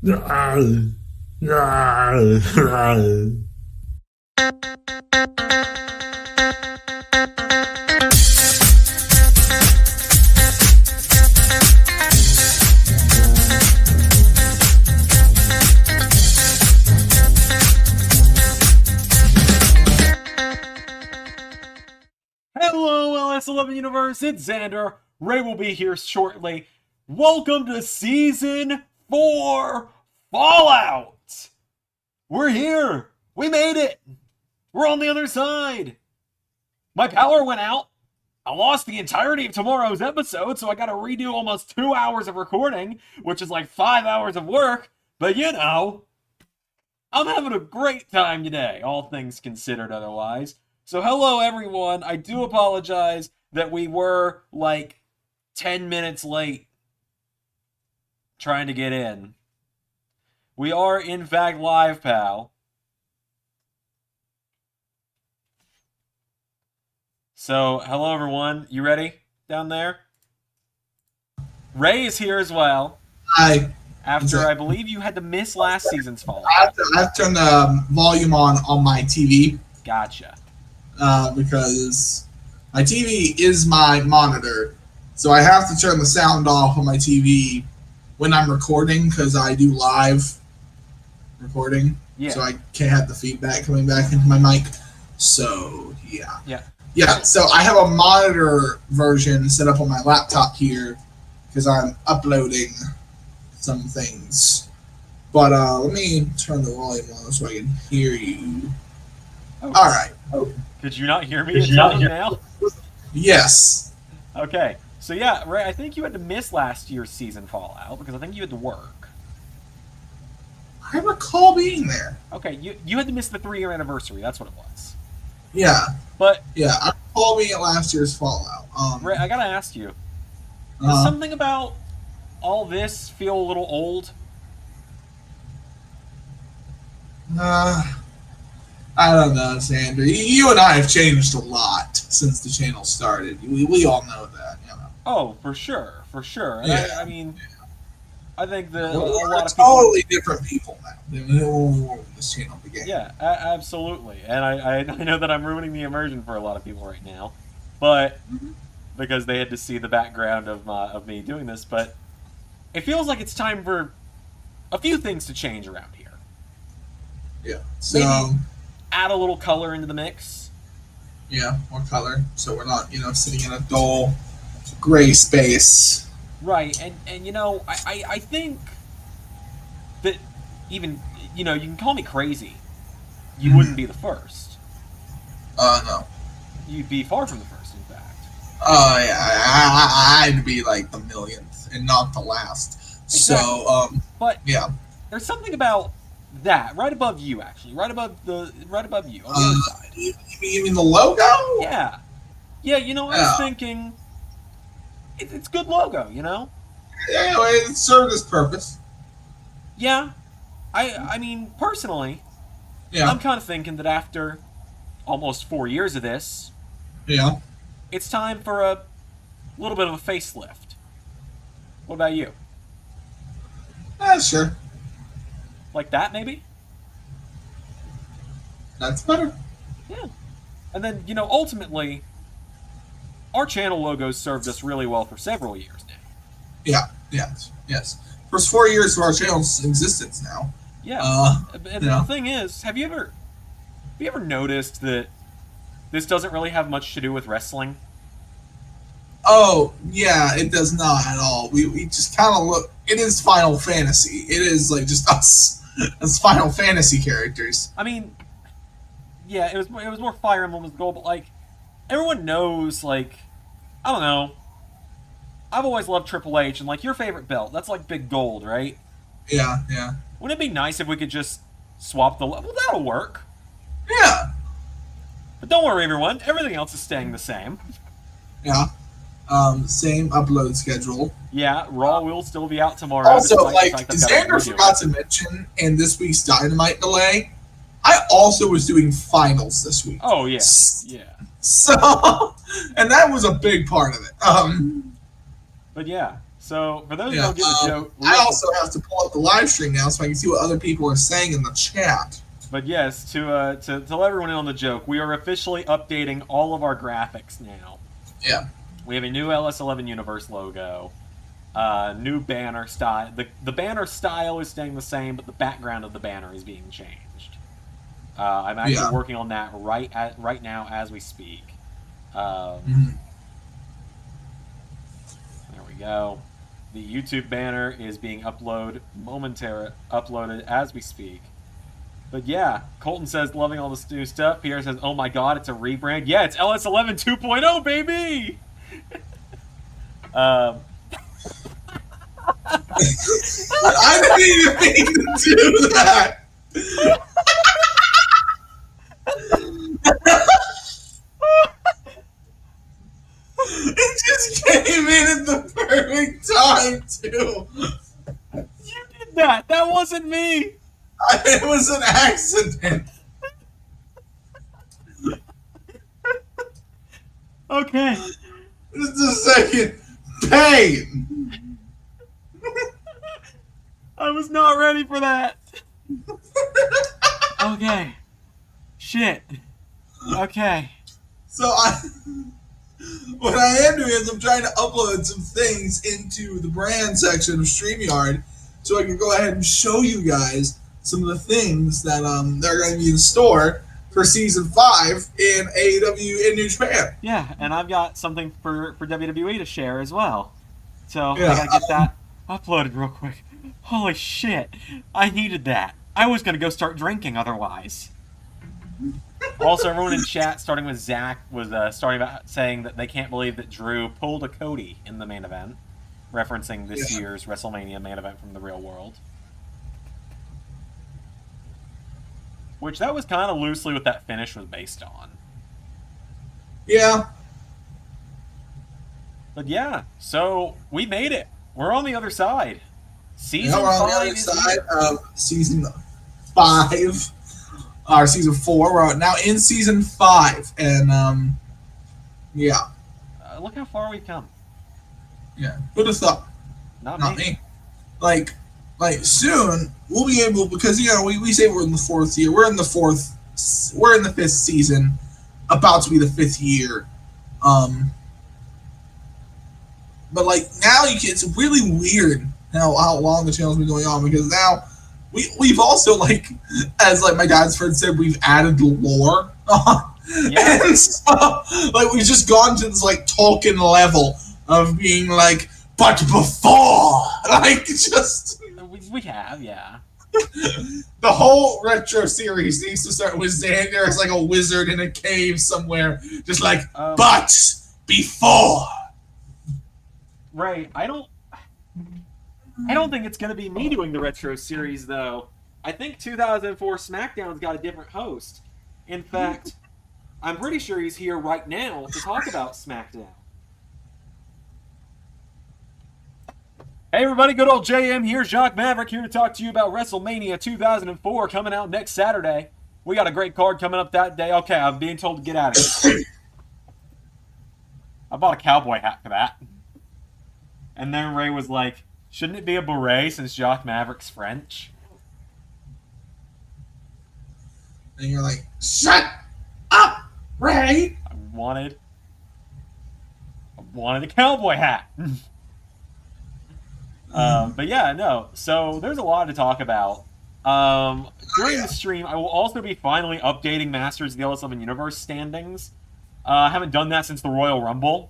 Hello, LS11 Universe, it's Zander. Ray will be here shortly. Welcome to Season 4 Fallout! We're here! We made it! We're on the other side! My power went out. I lost the entirety of tomorrow's episode, so I gotta redo almost 2 hours of recording, which is like 5 hours of work. But you know, I'm having a great time today, all things considered otherwise. So hello everyone, I do apologize that we were like 10 minutes late trying to get in. We are in fact live, pal. So hello everyone, you ready down there? Ray is here as well. Hi. After I believe you had to miss last season's Fallout. I have to turn the volume on my TV. Gotcha. Because my TV is my monitor, so I have to turn the sound off on my TV when I'm recording because I do live recording. Yeah. So I can't have the feedback coming back into my mic. So yeah. So I have a monitor version set up on my laptop here because I'm uploading some things. But let me turn the volume on so I can hear you. Okay. All right. Okay. Could you not hear me now? Yes. Okay. So yeah, Ray, I think you had to miss last year's season Fallout because I think you had to work. I recall being there. Okay, you had to miss the 3-year anniversary. That's what it was. Yeah. But yeah, I recall being at last year's Fallout. Ray, I gotta ask you, does something about all this feel a little old? I don't know, Zander. You and I have changed a lot since the channel started. We all know that, you know. Oh, for sure. And yeah. I mean, I think that we're a lot of people... totally different people now when this channel began. Yeah, absolutely. And I know that I'm ruining the immersion for a lot of people right now, but because they had to see the background of me doing this, but it feels like it's time for a few things to change around here. Yeah. So maybe add a little color into the mix. Yeah, more color, so we're not, sitting in a dull gray space. Right, and you know, I think that even, you can call me crazy. You wouldn't be the first. No. You'd be far from the first, in fact. Yeah, I'd be like the millionth and not the last. Exactly. So, but yeah. There's something about that, right above you, actually. Right above you, on the other side. You mean the logo? Yeah. Yeah, I was thinking, it's good logo, Yeah, it served its purpose. Yeah. I mean, personally, I'm kind of thinking that after almost 4 years of this, it's time for a little bit of a facelift. What about you? Sure. Like that, maybe? That's better. Yeah. And then, ultimately, our channel logos served us really well for several years now. Yes. First 4 years of our channel's existence now. Yeah. And the thing is, have you ever noticed that this doesn't really have much to do with wrestling? Oh, yeah, it does not at all. We just kind of look... It is Final Fantasy. It is, like, just us as Final Fantasy characters. I mean, yeah, it was more Fire Emblem as goal, but, like, everyone knows, like, I don't know. I've always loved Triple H, and, like, your favorite belt, that's, like, big gold, right? Yeah. Wouldn't it be nice if we could just swap the... Well, that'll work. Yeah. But don't worry, everyone. Everything else is staying the same. Yeah. Same upload schedule. Yeah, Raw will still be out tomorrow. Also, like, Zander forgot to mention in this week's Dynamite delay, I also was doing finals this week. Oh, yeah. Yeah. So, and that was a big part of it. But yeah, So, for those who don't get the joke... I also have to pull up the live stream now so I can see what other people are saying in the chat. But yes, to let everyone in on the joke, we are officially updating all of our graphics now. Yeah. We have a new LS11 Universe logo. New banner style. The banner style is staying the same, but the background of the banner is being changed. I'm actually working on that right now as we speak. There we go. The YouTube banner is being uploaded as we speak. But yeah, Colton says loving all this new stuff. Pierre says, "Oh my God, it's a rebrand." Yeah, it's LS11 2.0, baby. I didn't even mean to do that. It just came in at the perfect time, too. You did that. That wasn't me. It was an accident. Okay. Just a second. Pain. I was not ready for that. Okay. Shit. Okay. So what I am doing is I'm trying to upload some things into the brand section of StreamYard so I can go ahead and show you guys some of the things that they're going to be in store for Season 5 in AEW in New Japan. Yeah, and I've got something for WWE to share as well. So Yeah, I gotta get that uploaded real quick. Holy shit. I needed that. I was gonna go start drinking otherwise. Also, everyone in chat, starting with Zach, was starting about saying that they can't believe that Drew pulled a Cody in the main event, referencing this year's WrestleMania main event from the real world. Which that was kind of loosely what that finish was based on. Yeah. But yeah, so we made it. We're on the other side. Season we're on the other side of Season 5. Or Season 4. We're now in Season 5. And, yeah. Look how far we've come. Yeah. Who'd have thought? Not me. Like soon we'll be able, because we say we're in the 4th year. We're in the 5th season, about to be the 5th year. But now it's really weird how long the channel's been going on, because now we've also as my dad's friend said, we've added lore. Yeah. And so we've just gone to this Tolkien level of being but before just we have, yeah. The whole retro series needs to start with Zander as a wizard in a cave somewhere, just but before. Right. I don't think it's gonna be me doing the retro series though. I think 2004 SmackDown's got a different host. In fact, I'm pretty sure he's here right now to talk about SmackDown. Hey everybody, good old JM here, Jacques Maverick here to talk to you about WrestleMania 2004 coming out next Saturday. We got a great card coming up that day. Okay, I'm being told to get out of here. I bought a cowboy hat for that. And then Ray was like, shouldn't it be a beret since Jacques Maverick's French? And you're like, shut up, Ray! I wanted a cowboy hat. But yeah, no. So there's a lot to talk about. During the stream, I will also be finally updating Masters of the LS11 Universe standings. I haven't done that since the Royal Rumble.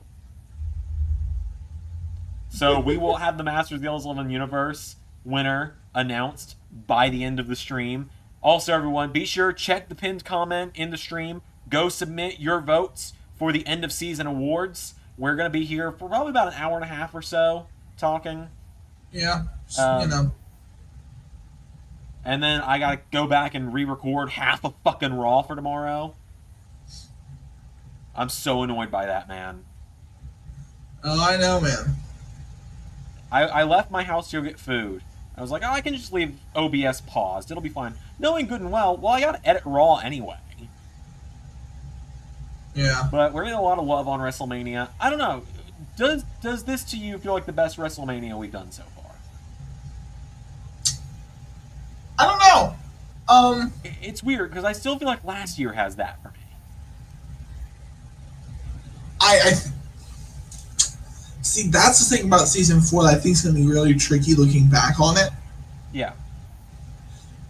So we will have the Masters of the LS11 Universe winner announced by the end of the stream. Also, everyone, be sure check the pinned comment in the stream. Go submit your votes for the end of season awards. We're going to be here for probably about an hour and a half or so talking. Yeah, And then I gotta go back and re-record half of fucking Raw for tomorrow. I'm so annoyed by that, man. Oh, I know, man. I left my house to go get food. I was like, oh, I can just leave OBS paused. It'll be fine. Knowing good and well, I gotta edit Raw anyway. Yeah. But we're getting a lot of love on WrestleMania. I don't know. Does this to you feel like the best WrestleMania we've done so far? I don't know. It's weird because I still feel like last year has that for me. I see. That's the thing about season 4 that I think is going to be really tricky looking back on it. Yeah.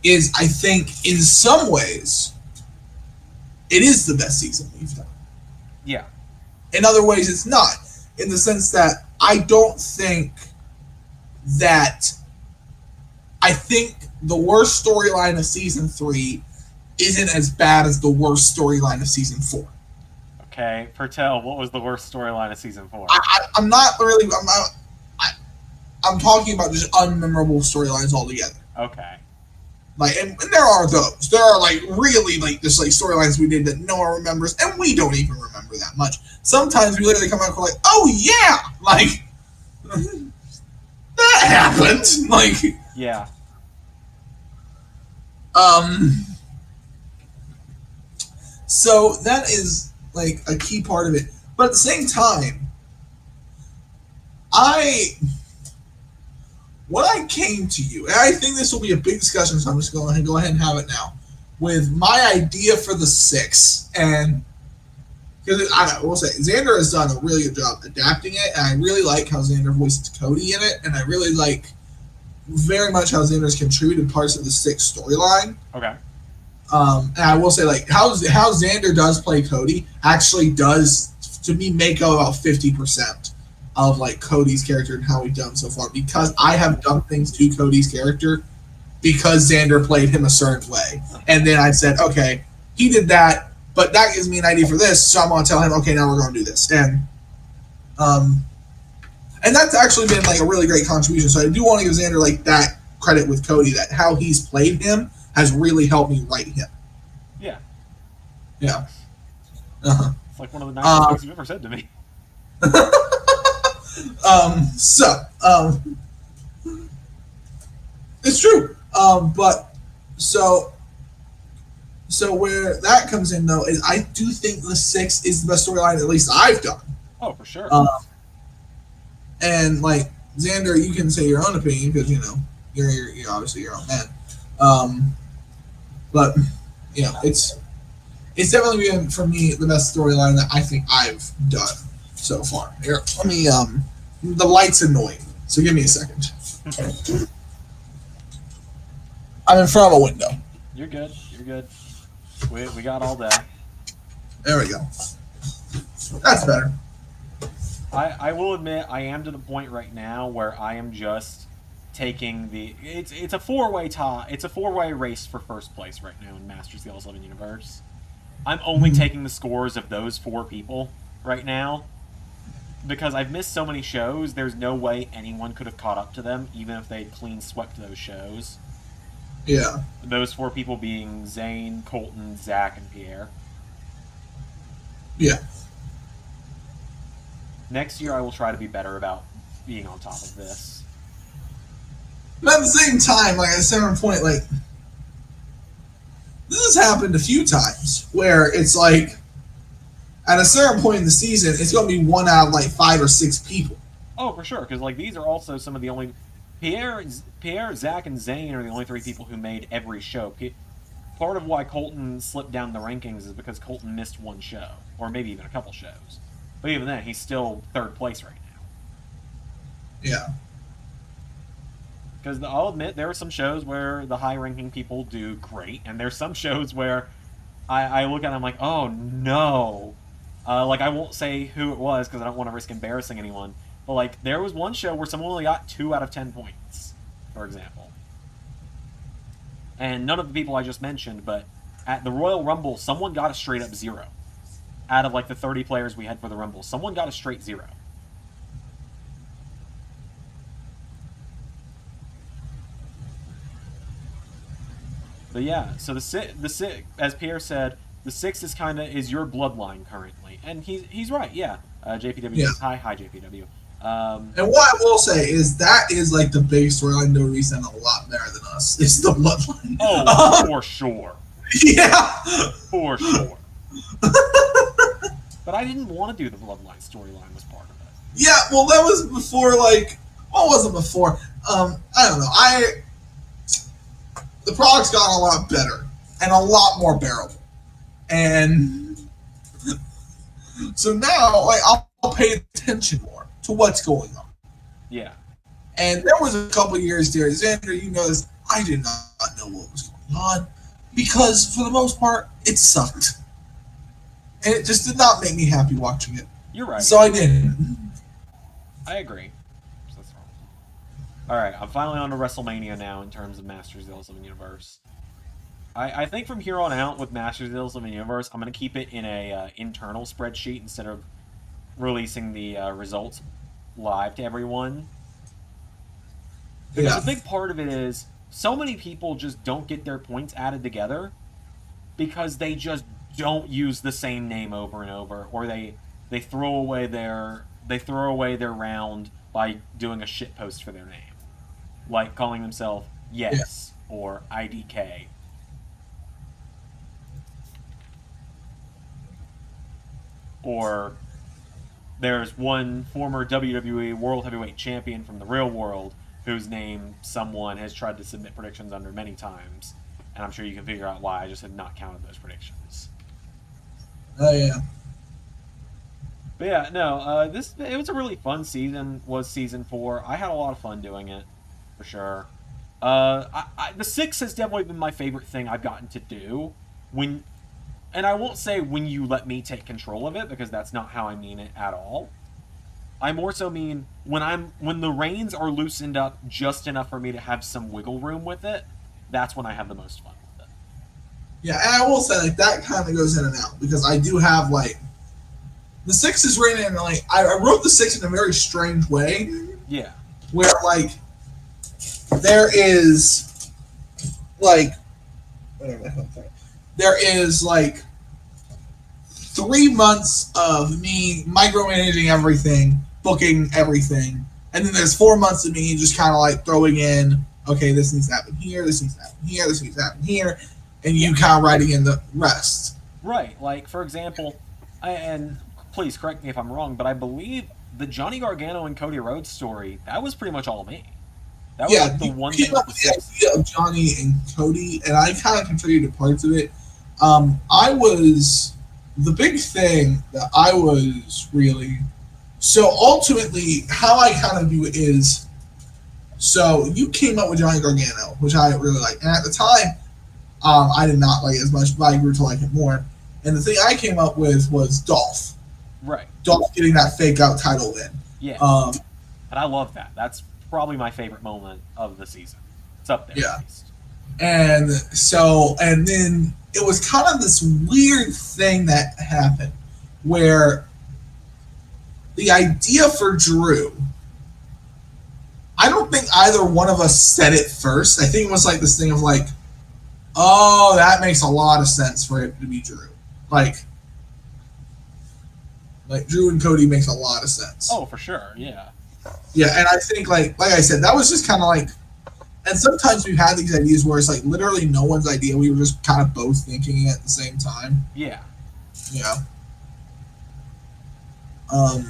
Is I think in some ways it is the best season we've done. Yeah. In other ways, it's not. In the sense that I don't think that. I think the worst storyline of season 3 isn't as bad as the worst storyline of season 4. Okay, Pertel, what was the worst storyline of season 4? I'm not really. I'm talking about just unmemorable storylines altogether. Okay. Like, and there are those. There are like really like just like storylines we did that no one remembers, and we don't even remember that much. Sometimes we literally come out and go like, "Oh yeah!" Like that happened. Like, yeah. So that is like a key part of it, but at the same time, when I came to you, and I think this will be a big discussion, so I'm just going to go ahead and have it now, with my idea for the 6, and because I will say Zander has done a really good job adapting it, and I really like how Zander voices Cody in it, and I really like very much how Zander's contributed parts of the 6 storyline. Okay. And I will say, like, how Zander does play Cody actually does, to me, make up about 50% of, like, Cody's character and how we've done so far. Because I have done things to Cody's character because Zander played him a certain way. And then I said, okay, he did that, but that gives me an idea for this, so I'm going to tell him, okay, now we're going to do this. And that's actually been, like, a really great contribution. So I do want to give Zander, like, that credit with Cody, that how he's played him has really helped me write him. Yeah. Yeah. Uh-huh. It's like one of the nicest things you've ever said to me. It's true. But so where that comes in though is I do think the 6 is the best storyline at least I've done. Oh, for sure. And like Zander, you can say your own opinion because you're obviously your own man. But it's definitely been for me the best storyline that I think I've done so far. Here, let me the light's annoying, so give me a second. I'm in front of a window. You're good. You're good. We got all day. There we go. That's better. I will admit I am to the point right now where I am just taking the it's a 4-way tie. It's a 4-way race for first place right now in Masters of the LS11 universe. I'm only taking the scores of those 4 people right now because I've missed so many shows. There's no way anyone could have caught up to them, even if they'd clean swept those shows. Yeah. Those 4 people being Zane, Colton, Zach, and Pierre. Yeah. Next year I will try to be better about being on top of this. But at the same time, like at a certain point, like this has happened a few times where it's like at a certain point in the season, it's going to be 1 out of like 5 or 6 people. Oh, for sure, because like these are also some of the only Pierre, Zach, and Zane are the only 3 people who made every show. Part of why Colton slipped down the rankings is because Colton missed 1 show, or maybe even a couple shows. But even then, he's still 3rd place right now. Yeah. Because I'll admit, there are some shows where the high-ranking people do great, and there's some shows where I look at it and I'm like, oh no. Like, I won't say who it was because I don't want to risk embarrassing anyone. But, like, there was one show where someone only got 2 out of 10 points, for example. And none of the people I just mentioned, but at the Royal Rumble, someone got a straight-up 0. Out of, like, the 30 players we had for the Rumble, someone got a straight 0. But yeah, so the six, as Pierre said, the 6 is your bloodline currently, and he's right. Yeah, JPW. Yeah. Hi JPW. And what I will say is that is like the big storyline to reason a lot better than us. It's the bloodline. Oh, for sure. Yeah, for sure. But I didn't want to do the bloodline storyline as part of it. Yeah, well, that was before, like, well, it wasn't before. I don't know. The product's gotten a lot better and a lot more bearable. And so now, like, I'll pay attention more to what's going on. Yeah. And there was a couple of years there, Xander, you know this, I did not know what was going on because, for the most part, it sucked. And it just did not make me happy watching it. You're right. So I didn't. I agree. So that's wrong. All right, I'm finally on to WrestleMania now in terms of Masters of the LS11 Universe. I think from here on out with Masters of the LS11 Universe, I'm going to keep it in a internal spreadsheet instead of releasing the results live to everyone. Because a big part of it is so many people just don't get their points added together because they just don't use the same name over and over, or they throw away their round by doing a shit post for their name, like calling themselves Yes or IDK. Or there's one former WWE World Heavyweight Champion from the real world whose name someone has tried to submit predictions under many times, and I'm sure you can figure out why. I just have not counted those predictions. Oh yeah. But yeah, no, it was a really fun season. Was season 4? I had a lot of fun doing it, for sure. The 6 has definitely been my favorite thing I've gotten to do. And I won't say when you let me take control of it, because that's not how I mean it at all. I more so mean when the reins are loosened up just enough for me to have some wiggle room with it. That's when I have the most fun with it. Yeah, and I will say, like, that kind of goes in and out because I do have, like, the 6 is written in, like, I wrote the 6 in a very strange way. Yeah. Where, like, there is, like, like 3 months of me micromanaging everything, booking everything, and then there's 4 months of me just kind of like throwing in, okay, this needs to happen here, this needs to happen here, this needs to happen here, and you kind of writing in the rest. Right. Like, for example, and please correct me if I'm wrong, but I believe the Johnny Gargano and Cody Rhodes story, that was pretty much all me. That was like the one thing up with the idea of Johnny and Cody, and I kind of contributed parts of it. The big thing that I was really, so ultimately how I kind of do it is, so you came up with Johnny Gargano, which I really like, and at the time I did not like it as much, but I grew to like it more. And the thing I came up with was Dolph. Right. Dolph getting that fake out title win. Yeah. And I love that. That's probably my favorite moment of the season. It's up there. Yeah. At least. And then it was kind of this weird thing that happened where the idea for Drew, I don't think either one of us said it first. I think it was like this thing of like, oh, that makes a lot of sense for it to be Drew. Like Drew and Cody makes a lot of sense. Oh, for sure, yeah. Yeah, and I think like I said, that was just kind of like, and sometimes we've had these ideas where it's like literally no one's idea. We were just kind of both thinking it at the same time. Yeah. Yeah. All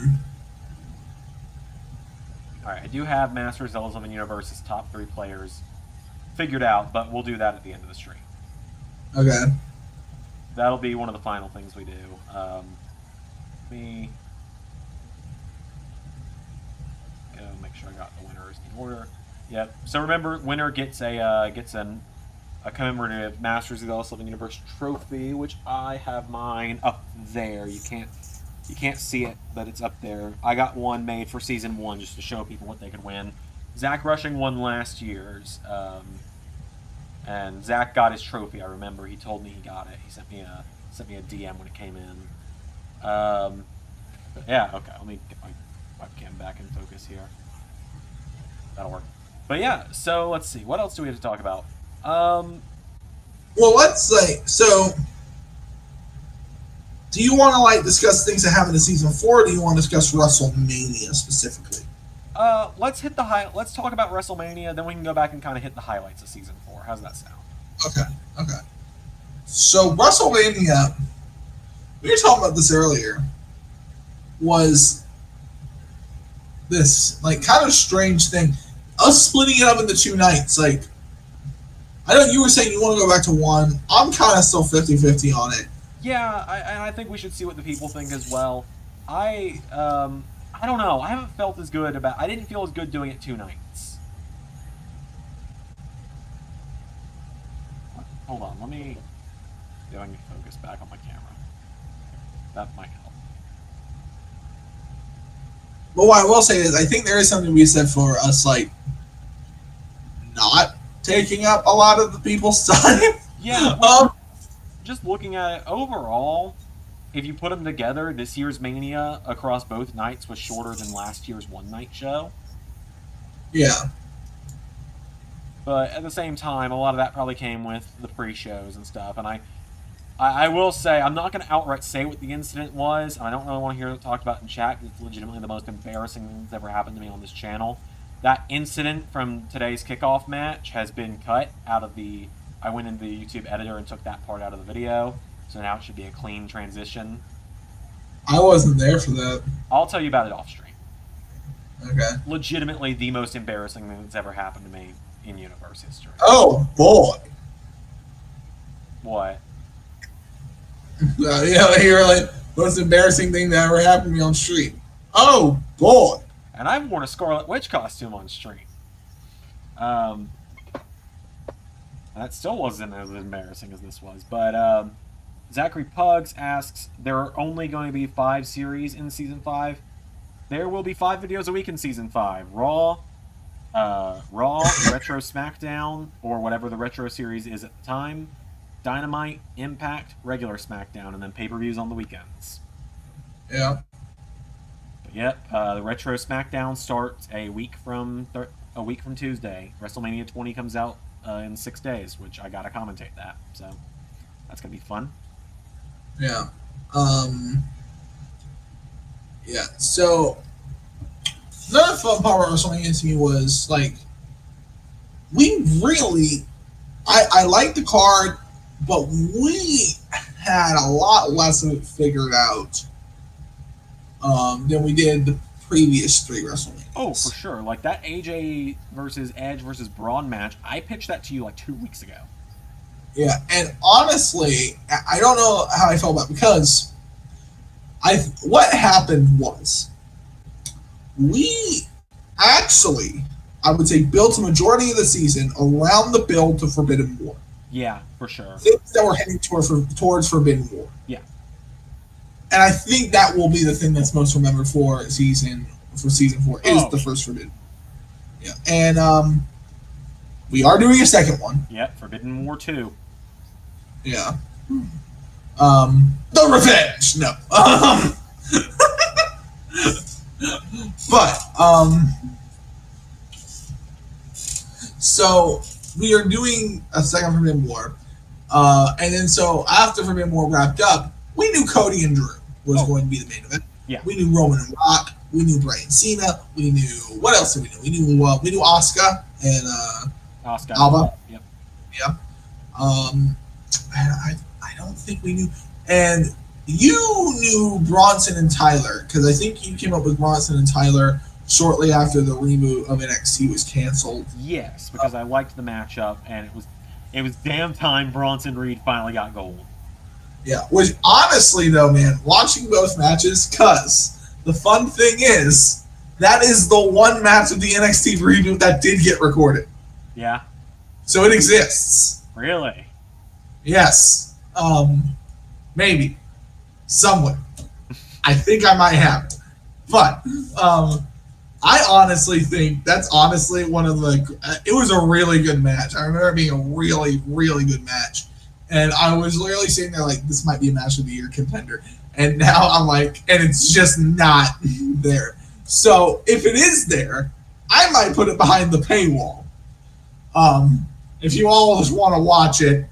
right, I do have Masters of the Universe's top 3 players figured out, but we'll do that at the end of the stream. Okay. That'll be one of the final things we do. Me go make sure I got the winners in order. Yep. So remember, winner gets a commemorative Masters of the LS11 Universe trophy, which I have mine up there. You can't see it, but it's up there. I got one made for season 1 just to show people what they could win. Zach Rushing won last year's, and Zach got his trophy. I remember he told me he got it. He sent me a DM when it came in. Yeah, okay. Let me get my webcam back in focus here. That'll work. But yeah, so let's see. What else do we have to talk about? Well, let's say, so do you want to like discuss things that happened in season 4, or do you want to discuss WrestleMania specifically? Let's talk about WrestleMania, then we can go back and kind of hit the highlights of season 4. How's that sound? Okay. So WrestleMania, we were talking about this earlier, was this like kind of strange thing. Us splitting it up into 2 nights, like I know you were saying you want to go back to 1. I'm kind of still 50-50 on it. Yeah, I think we should see what the people think as well. I don't know. I haven't felt as good about. I didn't feel as good doing it 2 nights. Hold on, let me. See if I can focus back on my camera. That might help. But what I will say is, I think there is something to be said for us, like, not taking up a lot of the people's time. Yeah. Just looking at it overall, if you put them together, this year's Mania across both nights was shorter than last year's one-night show. Yeah. But at the same time, a lot of that probably came with the pre-shows and stuff. And I will say, I'm not going to outright say what the incident was, and I don't really want to hear it talked about in chat, because it's legitimately the most embarrassing thing that's ever happened to me on this channel. That incident from today's kickoff match has been cut out of the... I went into the YouTube editor and took that part out of the video, so now it should be a clean transition. I wasn't there for that. I'll tell you about it off stream. Okay. Legitimately the most embarrassing thing that's ever happened to me in universe history. Oh, boy. What? Yeah, you're like, most embarrassing thing that ever happened to me on stream. Oh, boy. And I've worn a Scarlet Witch costume on stream. That still wasn't as embarrassing as this was. But Zachary Pugs asks, there are only going to be 5 series in Season 5. There will be 5 videos a week in Season 5. Raw, Retro SmackDown, or whatever the Retro series is at the time, Dynamite, Impact, regular SmackDown, and then pay-per-views on the weekends. Yeah. But yep, the Retro SmackDown starts a week from Tuesday. WrestleMania 20 comes out in 6 days, which I gotta commentate that, so that's gonna be fun. Yeah. Yeah, so another fun part of WrestleMania to me was like we really I liked the card, but we had a lot less of it figured out than we did the previous 3 WrestleManias. Oh, for sure. Like that AJ versus Edge versus Braun match, I pitched that to you like 2 weeks ago. Yeah, and honestly, I don't know how I felt about it, because what happened was we actually, I would say, built a majority of the season around the build to Forbidden War. Yeah, for sure. Things that were heading towards Forbidden War. Yeah. And I think that will be the thing that's most remembered for season 4 is the first Forbidden. Yeah, and we are doing a second one. Yep, Forbidden War 2. Yeah. The Revenge. No. But so we are doing a second Forbidden War, and then so after Forbidden War wrapped up, we knew Cody and Drew was going to be the main event. Yeah. We knew Roman and Rock. We knew Bray and Cena. We knew, what else did we know? We knew Asuka and Asuka. Alba. Yep. Yeah. I don't think we knew. And you knew Bronson and Tyler, because I think you came up with Bronson and Tyler shortly after the reboot of NXT was canceled. Yes, because I liked the matchup, and it was damn time Bronson Reed finally got gold. Yeah, which honestly though, man, watching both matches, because the fun thing is, that is the one match of the NXT reboot that did get recorded. Yeah. So it exists. Really? Yes. Maybe. Somewhere. I think I might have it. But I honestly think that's honestly one of the... it was a really good match. I remember it being a really, really good match. And I was literally sitting there like, this might be a match of the year contender. And now I'm like, and it's just not there. So if it is there, I might put it behind the paywall. If you all just want to watch it.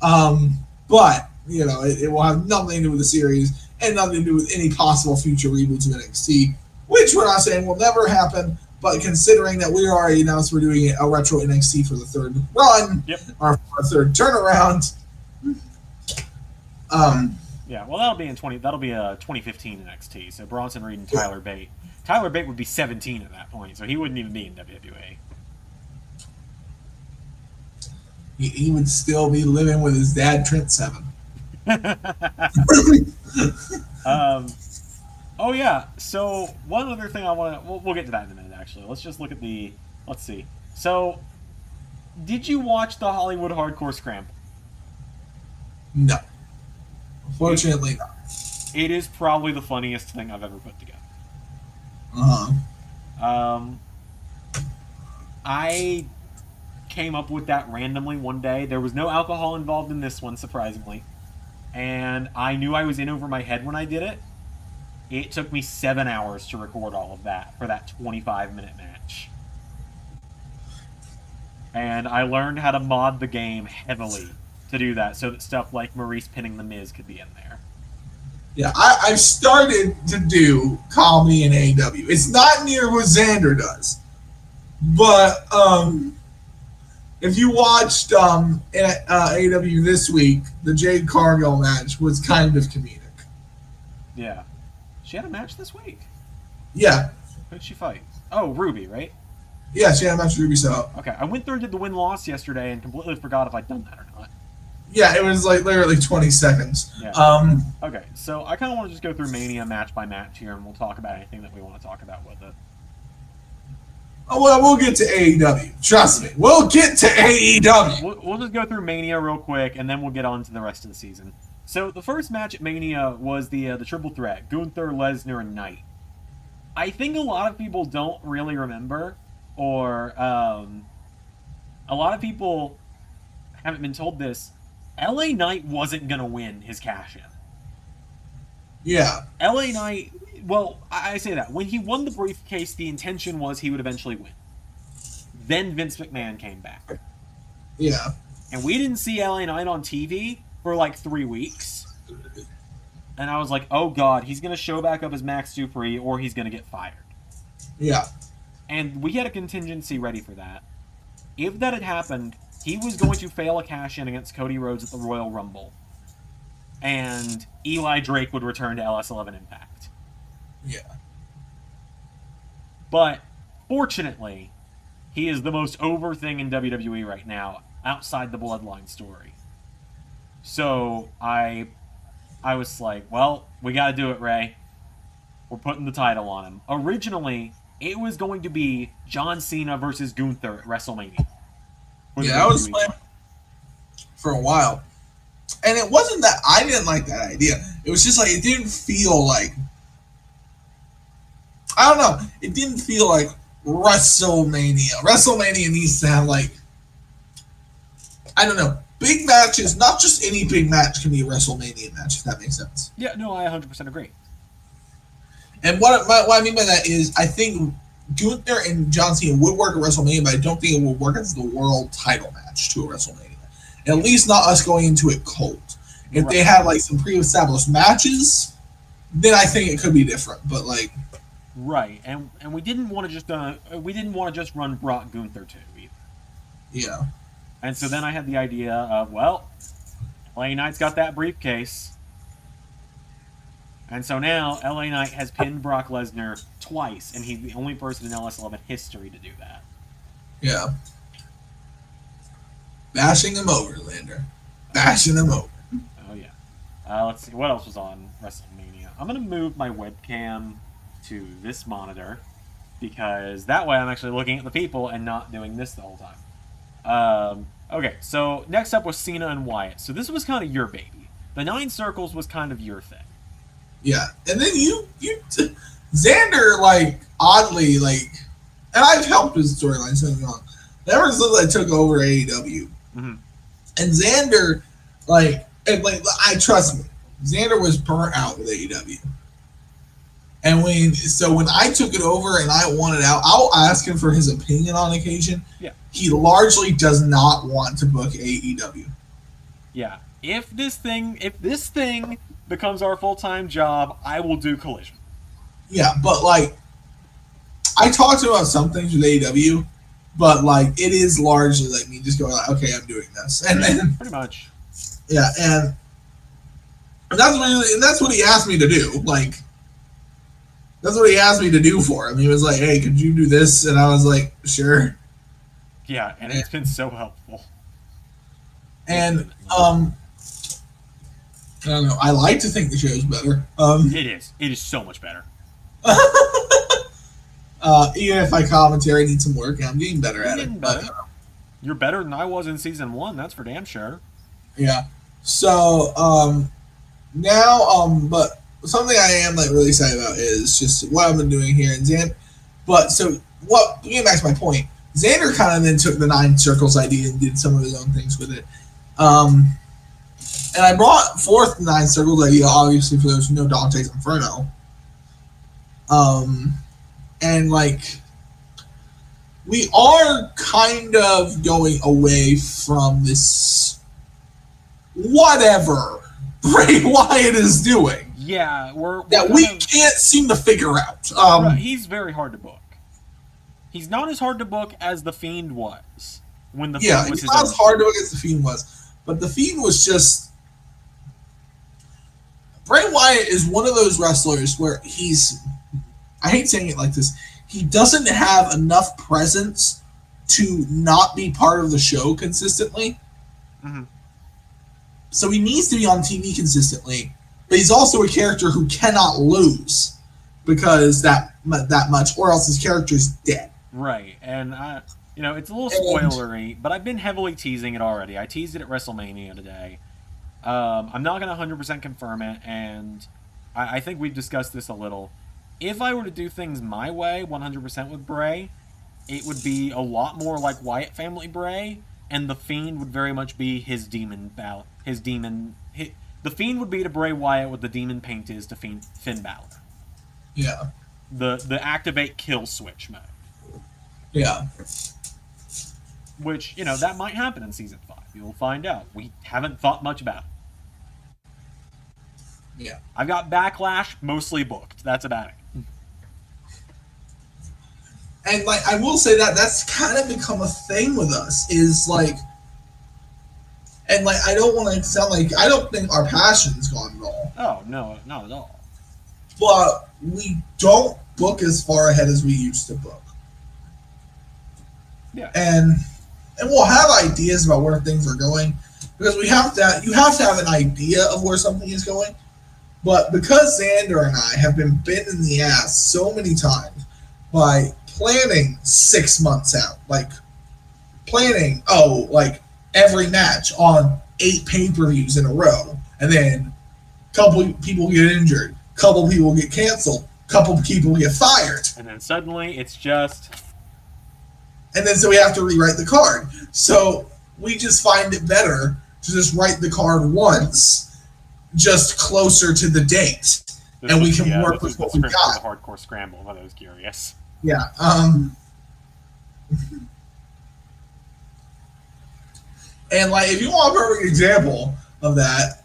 But, you know, it will have nothing to do with the series and nothing to do with any possible future reboots of NXT, which we're not saying will never happen. But considering that we already announced we're doing a retro NXT for the 3rd run, yep, or our 3rd turnaround, Yeah, well, that'll be 2015 NXT. So Bronson Reed and Tyler Bate. Tyler Bate would be 17 at that point, so he wouldn't even be in WWE. He would still be living with his dad, Trent Seven. Oh yeah. So one other thing I want to we'll get to that in a minute. Actually, let's just look at the. Let's see. So, did you watch the Hollywood Hardcore Scramble? No, unfortunately not. It is probably the funniest thing I've ever put together. I came up with that randomly one day. There was no alcohol involved in this one, surprisingly, and I knew I was in over my head when I did it. It took me 7 hours to record all of that for that 25-minute match. And I learned how to mod the game heavily to do that, so that stuff like Maurice pinning The Miz could be in there. Yeah, I've started to do comedy in AEW. It's not near what Zander does. But if you watched AEW this week, the Jade Cargill match was kind of comedic. Yeah. She had a match this week? Yeah. Who did she fight? Oh, Ruby, right? Yeah, she had a match with Ruby Soho. Okay, I went through and did the win-loss yesterday and completely forgot if I'd done that or not. Yeah, it was like literally 20 seconds. Yeah. Okay, so I kind of want to just go through Mania match by match here, and we'll talk about anything that we want to talk about with it. Oh, well, we'll get to AEW. Trust me. We'll get to AEW. We'll just go through Mania real quick, and then we'll get on to the rest of the season. So the first match at Mania was the triple threat, Gunther, Lesnar, and Knight. I think a lot of people don't really remember, or a lot of people haven't been told this. LA Knight wasn't going to win his cash-in. Yeah. LA Knight, well, I say that. When he won the briefcase, the intention was he would eventually win. Then Vince McMahon came back. Yeah. And we didn't see LA Knight on TV for like 3 weeks. And I was like, oh god, he's going to show back up as Max Dupree or he's going to get fired. Yeah. And we had a contingency ready for that. If that had happened, he was going to fail a cash-in against Cody Rhodes at the Royal Rumble. And Eli Drake would return to LS11 Impact. Yeah. But, fortunately, he is the most over thing in WWE right now, outside the Bloodline story. So, I was like, well, we gotta do it, Ray. We're putting the title on him. Originally, it was going to be John Cena versus Gunther at WrestleMania. Yeah, I was playing for a while. And it wasn't that I didn't like that idea. It was just like, it didn't feel like, I don't know, it didn't feel like WrestleMania. WrestleMania needs to have like, I don't know, big matches, not just any big match can be a WrestleMania match, if that makes sense. Yeah, no, I 100% agree. And what I mean by that is, I think Gunther and John Cena would work at WrestleMania, but I don't think it would work as the world title match to a WrestleMania. At least not us going into it cold. If they had like some pre-established matches, then I think it could be different. But like, right, and we didn't want to just run Brock Gunther too either. Yeah. And so then I had the idea of, well, LA Knight's got that briefcase. And so now LA Knight has pinned Brock Lesnar twice, and he's the only person in LS11 history to do that. Yeah. Bashing him over, Lander. Bashing him over. Oh, yeah. Let's see. What else was on WrestleMania? I'm going to move my webcam to this monitor, because that way I'm actually looking at the people and not doing this the whole time. Okay, so next up was Cena and Wyatt. So this was kind of your baby. The 9 Circles was kind of your thing. Yeah, and then you Zander, like, oddly, like, and I've helped his storyline so long. Ever since I took over AEW, and Zander, I trust me, Zander was burnt out with AEW. And when I took it over and I wanted out, I'll ask him for his opinion on occasion. Yeah. He largely does not want to book AEW. Yeah. If this thing becomes our full-time job, I will do Collision. Yeah, but like, I talked to him about some things with AEW, but like, it is largely like me just going like, okay, I'm doing this, and then pretty much. Yeah, and And that's what he asked me to do. Like, that's what he asked me to do for him. He was like, "Hey, could you do this?" And I was like, "Sure." Yeah, and it's been so helpful. And I don't know. I like to think the show's better. It is. It is so much better. Even if my commentary needs some work, I'm getting better at it. Better. You're better than I was in season 1. That's for damn sure. Yeah. So now but something I am like really excited about is just what I've been doing here in Xander. But so what? Getting back to my point, Xander kind of then took the 9 circles idea and did some of his own things with it. And I brought forth the 9 circles idea, obviously, for those who know Dante's Inferno. And like, we are kind of going away from this whatever Bray Wyatt is doing. Yeah, we can't seem to figure out. He's very hard to book. He's not as hard to book as The Fiend was. When the Fiend was he's not as hard to book as The Fiend was. But The Fiend was just... Bray Wyatt is one of those wrestlers where he's... I hate saying it like this. He doesn't have enough presence to not be part of the show consistently. Mm-hmm. So he needs to be on TV consistently. But he's also a character who cannot lose because that much, or else his character's dead. Right, and it's a little spoilery, but I've been heavily teasing it already. I teased it at WrestleMania today. I'm not going to 100% confirm it, and I think we've discussed this a little. If I were to do things my way, 100% with Bray, it would be a lot more like Wyatt family Bray, and The Fiend would very much be his demon Balor. The Fiend would be to Bray Wyatt what the demon paint is to Finn Balor. Yeah. The activate kill switch mode. Yeah. Which, that might happen in season 5. You'll find out. We haven't thought much about it. Yeah. I've got Backlash mostly booked. That's about it. And like, I will say that's kind of become a thing with us, is like, and like, I don't want to sound like, I don't think our passion's gone at all. Oh, no, not at all. But we don't book as far ahead as we used to book. Yeah. And we'll have ideas about where things are going, because you have to have an idea of where something is going. But because Zander and I have been bitten in the ass so many times by planning 6 months out, like planning, every match on 8 pay-per-views in a row, and then a couple people get injured, a couple people get canceled, a couple people get fired. And then suddenly it's just... And then so we have to rewrite the card. So we just find it better to just write the card once, just closer to the date. And we can work with what we got. The hardcore scramble, if I was curious. Yeah. And like, if you want a perfect example of that,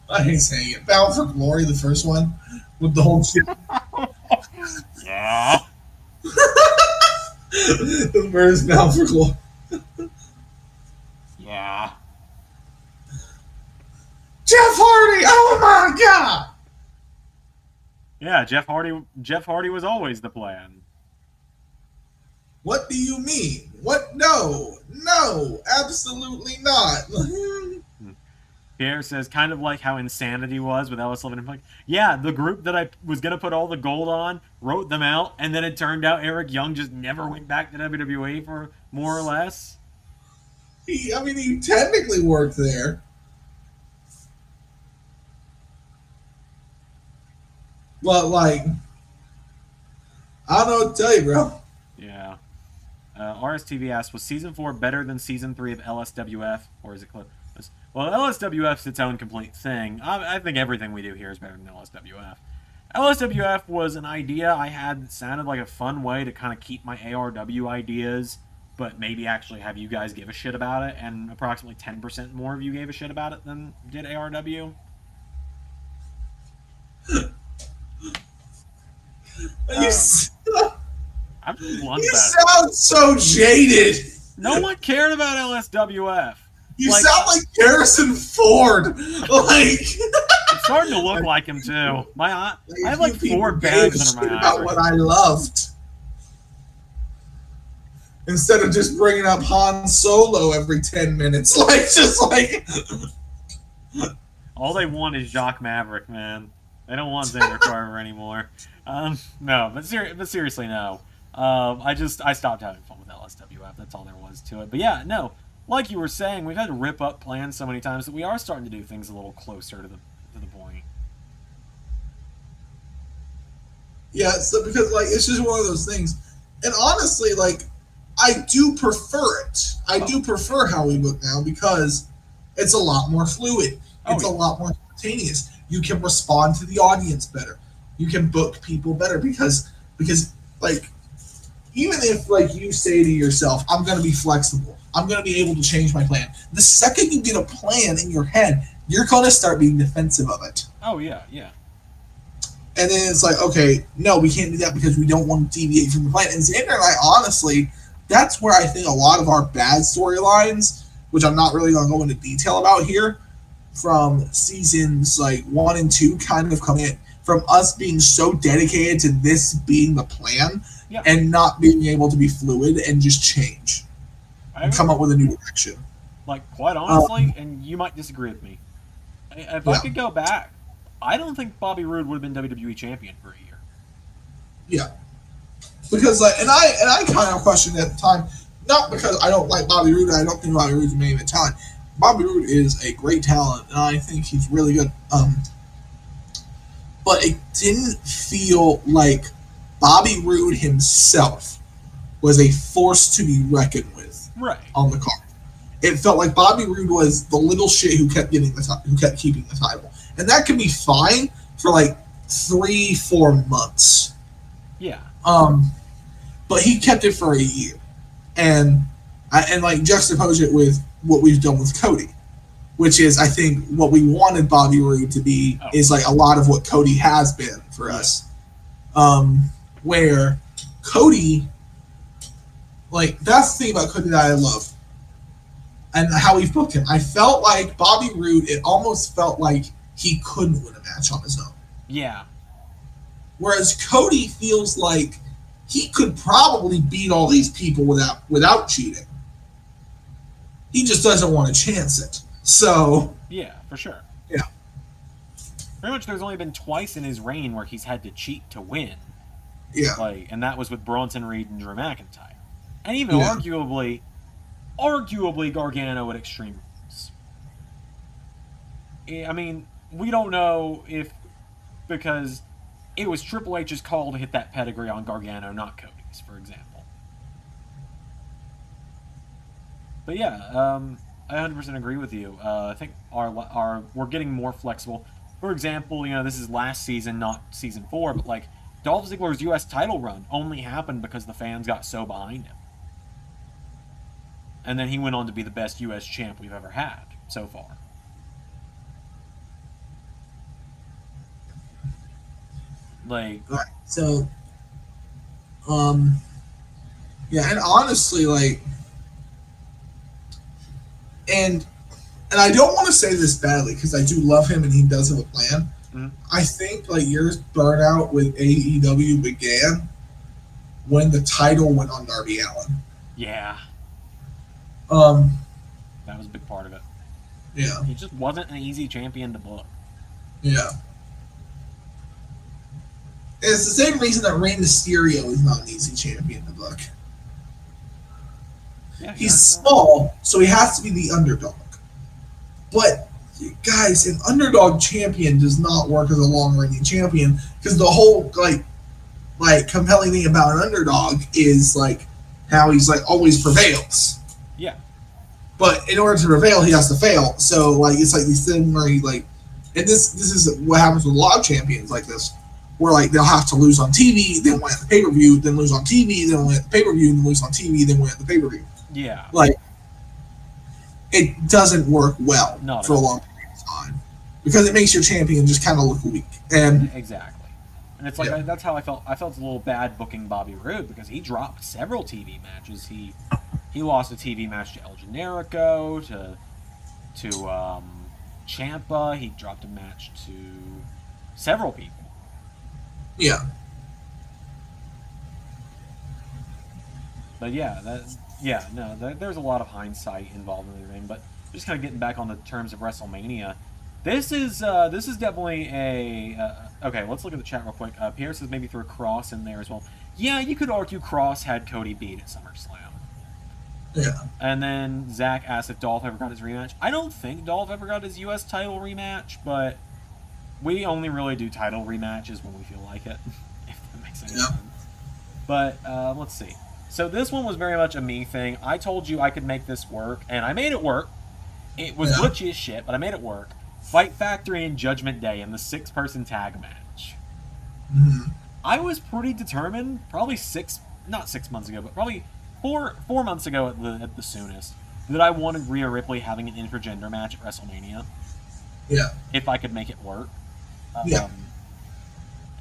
I hate saying it, Bound for Glory, the first one, with the whole shit. Yeah. The first Bound for Glory. Yeah. Jeff Hardy! Oh my god! Yeah, Jeff Hardy was always the plan. What do you mean? What? No, absolutely not. Pierre says, kind of like how Insanity was with LS11 and Impact. Yeah, the group that I was going to put all the gold on, wrote them out, and then it turned out Eric Young just never went back to WWE for more or less. He technically worked there. But, like, I don't know what to tell you, bro. Yeah. RSTV asks, was Season 4 better than Season 3 of LSWF? Or is it close? Well, LSWF's its own complete thing. I think everything we do here is better than LSWF. LSWF was an idea I had that sounded like a fun way to kind of keep my ARW ideas, but maybe actually have you guys give a shit about it, and approximately 10% more of you gave a shit about it than did ARW. You you sound so jaded. No one cared about LSWF. You sound like Harrison Ford. Like, starting to look like him too. I have like 4 bags bags under my eyes. About what I loved. Instead of just bringing up Han Solo every 10 minutes, all they want is Jock Maverick, man. They don't want Xander Carver anymore. No, but seriously, no. I stopped having fun with LSWF. That's all there was to it. But yeah, no. Like you were saying, we've had to rip up plans so many times that we are starting to do things a little closer to the point. Yeah, so because it's just one of those things, and honestly, I do prefer it. I do prefer how we book now because it's a lot more fluid. It's a lot more spontaneous. You can respond to the audience better. You can book people better because even if you say to yourself, I'm going to be flexible. I'm going to be able to change my plan. The second you get a plan in your head, you're going to start being defensive of it. Oh, yeah, yeah. And then it's okay, no, we can't do that because we don't want to deviate from the plan. And Xander and I, honestly, that's where I think a lot of our bad storylines, which I'm not really going to go into detail about here, from seasons 1 and 2 kind of come in. From us being so dedicated to this being the plan and not being able to be fluid and just change. And come up with a new direction. Quite honestly, and you might disagree with me, if I could go back, I don't think Bobby Roode would have been WWE champion for a year. Yeah, because and I kind of questioned at the time, not because I don't like Bobby Roode. I don't think Bobby Roode's a main event talent. Bobby Roode is a great talent, and I think he's really good. But it didn't feel like Bobby Roode himself was a force to be reckoned with. Right. On the card, it felt like Bobby Roode was the little shit who kept keeping the title, and that can be fine for 3-4 months. Yeah. But he kept it for a year, and juxtapose it with what we've done with Cody, which is I think what we wanted Bobby Roode to be is a lot of what Cody has been for us, where Cody. That's the thing about Cody that I love. And how we've booked him. I felt like Bobby Roode, it almost felt like he couldn't win a match on his own. Yeah. Whereas Cody feels like he could probably beat all these people without cheating. He just doesn't want to chance it. So. Yeah, for sure. Yeah. Pretty much there's only been twice in his reign where he's had to cheat to win. Yeah. And that was with Bronson Reed and Drew McIntyre. And even arguably Gargano at Extreme Rules. I mean, we don't know because it was Triple H's call to hit that pedigree on Gargano, not Cody's, for example. But yeah, I 100% agree with you. I think we're getting more flexible. For example, this is last season, not season 4, but Dolph Ziggler's U.S. title run only happened because the fans got so behind him. And then he went on to be the best U.S. champ we've ever had so far. Right. So, yeah, and honestly, and I don't want to say this badly because I do love him and he does have a plan. Mm-hmm. I think your burnout with AEW began when the title went on Darby Allin. Yeah. That was a big part of it. Yeah. He just wasn't an easy champion to book. Yeah. And it's the same reason that Rey Mysterio is not an easy champion to book. Yeah, he's small, so he has to be the underdog. But, guys, an underdog champion does not work as a long-reigning champion because the whole, compelling thing about an underdog is, how he's, always prevails. Yeah. But in order to prevail, he has to fail. So, it's this thing where he, and this is what happens with a lot of champions like this, where, they'll have to lose on TV, then win at the pay-per-view, then lose on TV, then win at the pay-per-view, then lose on TV, then win at the pay-per-view. Yeah. It doesn't work well for a long period of time because it makes your champion just kind of look weak. And exactly. And it's that's how I felt. I felt a little bad booking Bobby Roode because he dropped several TV matches. He lost a TV match to El Generico, to Ciampa. He dropped a match to several people. Yeah. But yeah, there's a lot of hindsight involved in everything. But just kind of getting back on the terms of WrestleMania, this is definitely a okay. Let's look at the chat real quick. Pierre says maybe throw Cross in there as well. Yeah, you could argue Cross had Cody beat at SummerSlam. Yeah. And then Zach asked if Dolph ever got his rematch. I don't think Dolph ever got his U.S. title rematch, but we only really do title rematches when we feel like it, if that makes any sense. But let's see. So this one was very much a me thing. I told you I could make this work, and I made it work. It was glitchy as shit, but I made it work. Fight Factory and Judgment Day in the 6-person tag match. Mm-hmm. I was pretty determined, probably not 6 months ago, but probably four months ago at the soonest, that I wanted Rhea Ripley having an intergender match at WrestleMania. Yeah. If I could make it work.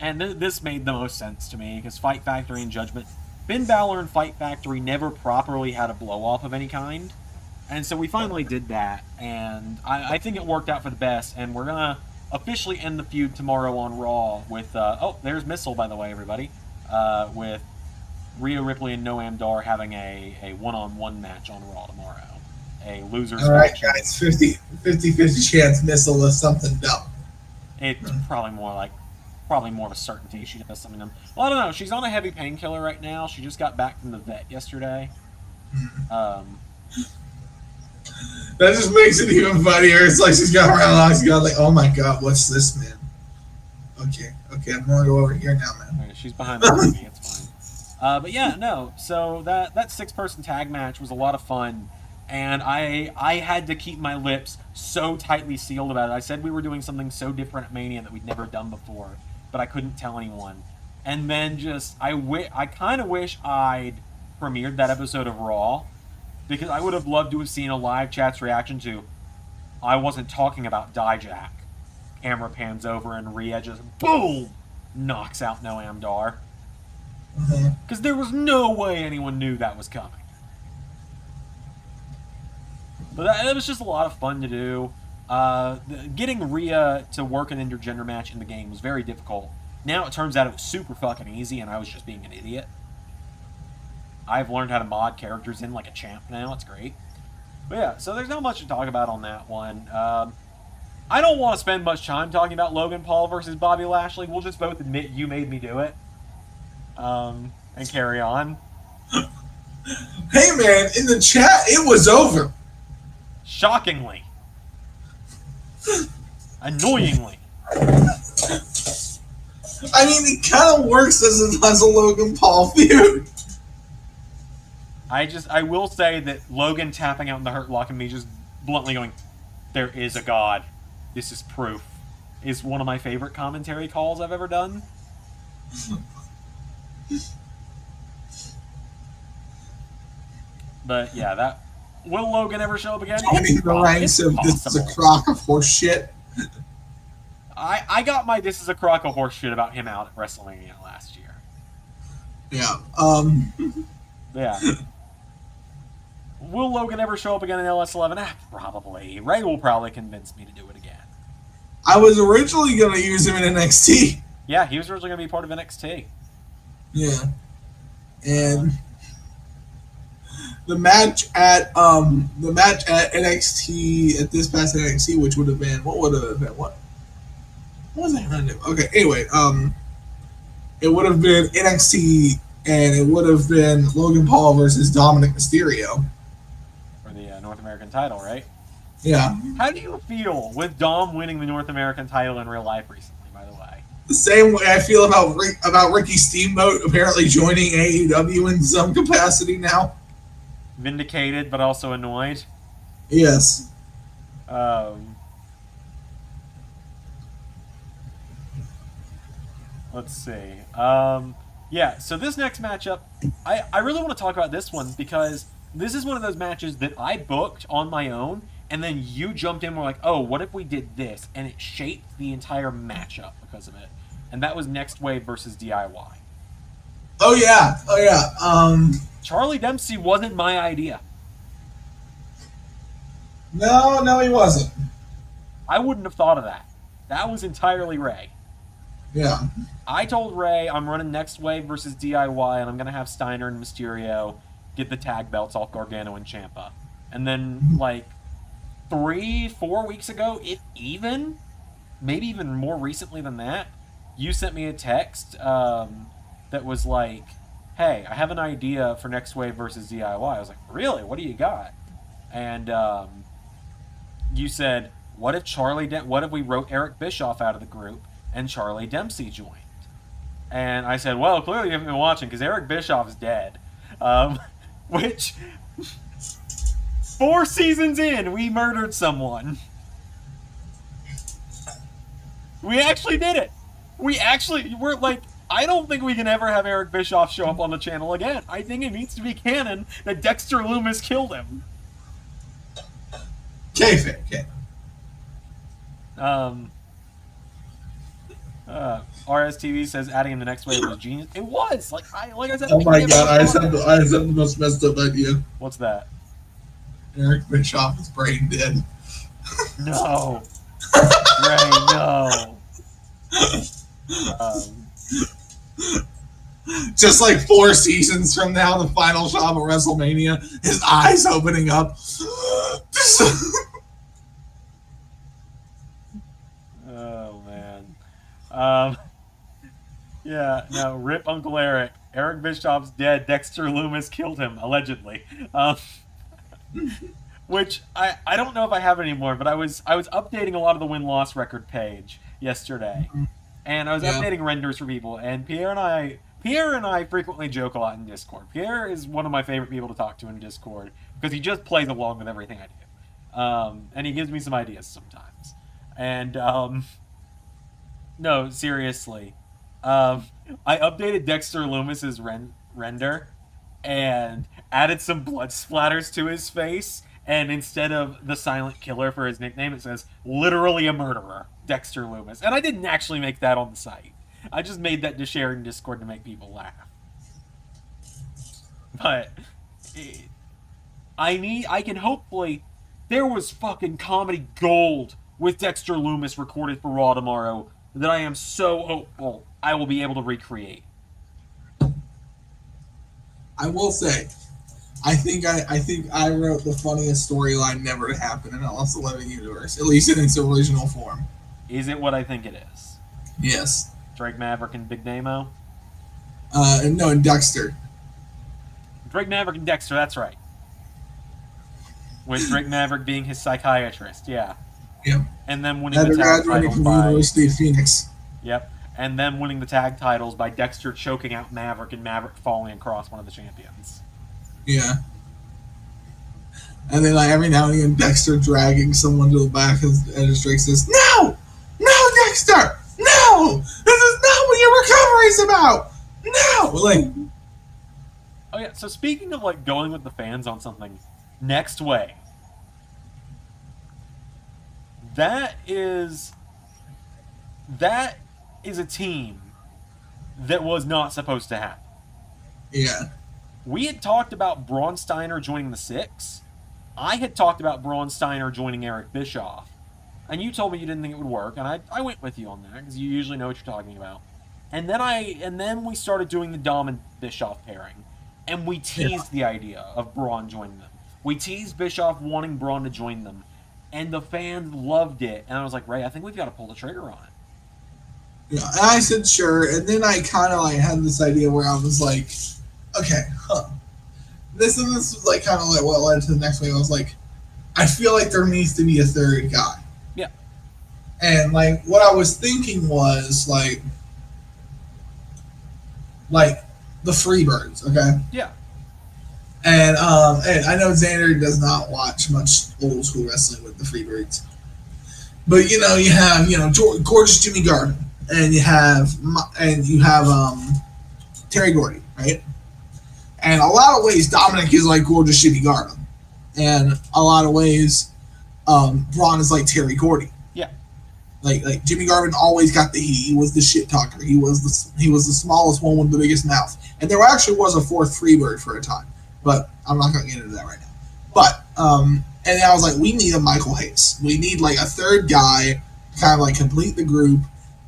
And this made the most sense to me, because Fight Factory and Judgment... Finn Balor and Fight Factory never properly had a blow-off of any kind. And so we finally did that, and I think it worked out for the best, and we're going to officially end the feud tomorrow on Raw with... there's Nizzle, by the way, everybody. With Rhea Ripley and Noam Dar having a one-on-one match on Raw tomorrow. A loser's All right, match. guys, 50-50 chance Nizzle is something dumb. It's probably more of a certainty she does something dumb. Well, I don't know. She's on a heavy painkiller right now. She just got back from the vet yesterday. That just makes it even funnier. It's like she's got her eyes got like, oh my god, what's this, man? Okay, I'm gonna go over here now, man. Okay, she's behind the TV. It's fine. But yeah, no. So that 6-person tag match was a lot of fun, and I had to keep my lips so tightly sealed about it. I said we were doing something so different at Mania that we'd never done before, but I couldn't tell anyone. And then I kind of wish I'd premiered that episode of Raw, because I would have loved to have seen a live chat's reaction to, I wasn't talking about Dijak. Camera pans over and Rhea just, boom, knocks out Noam Dar. Because there was no way anyone knew that was coming. But that was just a lot of fun to do. Getting Rhea to work an intergender match in the game was very difficult. Now it turns out it was super fucking easy, and I was just being an idiot. I've learned how to mod characters in like a champ now. It's great. But yeah, so there's not much to talk about on that one. I don't want to spend much time talking about Logan Paul versus Bobby Lashley. We'll just both admit you made me do it. And carry on. Hey man, in the chat, it was over. Shockingly. Annoyingly. I mean, it kind of works as a Logan Paul feud. I will say that Logan tapping out in the Hurt Lock and me just bluntly going, there is a God. This is proof. Is one of my favorite commentary calls I've ever done. But yeah, that... Will Logan ever show up again? Joining the ranks of this is a crock of horse shit. I got my this is a crock of horse shit about him out at WrestleMania last year. Yeah. Yeah. Will Logan ever show up again in LS11? Probably. Ray will probably convince me to do it again. I was originally going to use him in NXT. Yeah, he was originally going to be part of NXT. Yeah. And the match at NXT at this past NXT, which would have been what was I trying to do? Okay, anyway, it would have been NXT, and it would have been Logan Paul versus Dominic Mysterio For the North American title, right? Yeah. How do you feel with Dom winning the North American title in real life recently, by the way? The same way I feel about Ricky Steamboat apparently joining AEW in some capacity now. Vindicated, but also annoyed. Yes. Let's see. Yeah, so this next matchup, I really want to talk about this one because this is one of those matches that I booked on my own, and then you jumped in and were like, oh, what if we did this? And it shaped the entire matchup because of it. And that was Next Wave versus DIY. Oh, yeah. Charlie Dempsey wasn't my idea. No, he wasn't. I wouldn't have thought of that. That was entirely Ray. Yeah. I told Ray I'm running Next Wave versus DIY, and I'm going to have Steiner and Mysterio get the tag belts off Gargano and Ciampa. And then, like, 3-4 weeks ago, if even, maybe even more recently than that, you sent me a text that was like, hey, I have an idea for Next Wave versus DIY. I was like, really? What do you got? And you said, what if we wrote Eric Bischoff out of the group and Charlie Dempsey joined? And I said, well, clearly you haven't been watching because Eric Bischoff is dead. Which, 4 seasons in, we murdered someone. We actually did it. We're like, I don't think we can ever have Eric Bischoff show up on the channel again. I think it needs to be canon that Dexter Lumis killed him. Kayfabe. RSTV says adding in the Next Wave was genius. It was like I said. Oh my god! I said the most messed up idea. What's that? Eric Bischoff is brain dead. No, Ray, no. Just like 4 seasons from now, the final shot of WrestleMania, his eyes opening up. Oh man. Yeah, no, rip Uncle Eric. Eric Bischoff's dead. Dexter Lumis killed him, allegedly. Which I don't know if I have it anymore, but I was updating a lot of the win-loss record page yesterday. And I was updating renders for people, and Pierre and I frequently joke a lot in Discord. Pierre is one of my favorite people to talk to in Discord because he just plays along with everything I do. And he gives me some ideas sometimes. And no, seriously. I updated Dexter Loomis's render and added some blood splatters to his face, and instead of the silent killer for his nickname, it says literally a murderer, Dexter Lumis. And I didn't actually make that on the site. I just made that to share in Discord to make people laugh. But I can hopefully, there was fucking comedy gold with Dexter Lumis recorded for Raw tomorrow that I am so hopeful I will be able to recreate. I will say, I think I wrote the funniest storyline never to happen in LS11 universe, at least in its original form. Is it what I think it is? Yes. Drake Maverick and Big Damo? No, and Dexter. Drake Maverick and Dexter, that's right. With Drake Maverick being his psychiatrist, yeah. Yep. And then winning the tag titles from by the University of Phoenix. Yep. And then winning the tag titles by Dexter choking out Maverick and Maverick falling across one of the champions. Yeah. And then like every now and again Dexter dragging someone to the back and Drake says, No! No, Dexter! No! This is not what your recovery is about! No! Like, oh yeah, so speaking of like going with the fans on something, Next Wave. That is a team that was not supposed to happen. yeah. We had talked about Braun Steiner joining the Six. I had talked about Braun Steiner joining Eric Bischoff. And you told me you didn't think it would work, and I went with you on that, because you usually know what you're talking about. And then we started doing the Dom and Bischoff pairing. And we teased the idea of Braun joining them. We teased Bischoff wanting Braun to join them. And the fans loved it. And I was like, Ray, I think we've got to pull the trigger on it. Yeah, and I said sure, and then I kind of like had this idea where I was like, okay, This was like kind of like what led to the next wave. I was like, I feel like there needs to be a third guy. Yeah. And like what I was thinking was like the Freebirds, okay? Yeah. And I know Zander does not watch much old school wrestling with the Freebirds, but you have gorgeous Jimmy Garvin, and you have Terry Gordy, right? And a lot of ways, Dominic is like gorgeous Jimmy Garvin, and a lot of ways, Braun is like Terry Gordy. Yeah. Like Jimmy Garvin always got the heat. He was the shit talker. He was the smallest one with the biggest mouth. And there actually was a fourth Freebird for a time, but I'm not going to get into that right now. But And then I was like, we need a Michael Hayes. We need like a third guy to kind of like complete the group.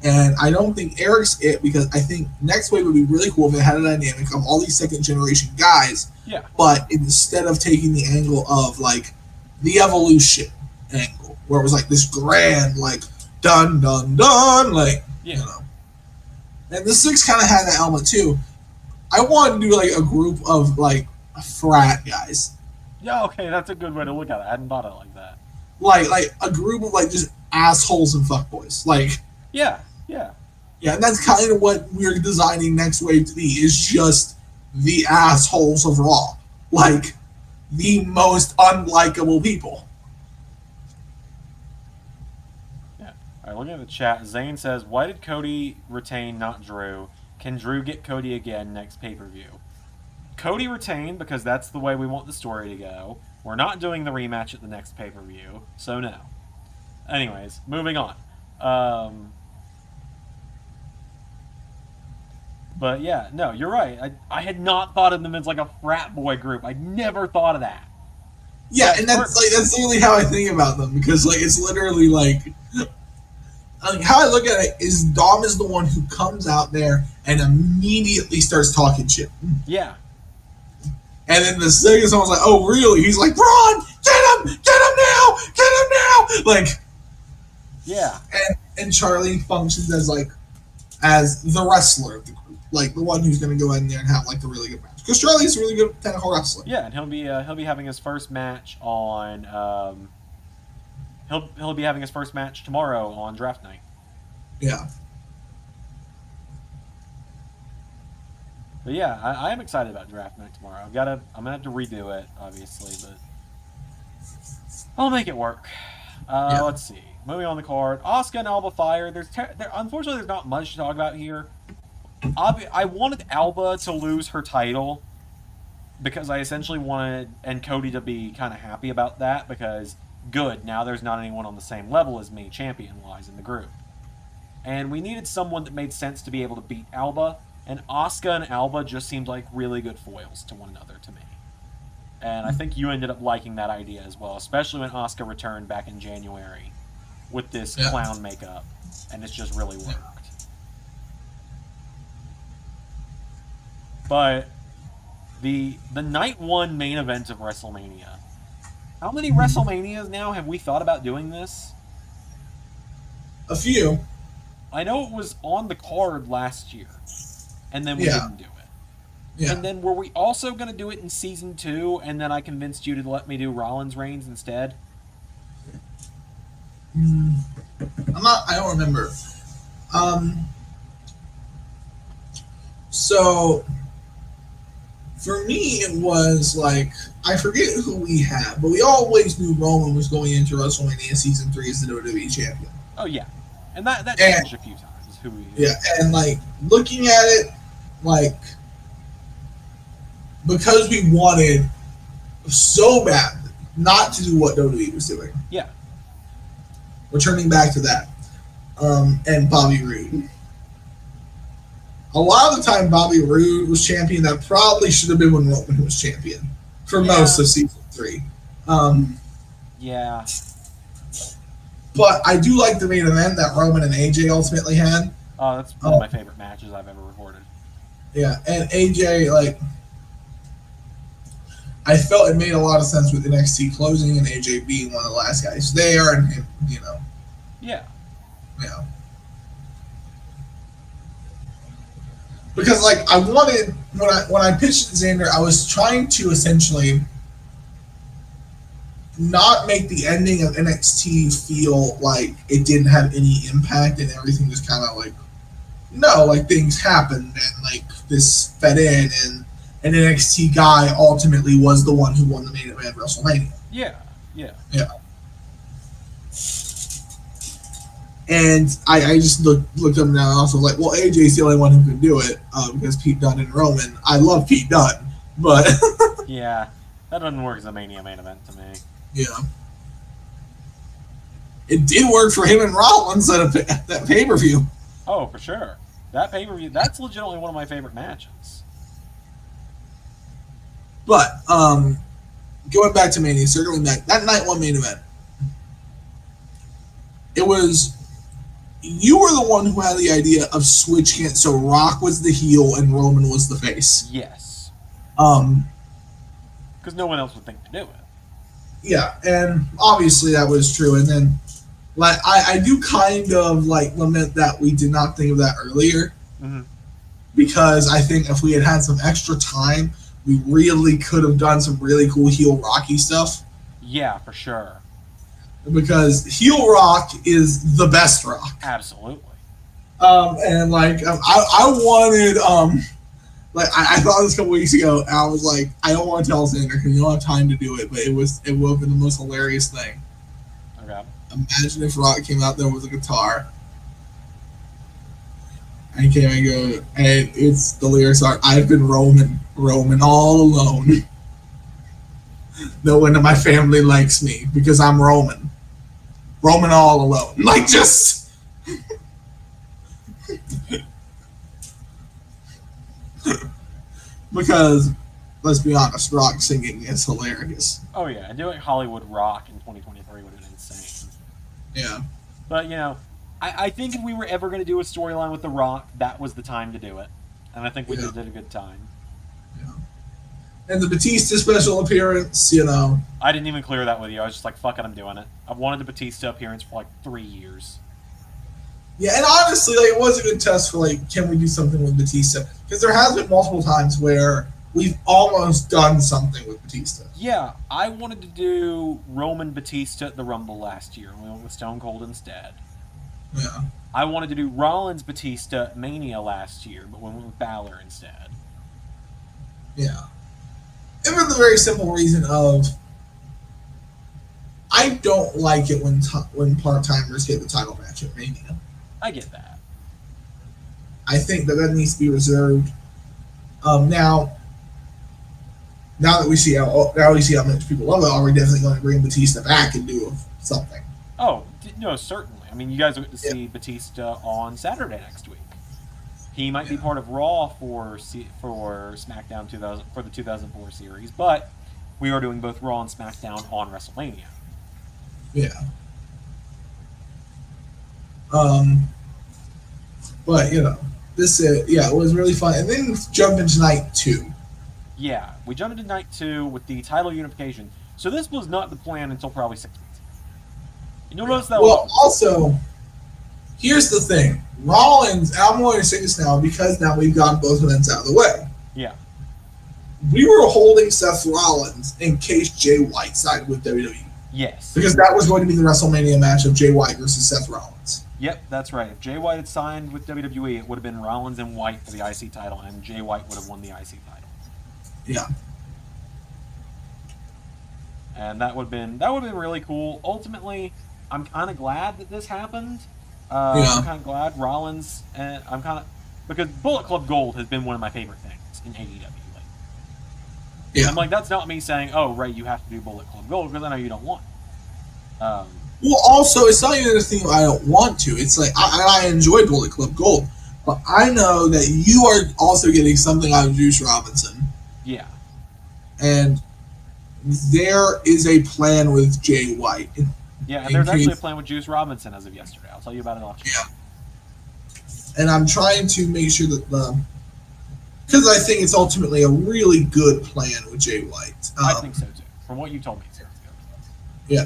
And I don't think Eric's it, because I think Next Wave would be really cool if it had a dynamic of all these second generation guys. Yeah. But instead of taking the angle of like the Evolution angle, where it was like this grand, like dun dun dun, like Yeah. you know. And the Six kind of had that element too. I wanted to do like a group of like frat guys. Yeah, okay, that's a good way to look at it. I hadn't thought of it like that. Like a group of like just assholes and fuckboys. Like Yeah. yeah, and that's kind of what we're designing Next Wave to be, is just the assholes of Raw. Like the most unlikable people. Yeah. Alright, looking at the chat, Zane says, why did Cody retain, not Drew? Can Drew get Cody again next pay-per-view? Cody retained because that's the way we want the story to go. We're not doing the rematch at the next pay-per-view, so no. Anyways, moving on. But yeah, no, you're right. I had not thought of them as like a frat boy group. I never thought of that. Yeah, and that's literally how I think about them, because like it's literally like, I mean, how I look at it is Dom is the one who comes out there and immediately starts talking shit. Yeah. And then the second someone's like, "Oh, really?" He's like, "Braun, get him now!" Like, yeah. And Charlie functions as the wrestler of the group, like the one who's going to go in there and have like the really good match, because Charlie's a really good technical wrestler. Yeah, and he'll be having his first match on he'll be having his first match tomorrow on draft night. Yeah. But yeah, I am excited about draft night tomorrow. I'm gonna have to redo it, obviously, but I'll make it work. Let's see. Moving on the card, Asuka and Alba fire. Unfortunately, there's not much to talk about here. I wanted Alba to lose her title because I essentially wanted and Cody to be kind of happy about that, because good, now there's not anyone on the same level as me champion-wise in the group. And we needed someone that made sense to be able to beat Alba. And Asuka and Alba just seemed like really good foils to one another to me. And I think you ended up liking that idea as well, especially when Asuka returned back in January with this clown makeup, and it's just really worked. But the night one main event of WrestleMania. How many WrestleManias now have we thought about doing this? A few. I know it was on the card last year. And then we didn't do it. Yeah. And then were we also going to do it in season 2, and then I convinced you to let me do Rollins Reigns instead? I don't remember. So for me, it was like, I forget who we had, but we always knew Roman was going into WrestleMania season 3 as the WWE champion. Oh yeah, and that changed a few times. And like looking at it, like, because we wanted so bad not to do what WWE was doing. Yeah. We're turning back to that. And Bobby Roode. A lot of the time, Bobby Roode was champion. That probably should have been when Roman was champion for most of season 3. Yeah. But I do like the main event that Roman and AJ ultimately had. Oh, that's one of my favorite matches I've ever recorded. Yeah, and AJ, like, I felt it made a lot of sense with NXT closing and AJ being one of the last guys there, and him, you know. Yeah. Yeah. Because, like, I wanted, when I pitched Zander, I was trying to essentially not make the ending of NXT feel like it didn't have any impact and everything was kind of like, no, like things happened and like this fed in, and an NXT guy ultimately was the one who won the main event of WrestleMania. Yeah. And I just looked up now and also was like, well, AJ's the only one who can do it because Pete Dunne and Roman. I love Pete Dunne, but yeah, that doesn't work as a Mania main event to me. Yeah. It did work for him and Rollins at that pay-per-view. Oh, for sure. That pay-per-view, that's legitimately one of my favorite matches. But, going back to Mania, circling back, that night one main event, it was, you were the one who had the idea of switching it so Rock was the heel and Roman was the face. Yes. Um, because no one else would think to do it. Yeah, and obviously that was true. And then, like, I do kind of like lament that we did not think of that earlier, because I think if we had had some extra time, we really could have done some really cool heel Rocky stuff. Yeah, for sure. Because heel Rock is the best Rock. Absolutely. And like I wanted like I thought this a couple weeks ago, and I was like, I don't want to tell Zander because you don't have time to do it, but it would have been the most hilarious thing. Okay. Imagine if Rock came out there with a guitar. And he came and go, and it's the lyrics are, I've been roaming all alone. No one in my family likes me because I'm roaming all alone. Like, just because, let's be honest, Rock singing is hilarious. Oh yeah, and doing Hollywood Rock in 2023 would have been insane. Yeah. But, you know, I think if we were ever going to do a storyline with The Rock, that was the time to do it. And I think we did a good time. Yeah. And the Batista special appearance, you know. I didn't even clear that with you. I was just like, fuck it, I'm doing it. I've wanted the Batista appearance for like 3 years. Yeah, and honestly, like, it was a good test for, like, can we do something with Batista? Because there has been multiple times where we've almost done something with Batista. Yeah, I wanted to do Roman Batista at the Rumble last year, and we went with Stone Cold instead. Yeah. I wanted to do Rollins Batista at Mania last year, but we went with Balor instead. Yeah. And for the very simple reason of, I don't like it when part-timers get the title match at Mania. I get that. I think that needs to be reserved. Now that we see how much people love it, are we definitely going to bring Batista back and do something? Oh, no, certainly. I mean, you guys will get to see Batista on Saturday next week. He might be part of Raw for SmackDown 2000 for the 2004 series, but we are doing both Raw and SmackDown on WrestleMania. Yeah. But you know, it was really fun, and then jump into night 2. Yeah, we jumped into night 2 with the title unification. So this was not the plan until probably 6 weeks. You'll notice that. Well, also, here's the thing: Rollins. I'm going to say this now because now we've gotten both events out of the way. Yeah. We were holding Seth Rollins in case Jay White signed with WWE. Yes. Because that was going to be the WrestleMania match of Jay White versus Seth Rollins. Yep, that's right. If Jay White had signed with WWE, it would have been Rollins and White for the IC title, and Jay White would have won the IC title. Yeah. And that would have been really cool. Ultimately, I'm kind of glad that this happened. I'm kind of glad Rollins, and because Bullet Club Gold has been one of my favorite things in AEW. Yeah. I'm like, that's not me saying, oh, Ray, you have to do Bullet Club Gold, because I know you don't want it. Well, also, it's not even a thing I don't want to. It's like, I enjoy Bullet Club Gold, but I know that you are also getting something out of Juice Robinson. Yeah. And there is a plan with Jay White. Yeah, and there's actually a plan with Juice Robinson as of yesterday. I'll tell you about it after. Yeah. And I'm trying to make sure that because I think it's ultimately a really good plan with Jay White. I think so too. From what you told me, so. Yeah.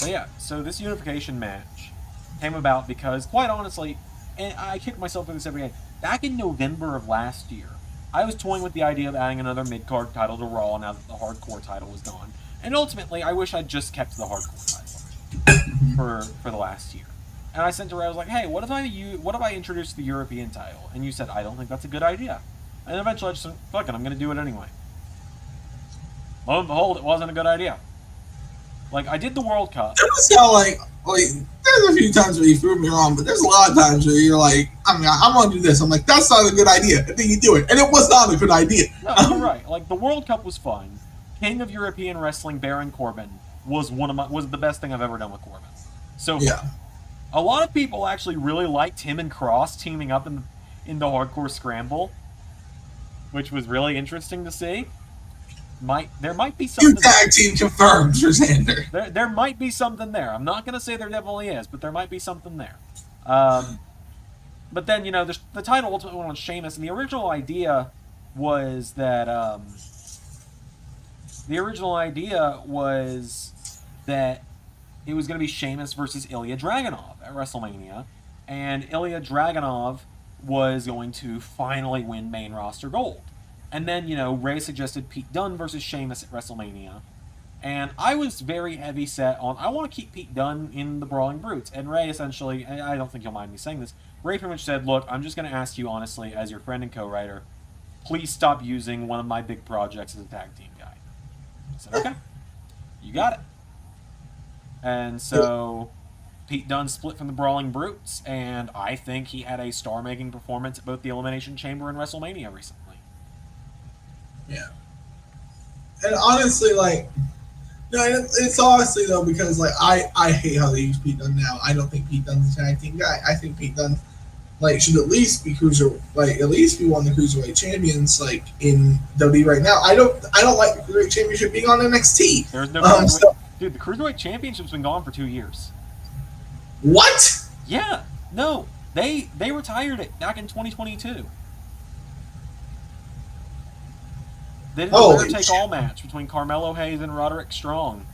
But yeah, so this unification match came about because, quite honestly, and I kick myself for this every day, back in November of last year, I was toying with the idea of adding another mid-card title to Raw now that the hardcore title was gone. And ultimately, I wish I'd just kept the hardcore title for the last year. And I sent to Ray, I was like, hey, what if I introduce the European title? And you said, I don't think that's a good idea. And eventually I just said, fuck it, I'm going to do it anyway. Lo and behold, it wasn't a good idea. Like, I did the World Cup. It was kind of like, there's a few times where you proved me wrong, but there's a lot of times where you're like, I'm going to do this. I'm like, that's not a good idea. And then you do it. And it was not a good idea. No, you're right. Like, the World Cup was fun. King of European Wrestling, Baron Corbin, was the best thing I've ever done with Corbin. So, yeah. A lot of people actually really liked him and Cross teaming up in the Hardcore Scramble, which was really interesting to see. There might be something. New tag team confirmed for Zander. There might be something there. I'm not gonna say there definitely is, but there might be something there. But then the title ultimately went on Sheamus, and the original idea was that it was going to be Sheamus versus Ilya Dragunov at WrestleMania, and Ilya Dragunov was going to finally win main roster gold. And then, Ray suggested Pete Dunne versus Sheamus at WrestleMania, and I was very heavy set on, I want to keep Pete Dunne in the Brawling Brutes. And Ray essentially, I don't think you'll mind me saying this, Ray pretty much said, look, I'm just going to ask you honestly, as your friend and co-writer, please stop using one of my big projects as a tag team guy. I said, okay, you got it. And so Pete Dunne split from the Brawling Brutes, and I think he had a star-making performance at both the Elimination Chamber and WrestleMania recently. Yeah. And honestly, it's honestly though, because I hate how they use Pete Dunne now. I don't think Pete Dunne's a tag team guy. I think Pete Dunne should at least be one of the cruiserweight champions in WWE right now. I don't like the cruiserweight championship being on NXT. There's no dude, the cruiserweight championship's been gone for 2 years. What? Yeah, no, they retired it back in 2022. They did a winner-take-all match between Carmelo Hayes and Roderick Strong,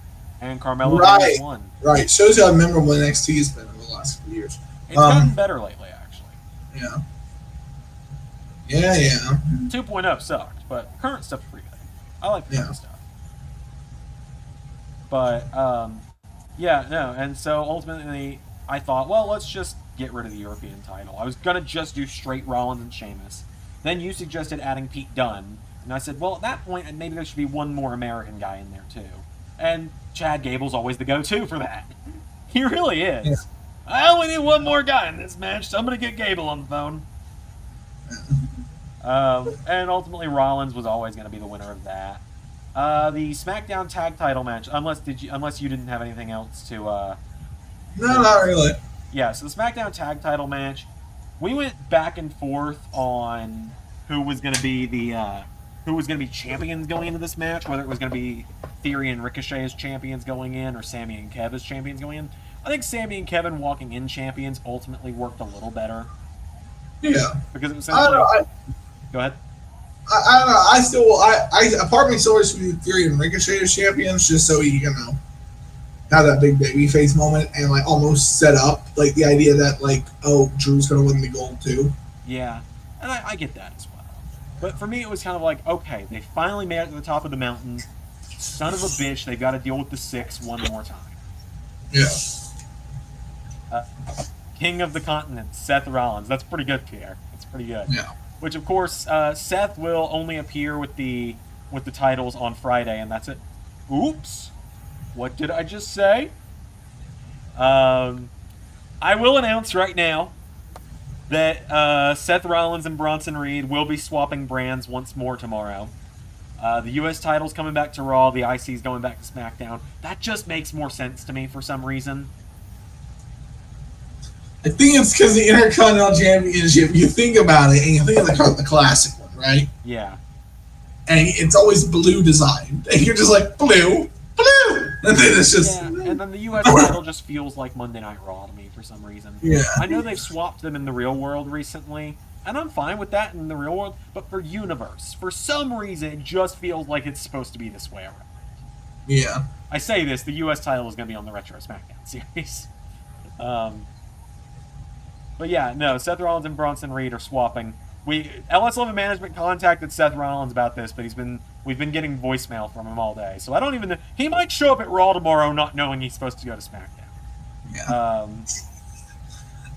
and Carmelo Hayes won. Right, shows you how memorable NXT has been over the last few years. It's gotten better lately, actually. Yeah. Yeah. 2.0 sucked, but current stuff's pretty good. I like the current stuff. But, and so ultimately I thought, well, let's just get rid of the European title. I was going to just do straight Rollins and Sheamus. Then you suggested adding Pete Dunne. And I said, well, at that point, maybe there should be one more American guy in there, too. And Chad Gable's always the go-to for that. He really is. Yeah. I only need one more guy in this match, so I'm going to get Gable on the phone. And ultimately, Rollins was always going to be the winner of that. The SmackDown Tag Title match, unless you didn't have anything else to... No, not really. Yeah, so the SmackDown Tag Title match, we went back and forth on who was going to be champions going into this match, whether it was going to be Theory and Ricochet as champions going in, or Sammy and Kev as champions going in. I think Sammy and Kevin walking in champions ultimately worked a little better. Yeah. Because it was essentially... Go ahead. I don't know. I still, part of me still wants to be Theory and Ricochet as champions, just so he, have that big babyface moment and almost set up the idea that Drew's gonna win the gold too. Yeah, and I get that as well. But for me, it was kind of okay, they finally made it to the top of the mountain. Son of a bitch, they've got to deal with the 6 one more time. Yeah. King of the Continent, Seth Rollins. That's pretty good, Pierre. That's pretty good. Yeah. Which, of course, Seth will only appear with the titles on Friday, and that's it. Oops. What did I just say? I will announce right now that Seth Rollins and Bronson Reed will be swapping brands once more tomorrow. The U.S. title's coming back to Raw. The IC's going back to SmackDown. That just makes more sense to me for some reason. I think it's because the Intercontinental Championship, you think about it, and you think of the classic one, right? Yeah. And it's always blue designed. And you're just blue. And then it's just... Yeah, and then the U.S. title just feels like Monday Night Raw to me for some reason. Yeah. I know they've swapped them in the real world recently, and I'm fine with that in the real world, but for Universe, for some reason, it just feels like it's supposed to be this way around. Yeah. I say this, the U.S. title is going to be on the Retro SmackDown series. But yeah, no, Seth Rollins and Bronson Reed are swapping. LS11 management contacted Seth Rollins about this, but we've been getting voicemail from him all day. So I don't even know. He might show up at Raw tomorrow not knowing he's supposed to go to SmackDown. Yeah.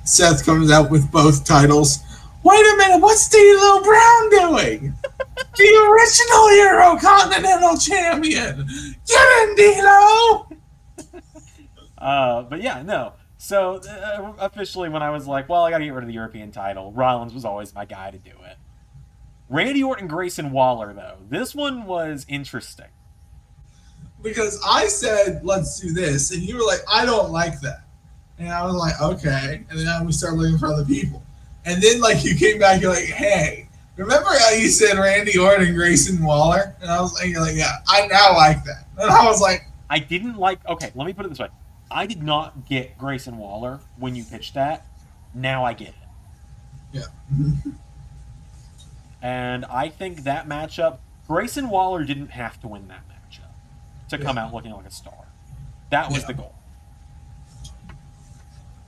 Seth comes out with both titles. Wait a minute, what's D'Lo Brown doing? The original Eurocontinental Champion. Get in, D'Lo! But yeah, no. So, officially, when I was like, well, I gotta get rid of the European title, Rollins was always my guy to do it. Randy Orton, Grayson Waller, though. This one was interesting. Because I said, let's do this, and you were like, I don't like that. And I was like, okay. And then we started looking for other people. And then, like, you came back, you're like, hey, remember how you said Randy Orton and Grayson Waller? And I was like, you're like, yeah, I now like that. And I was like, I didn't like. Okay, let me put it this way: I did not get Grayson Waller when you pitched that. Now I get it, yeah. and I think that matchup, Grayson Waller didn't have to win that matchup to come out looking like a star. That was the goal.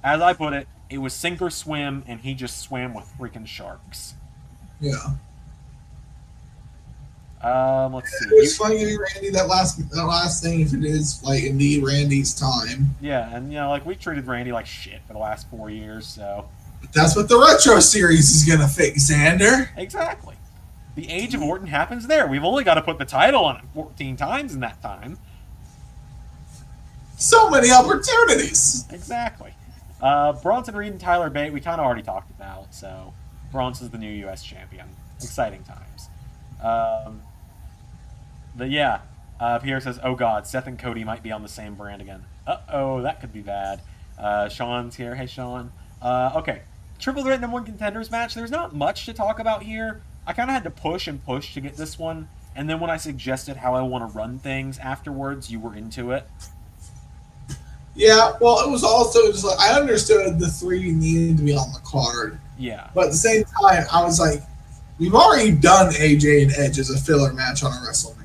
As I put it, it was sink or swim, and he just swam with freaking sharks. Yeah. Let's see. It's funny giving Randy that last thing if it is like indeed Randy's time. Yeah, and like we treated Randy like shit for the last 4 years, so. But that's what the retro series is gonna fix, Zander. Exactly. The age of Orton happens there. We've only got to put the title on it 14 times in that time. So many opportunities. Exactly. Bronson Reed and Tyler Bate, we kind of already talked about, so Bronson's the new U.S. champion. Exciting times. But yeah, Pierre says, oh god, Seth and Cody might be on the same brand again. Uh-oh, that could be bad. Sean's here. Hey, Sean. Okay, Triple Threat #1 Contenders match. There's not much to talk about here. I kind of had to push and push to get this one, and then when I suggested how I want to run things afterwards, you were into it. Yeah, well, it was also just like I understood the three needed to be on the card. Yeah. But at the same time, I was like, we've already done AJ and Edge as a filler match on a WrestleMania.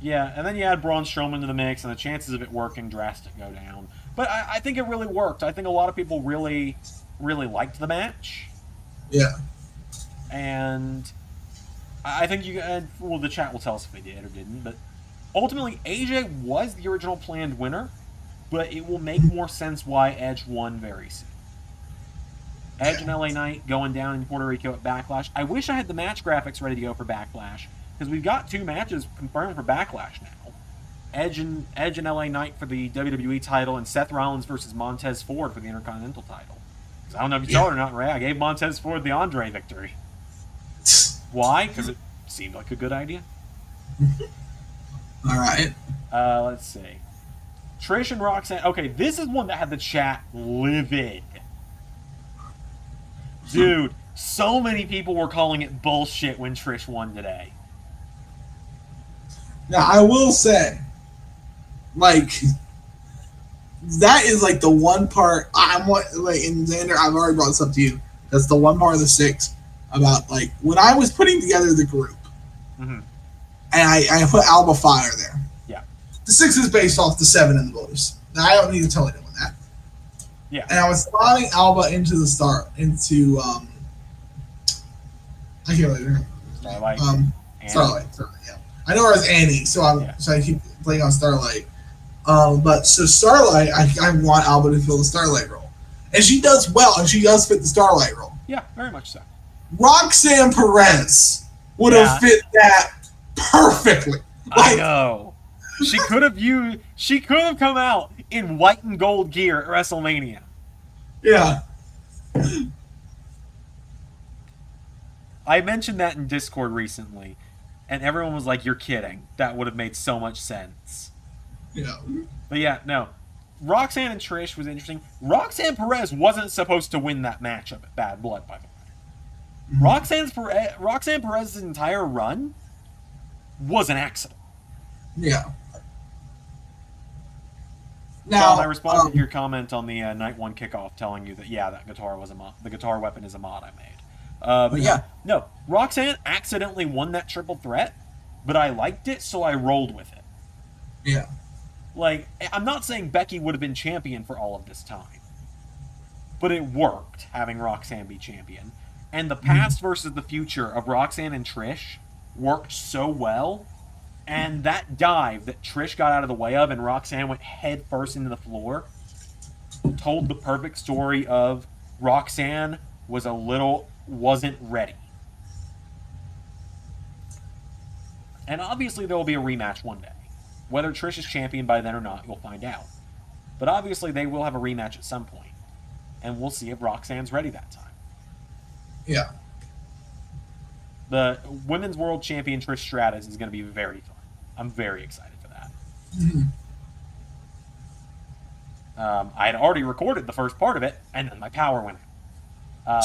Yeah, and then you add Braun Strowman to the mix, and the chances of it working drastic go down. But I think it really worked. I think a lot of people really, really liked the match. Yeah. And I think well, the chat will tell us if they did or didn't, but ultimately, AJ was the original planned winner, but it will make more sense why Edge won very soon. Edge and LA Knight going down in Puerto Rico at Backlash. I wish I had the match graphics ready to go for Backlash, because we've got 2 matches confirmed for Backlash now. Edge and LA Knight for the WWE title, and Seth Rollins versus Montez Ford for the Intercontinental title. Because I don't know if you saw it or not, Ray, I gave Montez Ford the Andre victory. Why? Because it seemed like a good idea. All right. Let's see. Trish and Roxanne. Okay, this is one that had the chat livid. Dude, so many people were calling it bullshit when Trish won today. Now, I will say, like, that is like the one part and Xander, I've already brought this up to you. That's the one part of the 6 about, like, when I was putting together the group, and I put Alba Fire there. Yeah. The 6 is based off the 7 and the Blues. Now, I don't need to tell anyone that. Yeah. And I was slotting Alba into the I can't remember. Starlight. Starlight, yeah. I know her as Annie, so I keep playing on Starlight. But so Starlight, I want Alba to fill the Starlight role. And she does well, and she does fit the Starlight role. Yeah, very much so. Roxanne Perez would have fit that perfectly. I know. She could have come out in white and gold gear at WrestleMania. Yeah. I mentioned that in Discord recently, and everyone was like, you're kidding. That would have made so much sense. Yeah. But yeah, no. Roxanne and Trish was interesting. Roxanne Perez wasn't supposed to win that matchup at Bad Blood, by the way. Roxanne Perez's entire run was an accident. Yeah. Now, I responded to your comment on the Night 1 kickoff telling you that, that guitar was the guitar weapon is a mod I made. But no. Roxanne accidentally won that triple threat, but I liked it, so I rolled with it. Yeah. Like, I'm not saying Becky would have been champion for all of this time, but it worked having Roxanne be champion. And the past versus the future of Roxanne and Trish worked so well. And that dive that Trish got out of the way of and Roxanne went head first into the floor told the perfect story of Roxanne wasn't ready. And obviously there will be a rematch one day. Whether Trish is champion by then or not, you'll find out. But obviously they will have a rematch at some point. And we'll see if Roxanne's ready that time. Yeah. The Women's World Champion Trish Stratus is going to be very fun. I'm very excited for that. I had already recorded the first part of it, and then my power went out.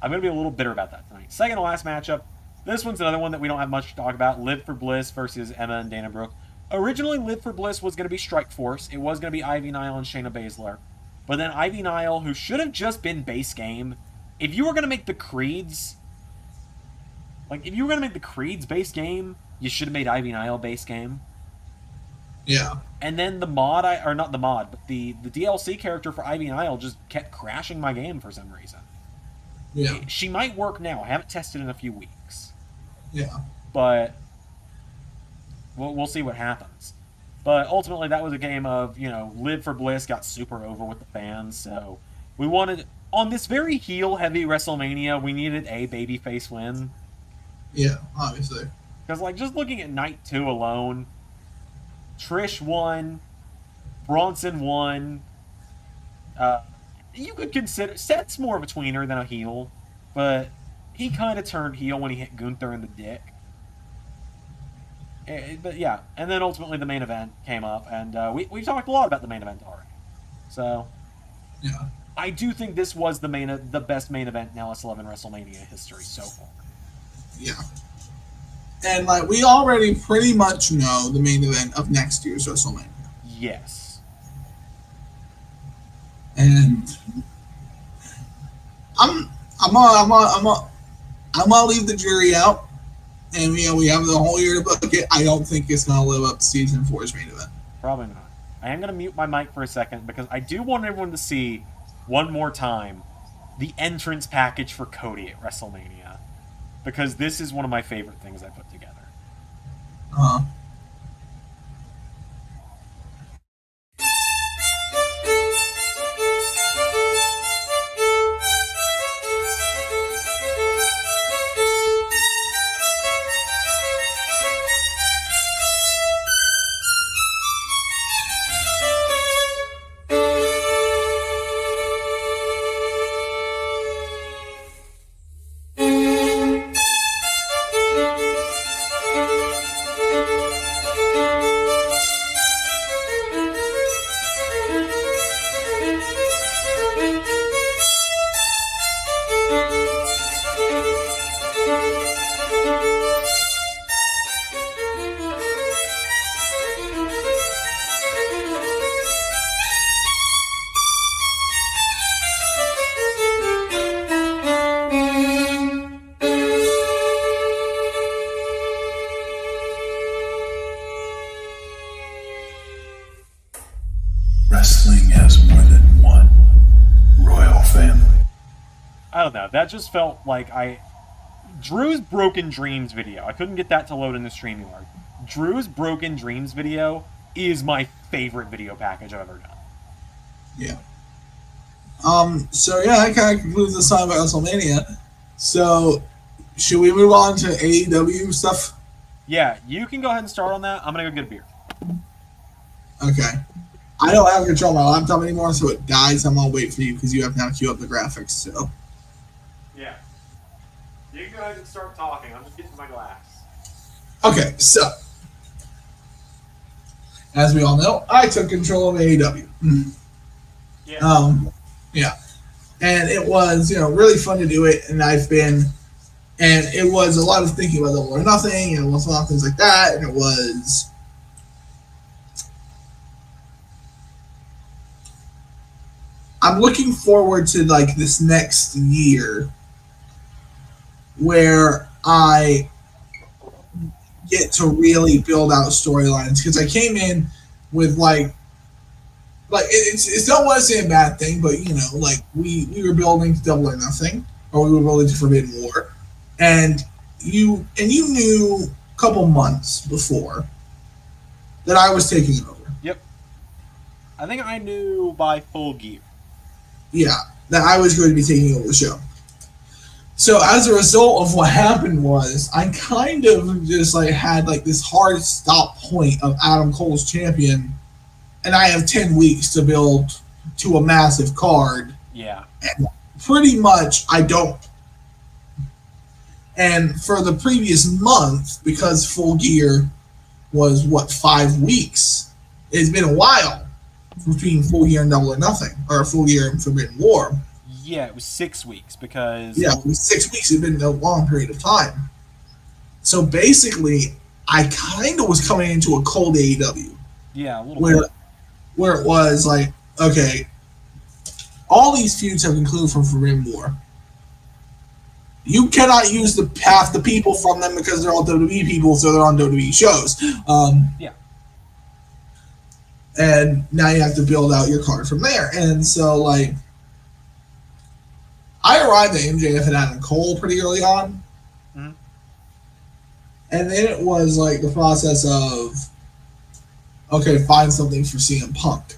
I'm going to be a little bitter about that tonight. Second to last matchup. This one's another one that we don't have much to talk about. Liv for Bliss versus Emma and Dana Brooke. Originally, Liv for Bliss was going to be Strike Force. It was going to be Ivy Nile and Shayna Baszler. But then Ivy Nile, who should have just been base game, if you were going to make the Creeds... Like, if you were going to make the Creeds base game, you should have made Ivy Nile base game. Yeah. And then the mod, or not the mod, but the DLC character for Ivy Nile just kept crashing my game for some reason. Yeah. She might work now. I haven't tested in a few weeks. Yeah. But we'll see what happens. But ultimately, that was a game of, Liv for Bliss got super over with the fans. So we wanted, on this very heel-heavy WrestleMania, we needed a babyface win. Yeah, obviously. Because, just looking at Night 2 alone, Trish won, Bronson won. You could consider Seth's more of a tweener than a heel, but he kind of turned heel when he hit Gunther in the dick. But yeah, and then ultimately the main event came up, and we've talked a lot about the main event already. So yeah, I do think this was the best main event in LS11 WrestleMania history so far. Yeah. And we already pretty much know the main event of next year's WrestleMania. Yes. And I'm gonna leave the jury out, and we have the whole year to book it. I don't think it's gonna live up to season 4's main event. Probably not. I am gonna mute my mic for a second because I do want everyone to see one more time the entrance package for Cody at WrestleMania. Because this is one of my favorite things I put together. Wrestling has more than one royal family. I don't know. That just felt like Drew's Broken Dreams video. I couldn't get that to load in the StreamYard. Drew's Broken Dreams video is my favorite video package I've ever done. Yeah. So yeah, that kind of concludes this time about WrestleMania. So, should we move on to AEW stuff? Yeah, you can go ahead and start on that. I'm gonna go get a beer. Okay. I don't have control of my laptop anymore, so it dies. I'm gonna wait for you because you have now queued up the graphics. So. Yeah. You can go ahead and start talking. I'm just getting my glass. Okay, so as we all know, I took control of AEW. Yeah. Yeah, and it was really fun to do it, and it was a lot of thinking about Double or Nothing, and it was a lot of things like that, and it was. I'm looking forward to this next year where I get to really build out storylines, because I came in with it's don't want to say a bad thing, but we were building to Double or Nothing, or we were building to Forbidden War, and you knew a couple months before that I was taking it over. Yep. I think I knew by Full Gear. Yeah, that I was going to be taking over the show. So as a result of what happened was, I kind of just had this hard stop point of Adam Cole's champion, and I have 10 weeks to build to a massive card. Yeah. And pretty much I don't. And for the previous month, because Full Gear was 5 weeks, it's been a while. between Full Gear and Double or Nothing, or Full Gear and Forbidden War. Yeah, it was 6 weeks because... Yeah, it was 6 weeks. It had been a long period of time. So basically, I kind of was coming into a cold AEW. Yeah, a little bit. Where it was like, okay, all these feuds have concluded from Forbidden War. You cannot use half the people from them because they're all WWE people, so they're on WWE shows. Yeah. And now you have to build out your card from there. And so, like, I arrived at MJF and Adam Cole pretty early on. Mm-hmm. And then it was, like, the process of, okay, find something for CM Punk.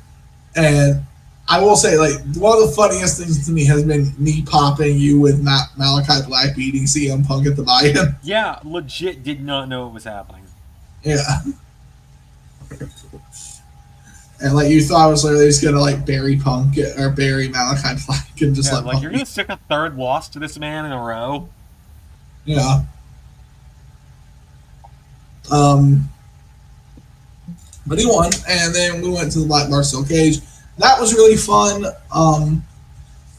And I will say, like, one of the funniest things to me has been me popping you with Malachi Black beating CM Punk at the buy-in. Yeah, legit did not know it was happening. Yeah. And, like, you thought I was literally just going to, like, bury Punk or bury Malachi Black and just let like, Punk you're going to stick a third loss to this man in a row? Yeah. But he won, and then we went to the Black Bar Steel Cage. That was really fun, and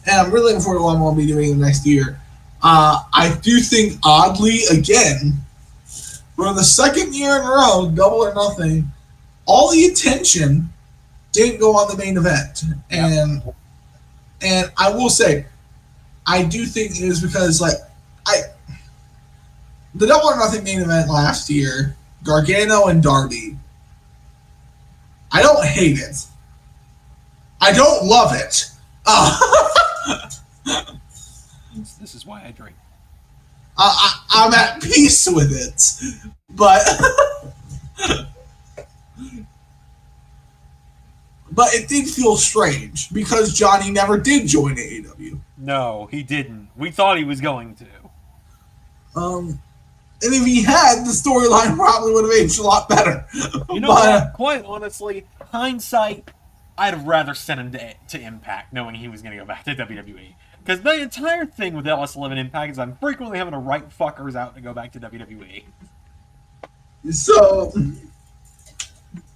I'm really looking forward to what I'm going to be doing next year. I do think, oddly, again, for the second year in a row, Double or Nothing, all the attention didn't go on the main event. And I will say, I do think it was because, like, the Double or Nothing main event last year, Gargano and Darby, I don't hate it. I don't love it. This is why I drink. I'm at peace with it. But but it did feel strange because Johnny never did join AEW. No, he didn't. We thought he was going to. And if he had, the storyline probably would have aged a lot better. You know what? Quite honestly, hindsight, I'd have rather sent him to Impact, knowing he was going to go back to WWE. Because the entire thing with LS11 Impact is I'm frequently having to write fuckers out to go back to WWE. So,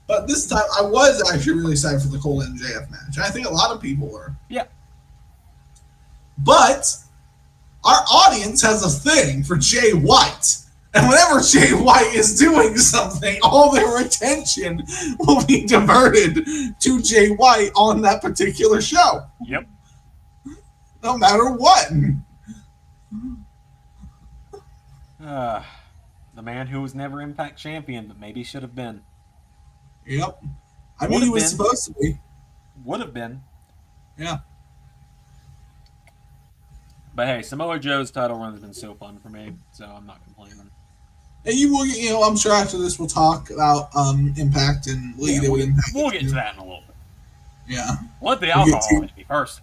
but this time I was actually really excited for the Cole MJF match. I think a lot of people were. Yeah. But our audience has a thing for Jay White. And whenever Jay White is doing something, all their attention will be diverted to Jay White on that particular show. Yep. No matter what. The man who was never Impact champion, but maybe should have been. Yep. I mean, he was supposed to be. Would have been. Yeah. But hey, Samoa Joe's title run has been so fun for me, so I'm not complaining. And you will, I'm sure after this we'll talk about Impact and what you did with Impact. We'll get to that in a little bit. Yeah. Let the alcohol hit me first.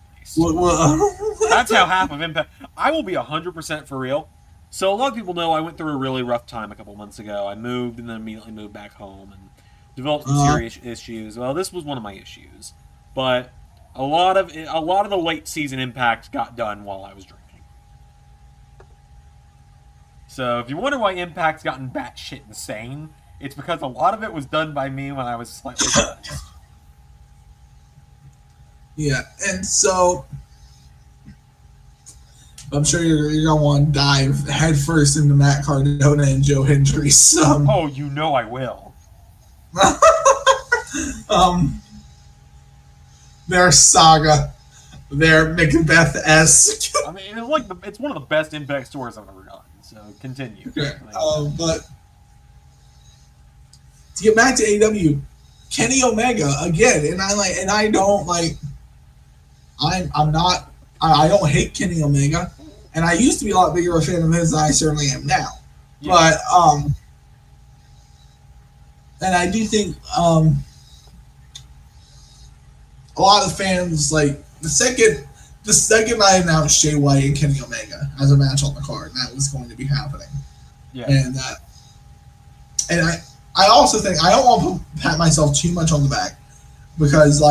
That's how half of Impact. I will be 100% for real. So a lot of people know I went through a really rough time a couple months ago. I moved and then immediately moved back home and developed some serious issues. Well, this was one of my issues, but a lot of the late season Impact got done while I was drinking. So if you wonder why Impact's gotten batshit insane, it's because a lot of it was done by me when I was slightly buzzed. Yeah, and so I'm sure you're gonna want to dive headfirst into Matt Cardona and Joe Hendry's. Oh, you know I will. Their saga, their Macbeth-esque. I mean, it's one of the best Impact stories I've ever done. So continue. Okay. But to get back to AEW, Kenny Omega again, and I don't don't hate Kenny Omega, and I used to be a lot bigger a fan of his than I certainly am now. Yeah. But and I do think a lot of fans like the second I announced Jay White and Kenny Omega as a match on the card, that was going to be happening. Yeah. And I also think I don't want to pat myself too much on the back because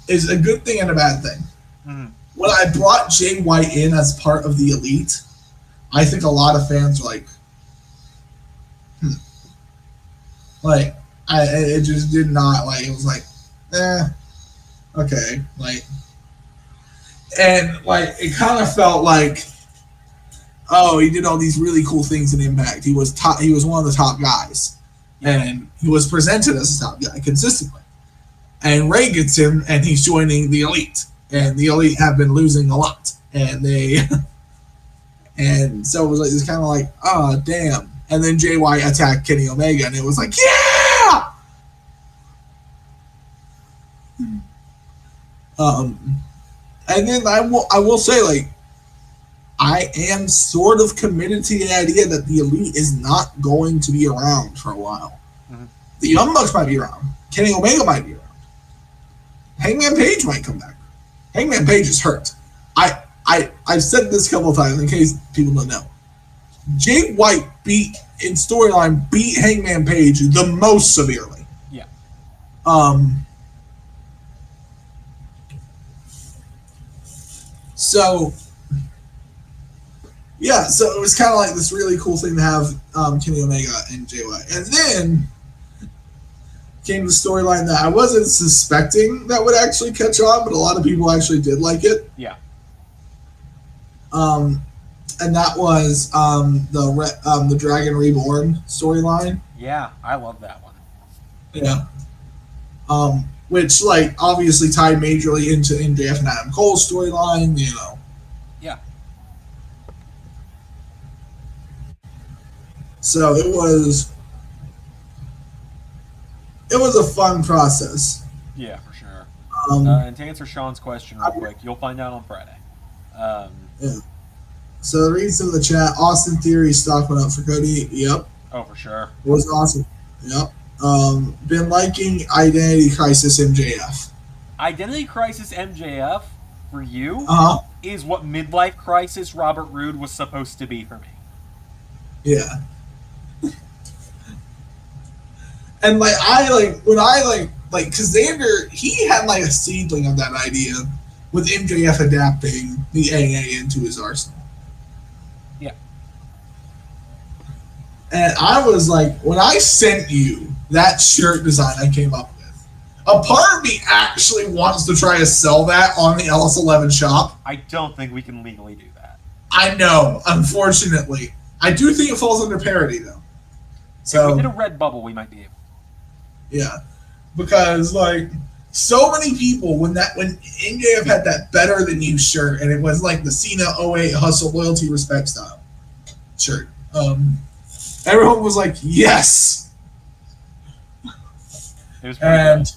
it's a good thing and a bad thing. Mm-hmm. When I brought Jay White in as part of the Elite, I think a lot of fans were it just did not it was like, okay, like, and like it kind of felt like, oh, he did all these really cool things in Impact. He was top. He was one of the top guys, and he was presented as a top guy consistently. And Ray gets him, and he's joining the Elite, and the Elite have been losing a lot, and they, and so it was like it's kind of like, oh damn. And then JY attacked Kenny Omega, and it was like, yeah. And then I will say, like, I am sort of committed to the idea that the Elite is not going to be around for a while. Mm-hmm. The Young Bucks might be around. Kenny Omega might be around. Hangman Page might come back. Hangman Page is hurt. I've said this a couple of times in case people don't know. Jay White beat Hangman Page the most severely. Yeah. So yeah, so it was kind of like this really cool thing to have Kenny Omega and Jay White. And then came the storyline that I wasn't suspecting that would actually catch on, but a lot of people actually did like it. Yeah. And that was the Dragon Reborn storyline. Yeah, I love that one. Yeah. Which, like, obviously tied majorly into MJF and Adam Cole's storyline, you know. Yeah. So it was a fun process. Yeah, for sure. And to answer Sean's question real quick, you'll find out on Friday. Yeah. So the reads in the chat, Austin Theory stock went up for Cody. Yep. Oh, for sure. It was awesome. Yep. Been liking Identity Crisis MJF. Identity Crisis MJF for you is what Midlife Crisis Robert Roode was supposed to be for me. Yeah. And because Zander, he had like a seedling of that idea with MJF adapting the AA into his arsenal. Yeah. And I was like, when I sent you that shirt design I came up with, a part of me actually wants to try to sell that on the LS11 shop. I don't think we can legally do that. I know, unfortunately. I do think it falls under parody, though. So if we did a red bubble, we might be able. Yeah, because like so many people when MJF had that Better Than You shirt, and it was like the Cena 08 Hustle Loyalty Respect style shirt. Everyone was like, yes. It was pretty good.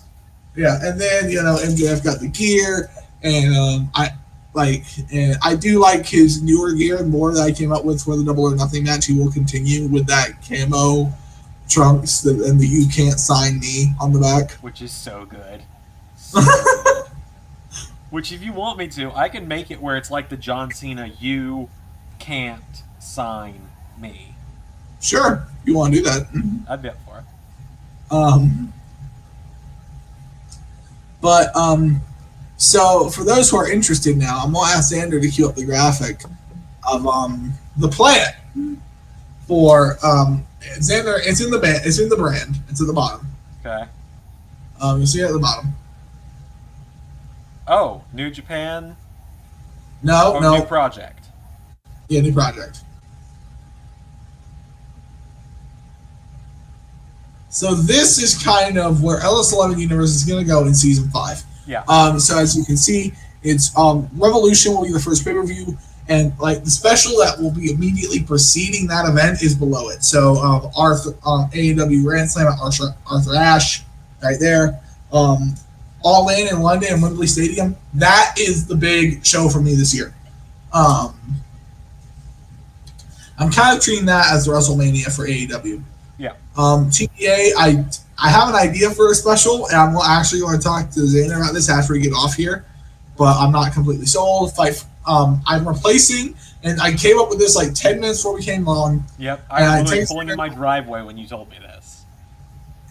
Yeah, and then MJF got the gear, and I do like his newer gear more that I came up with for the Double or Nothing match. He will continue with that camo trunks and the "You Can't Sign Me" on the back, which is so good. Which, if you want me to, I can make it where it's like the John Cena "You Can't Sign Me." Sure, you want to do that? I'd be up for it. So for those who are interested now, I'm gonna ask Zander to cue up the graphic of the plan for Zander. It's in the brand. It's at the bottom. Okay. You see it at the bottom. Oh, New Japan. No. New project. Yeah, new project. So this is kind of where LS11 Universe is going to go in season 5. Yeah. So as you can see, it's Revolution will be the first pay-per-view, and like the special that will be immediately preceding that event is below it. So AEW Grand Slam at Arthur Ashe, right there. All in London and Wembley Stadium. That is the big show for me this year. I'm kind of treating that as the WrestleMania for AEW. Yeah. TBA, I have an idea for a special, and I'm actually going to talk to Zander about this after we get off here, but I'm not completely sold. I'm replacing, and I came up with this like 10 minutes before we came on. Yep, I was literally pulling in my driveway when you told me this.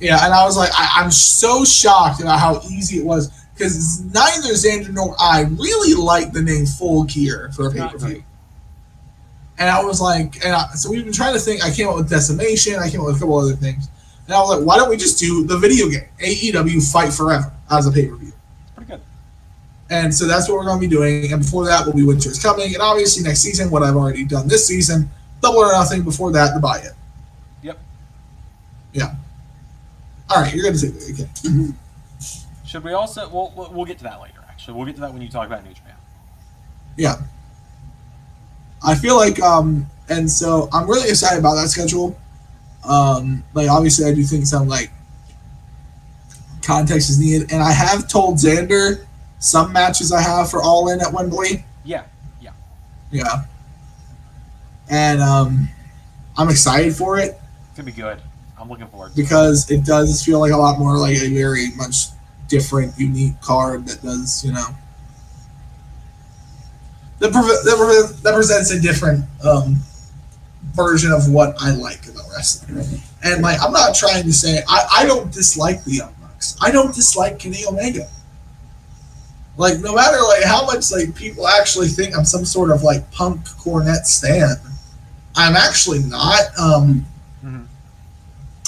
Yeah, and I was like, I'm so shocked about how easy it was, because neither Zander nor I really like the name Full Gear for a pay-per-view. And I was like, so we've been trying to think. I came up with Decimation. I came up with a couple other things. And I was like, why don't we just do the video game, AEW Fight Forever? as a pay-per-view. It's pretty good. And so that's what we're going to be doing. And before that will be Winter is Coming. And obviously next season, what I've already done this season, Double or Nothing. Before that, the Buy It. Yep. Yeah. All right, you're going to say that. Okay. Should we also... We'll get to that later, actually. We'll get to that when you talk about New Japan. Yeah. I feel like, and so I'm really excited about that schedule. Like, obviously, I do think some, like, context is needed. And I have told Zander some matches I have for All In at Wembley. Yeah. Yeah. And I'm excited for it. It's going to be good. I'm looking forward to it. Because it does feel like a lot more like a very much different, unique card that does, you know, that presents a different version of what I like about wrestling. And, like, I'm not trying to say, I don't dislike the Young Bucks. I don't dislike Kenny Omega. Like, no matter, like, how much, like, people actually think I'm some sort of, like, Punk Cornette stan, I'm actually not.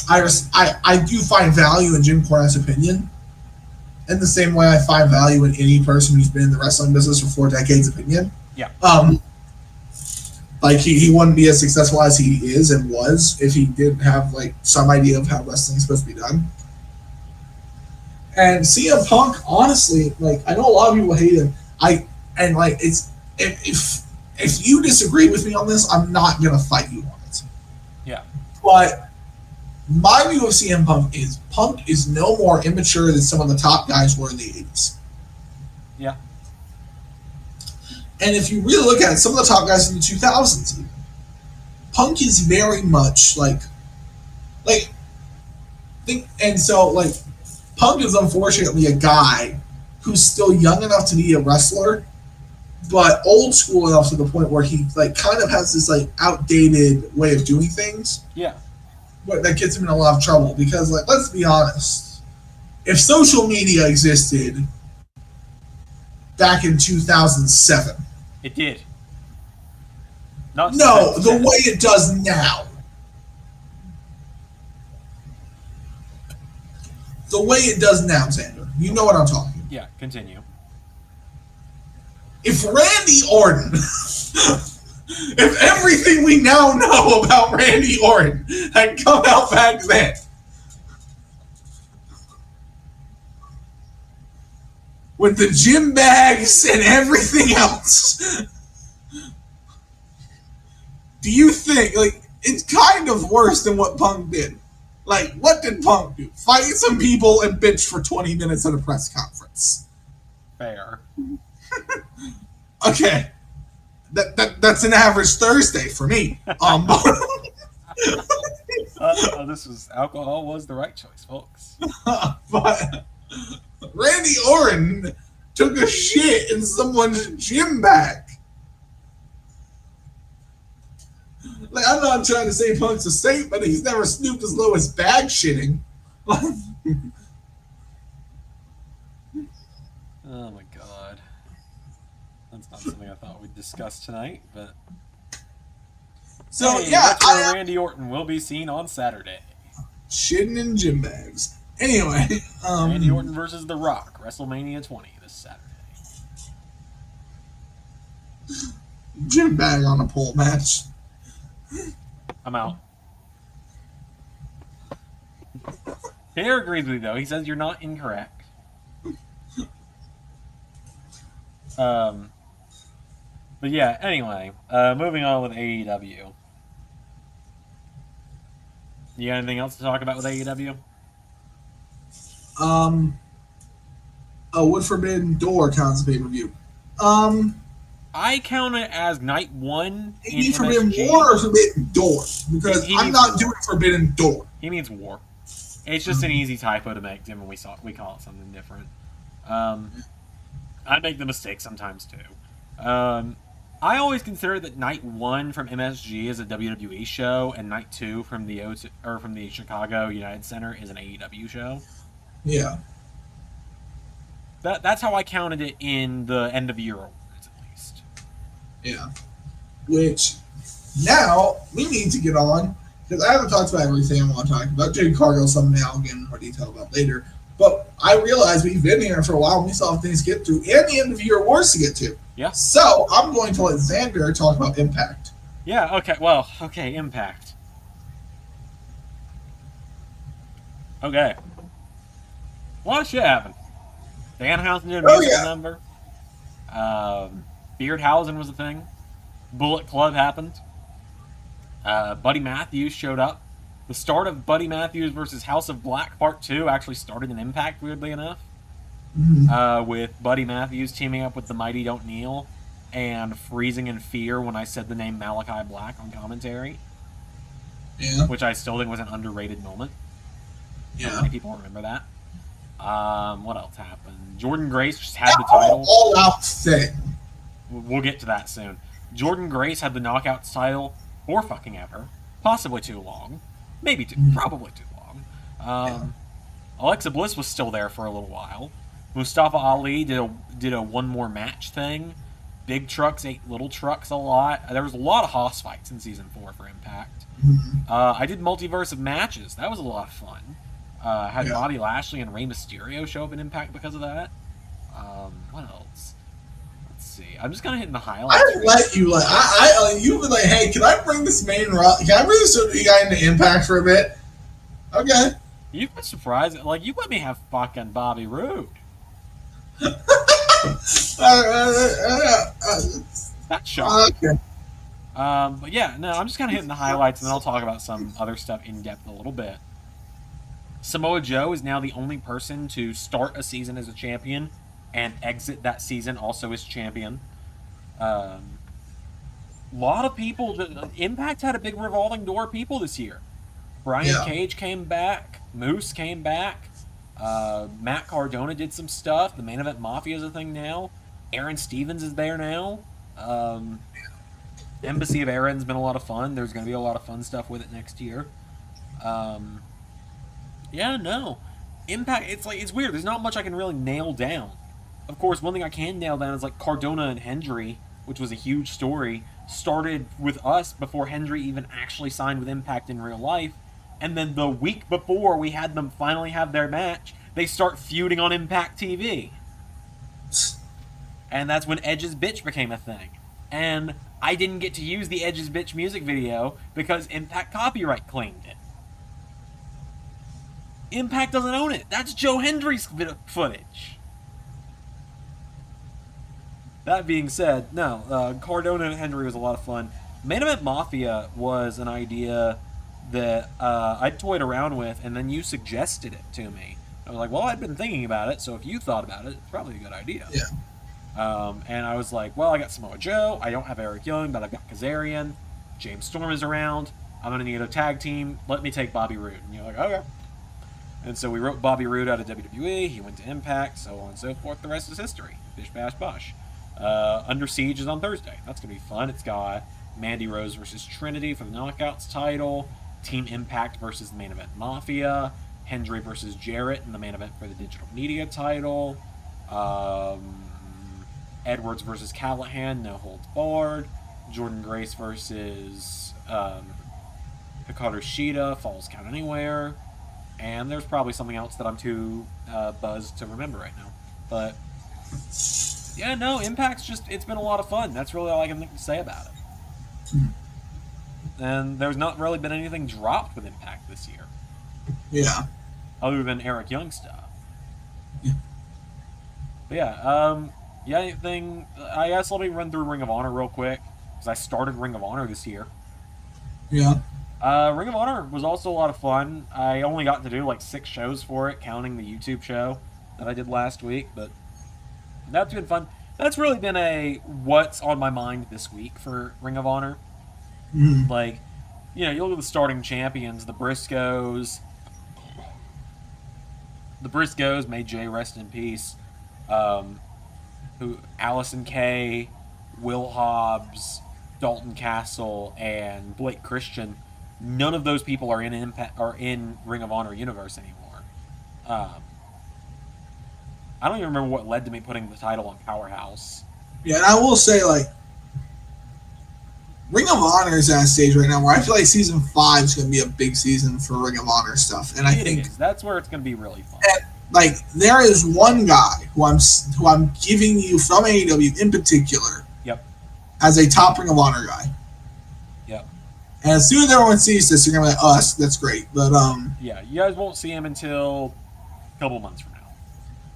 I do find value in Jim Cornette's opinion in the same way I find value in any person who's been in the wrestling business for 4 decades opinion. Yeah. Like, he wouldn't be as successful as he is and was if he didn't have, like, some idea of how wrestling is supposed to be done. And CM Punk, honestly, like, I know a lot of people hate him. It's if you disagree with me on this, I'm not gonna fight you on it. Yeah. But my view of CM Punk is no more immature than some of the top guys were in the 80s. Yeah. And if you really look at it, some of the top guys in the 2000s, Punk is very much Punk is unfortunately a guy who's still young enough to be a wrestler, but old school enough to the point where he, like, kind of has this, like, outdated way of doing things. Yeah. But that gets him in a lot of trouble because, like, let's be honest, if social media existed back in 2007, it did. No, the way it does now. The way it does now, Xander. You know what I'm talking about. Yeah, continue. If Randy Orton, if everything we now know about Randy Orton had come out back then, with the gym bags and everything else, do you think, like, it's kind of worse than what Punk did? Like, what did Punk do? Fight some people and bitch for 20 minutes at a press conference. Fair. Okay. That's an average Thursday for me. Alcohol was the right choice, folks. But Randy Orton took a shit in someone's gym bag. Like, I'm not trying to say Punk's a saint, but he's never snooped as low as bag shitting. Oh my god. That's not something I thought we'd discuss tonight, but... So, hey, yeah, that's where Randy Orton will be seen on Saturday. Shitting in gym bags. Anyway, Randy Orton versus The Rock, WrestleMania 20 this Saturday. Gym bag on a pole match. I'm out. Taylor agrees with you, though. He says you're not incorrect. But yeah, anyway, moving on with AEW. You got anything else to talk about with AEW? What Forbidden Door counts as pay-per-view? I count it as night one in Maybe Forbidden MSG. War or Forbidden Door? Because He I'm means not war. doing Forbidden Door. He means war. It's just an easy typo to make, Tim, when we call it something different. I make the mistake sometimes too. I always consider that night one from MSG is a WWE show, and night two from the Chicago United Center is an AEW show. Yeah. That's how I counted it in the end of the year awards, at least. Yeah. Which, now, we need to get on, because I haven't talked about everything I want to talk about. Jade Cargill, something I'll get in more detail about later. But I realize we've been here for a while and we still have things to get through and the end of year awards to get to. Yeah. So I'm going to let Zander talk about Impact. Yeah, okay, well, okay, Impact. Okay. A lot of shit happened. Danhausen did a musical number. Beardhausen was a thing. Bullet Club happened. Buddy Matthews showed up. The start of Buddy Matthews versus House of Black Part 2 actually started in Impact, weirdly enough. With Buddy Matthews teaming up with the Mighty Don't Kneel and freezing in fear when I said the name Malachi Black on commentary. Yeah. Which I still think was an underrated moment. Yeah. Not many people remember that. What else happened? Jordan Grace just had the title. All out thing. We'll get to that soon. Jordan Grace had the Knockouts title for fucking ever. Possibly too long. Maybe probably too long. Alexa Bliss was still there for a little while. Mustafa Ali did a one more match thing. Big trucks ate little trucks a lot. There was a lot of hoss fights in season 4 for Impact. I did Multiverse of Matches. That was a lot of fun. Had Bobby Lashley and Rey Mysterio show up in Impact because of that. What else? Let's see. I'm just kind of hitting the highlights. You've been like, hey, can I bring this main can I bring this guy into Impact for a bit? Okay. You've been surprised. Like, you let me have fucking Bobby Roode. That's shocking. Okay. But yeah, no, I'm just kind of hitting the highlights, and then I'll talk about some other stuff in depth a little bit. Samoa Joe is now the only person to start a season as a champion and exit that season also as champion. A lot of people. Impact had a big revolving door of people this year. Brian Cage came back. Moose came back. Matt Cardona did some stuff. The Main Event Mafia is a thing now. Aaron Stevens is there now. Embassy of Aaron's been a lot of fun. There's going to be a lot of fun stuff with it next year. Impact, it's weird. There's not much I can really nail down. Of course, one thing I can nail down is like Cardona and Hendry, which was a huge story, started with us before Hendry even actually signed with Impact in real life. And then the week before we had them finally have their match, they start feuding on Impact TV. And that's when Edge's Bitch became a thing. And I didn't get to use the Edge's Bitch music video because Impact copyright claimed it. Impact doesn't own it. That's Joe Hendry's footage. That being said, no, Cardona and Hendry was a lot of fun. Main Event Mafia was an idea that I toyed around with, and then you suggested it to me. I was like, well, I'd been thinking about it, so if you thought about it, it's probably a good idea. Yeah. And I was like, well, I got Samoa Joe, I don't have Eric Young, but I've got Kazarian, James Storm is around, I'm going to need a tag team, let me take Bobby Roode. And you're like, okay. And so we wrote Bobby Roode out of WWE, he went to Impact, so on and so forth, the rest is history. Bish bash bosh. Under Siege is on Thursday. That's going to be fun. It's got Mandy Rose versus Trinity for the Knockouts title, Team Impact versus the Main Event Mafia, Hendry versus Jarrett in the main event for the Digital Media title, Edwards versus Callahan, no holds barred, Jordan Grace versus Hikaru Shida, Falls Count Anywhere, and there's probably something else that I'm too buzzed to remember right now. But yeah, no, Impact's it's been a lot of fun. That's really all I can think to say about it. And there's not really been anything dropped with Impact this year. Yeah. Other than Eric Young stuff. Yeah. But yeah, anything... I guess let me run through Ring of Honor real quick, because I started Ring of Honor this year. Yeah. Ring of Honor was also a lot of fun. I only got to do like 6 shows for it, counting the YouTube show that I did last week, but that's been fun. That's really been a what's on my mind this week for Ring of Honor. Mm-hmm. Like, you know, you look at the starting champions, the Briscoes. The Briscoes, may Jay rest in peace. Allison Kay, Will Hobbs, Dalton Castle, and Blake Christian. None of those people are in Ring of Honor universe anymore. I don't even remember what led to me putting the title on Powerhouse. Yeah, and I will say, like, Ring of Honor is at a stage right now where I feel like Season 5 is going to be a big season for Ring of Honor stuff. And I think that's where it's going to be really fun. like there is one guy who I'm giving you from AEW in particular. Yep. As a top Ring of Honor guy. Yep. And as soon as everyone sees this, they're gonna be like, us. That's great. But yeah, you guys won't see him until a couple months from now.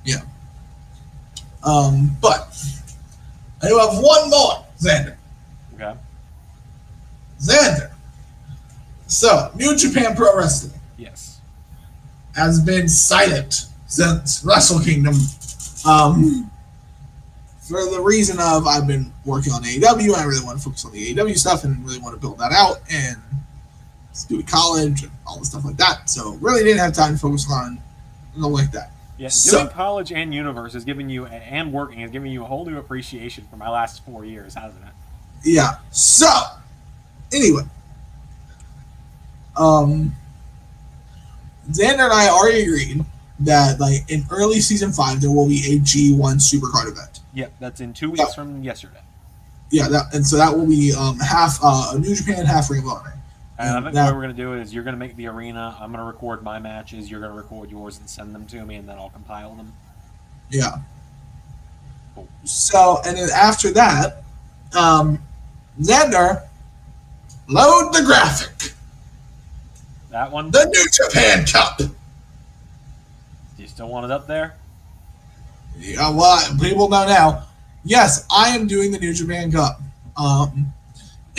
Yeah. But I do have one more, Zander. Okay. Zander. So, New Japan Pro Wrestling. Yes. Has been silent since Wrestle Kingdom. For the reason of I've been working on AEW, and I really want to focus on the AEW stuff and really want to build that out and do college and all the stuff like that. So really didn't have time to focus on something like that. Yeah, so, doing college and Universe is giving you, and working is giving you a whole new appreciation for my last 4 years, hasn't it? Yeah. So, anyway. Xander and I already agreed that, like, in early season 5, there will be a G1 Supercard event. Yep, that's in 2 weeks from yesterday. Yeah, so that will be half New Japan, half Ring of Honor. And I think what we're going to do is you're going to make the arena, I'm going to record my matches, you're going to record yours and send them to me, and then I'll compile them. Yeah. Cool. So, and then after that, Xander, load the graphic. That one? The New Japan Cup. Do you still want it up there? Yeah, well, people know now. Yes, I am doing the New Japan Cup.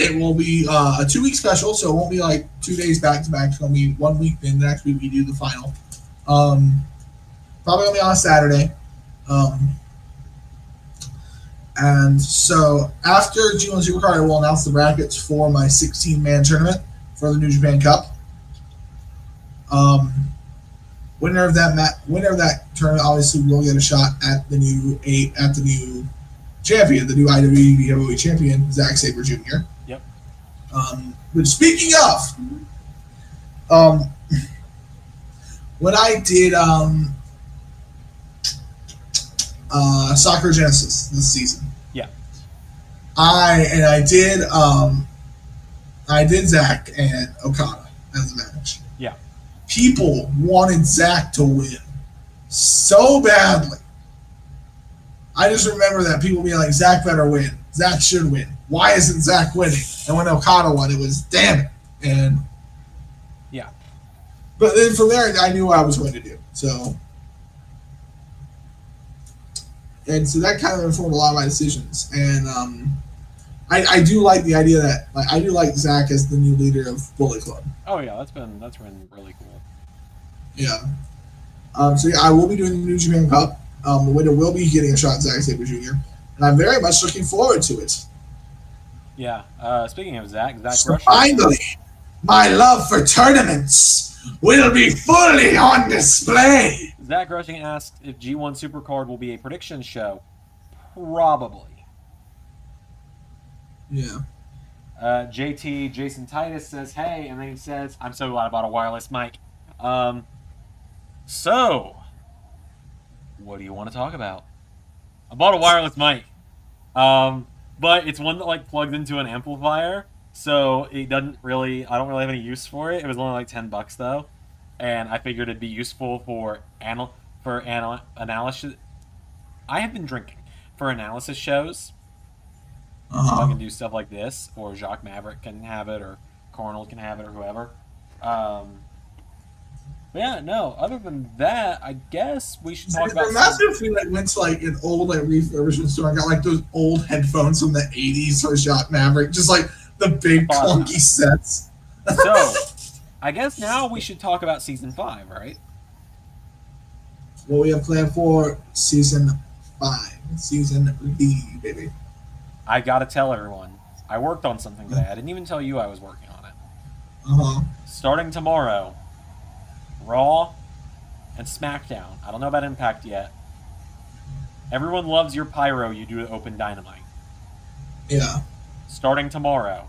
It will be a 2-week special, so it won't be like 2 days back to back. It's going to be 1 week, then the next week we do the final. Probably going to be on a Saturday. And so after G1 Supercard, I will announce the brackets for my 16-man tournament for the New Japan Cup. Winner of that tournament obviously will get a shot at the new champion, the new IWGP Heavyweight Champion, Zack Sabre Jr. Yep. But speaking of, when I did Soccer Genesis this season, yeah, I did Zack and Okada as a match. Yeah. People wanted Zack to win so badly. I just remember that people being like, Zack better win. Zack should win. Why isn't Zack winning? And when Okada won, it was damn it. And yeah. But then from there, I knew what I was going to do. So that kind of informed a lot of my decisions. And I do like the idea that I do like Zack as the new leader of Bullet Club. Oh yeah, that's been really cool. Yeah. So yeah, I will be doing the New Japan Cup. The winner will be getting a shot at Zack Sabre Jr. And I'm very much looking forward to it. Yeah. Speaking of Zack So Rush. finally, my love for tournaments will be fully on display. Zack Rushing asked if G1 Supercard will be a prediction show. Probably. Yeah. JT Jason Titus says, hey, and then he says, I'm so glad I bought a wireless mic. So, what do you want to talk about? I bought a wireless mic. But it's one that like plugs into an amplifier, so it doesn't really, I don't really have any use for it. It was only like $10 though. And I figured it'd be useful for analysis. I have been drinking for analysis shows. I can do stuff like this, or Jacques Maverick can have it, or Cornell can have it, or whoever. But yeah, no. Other than that, I guess we should talk about. Imagine if we went to like an old refurbishment store and got like those old headphones from the '80s for Jacques Maverick, just like the big clunky sets. So, I guess now we should talk about season 5, right? What we have planned for season 5, season B, baby. I gotta tell everyone, I worked on something today. I didn't even tell you I was working on it. Starting tomorrow, Raw and SmackDown. I don't know about Impact yet. Everyone loves your pyro you do to open Dynamite. Yeah. Starting tomorrow.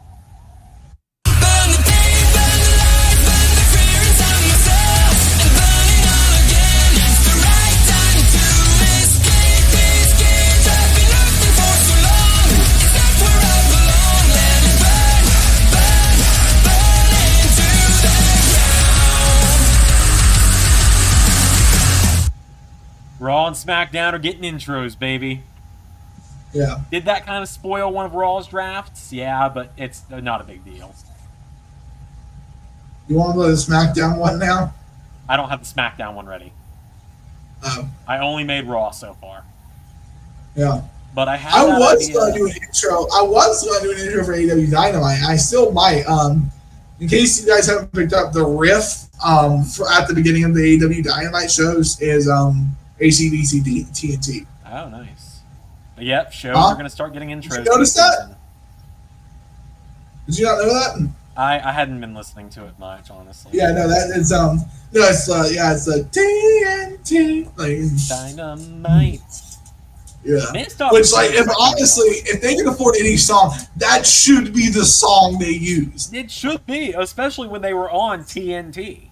SmackDown are getting intros, baby. Yeah. Did that kind of spoil one of Raw's drafts? Yeah, but it's not a big deal. You want to go to the SmackDown one now? I don't have the SmackDown one ready. Oh. I only made Raw so far. Yeah. But I have. I was going to do an intro. I was going to do an intro for AEW Dynamite. I still might. In case you guys haven't picked up, the riff at the beginning of the AEW Dynamite shows is AC/DC TNT. Oh, nice. But yep, shows are going to start getting intros. Did you notice that? Did you not know that? I hadn't been listening to it much, honestly. Yeah, no, that is it's a TNT Dynamite. Yeah. Which, like, if they can afford any song, that should be the song they use. It should be, especially when they were on TNT.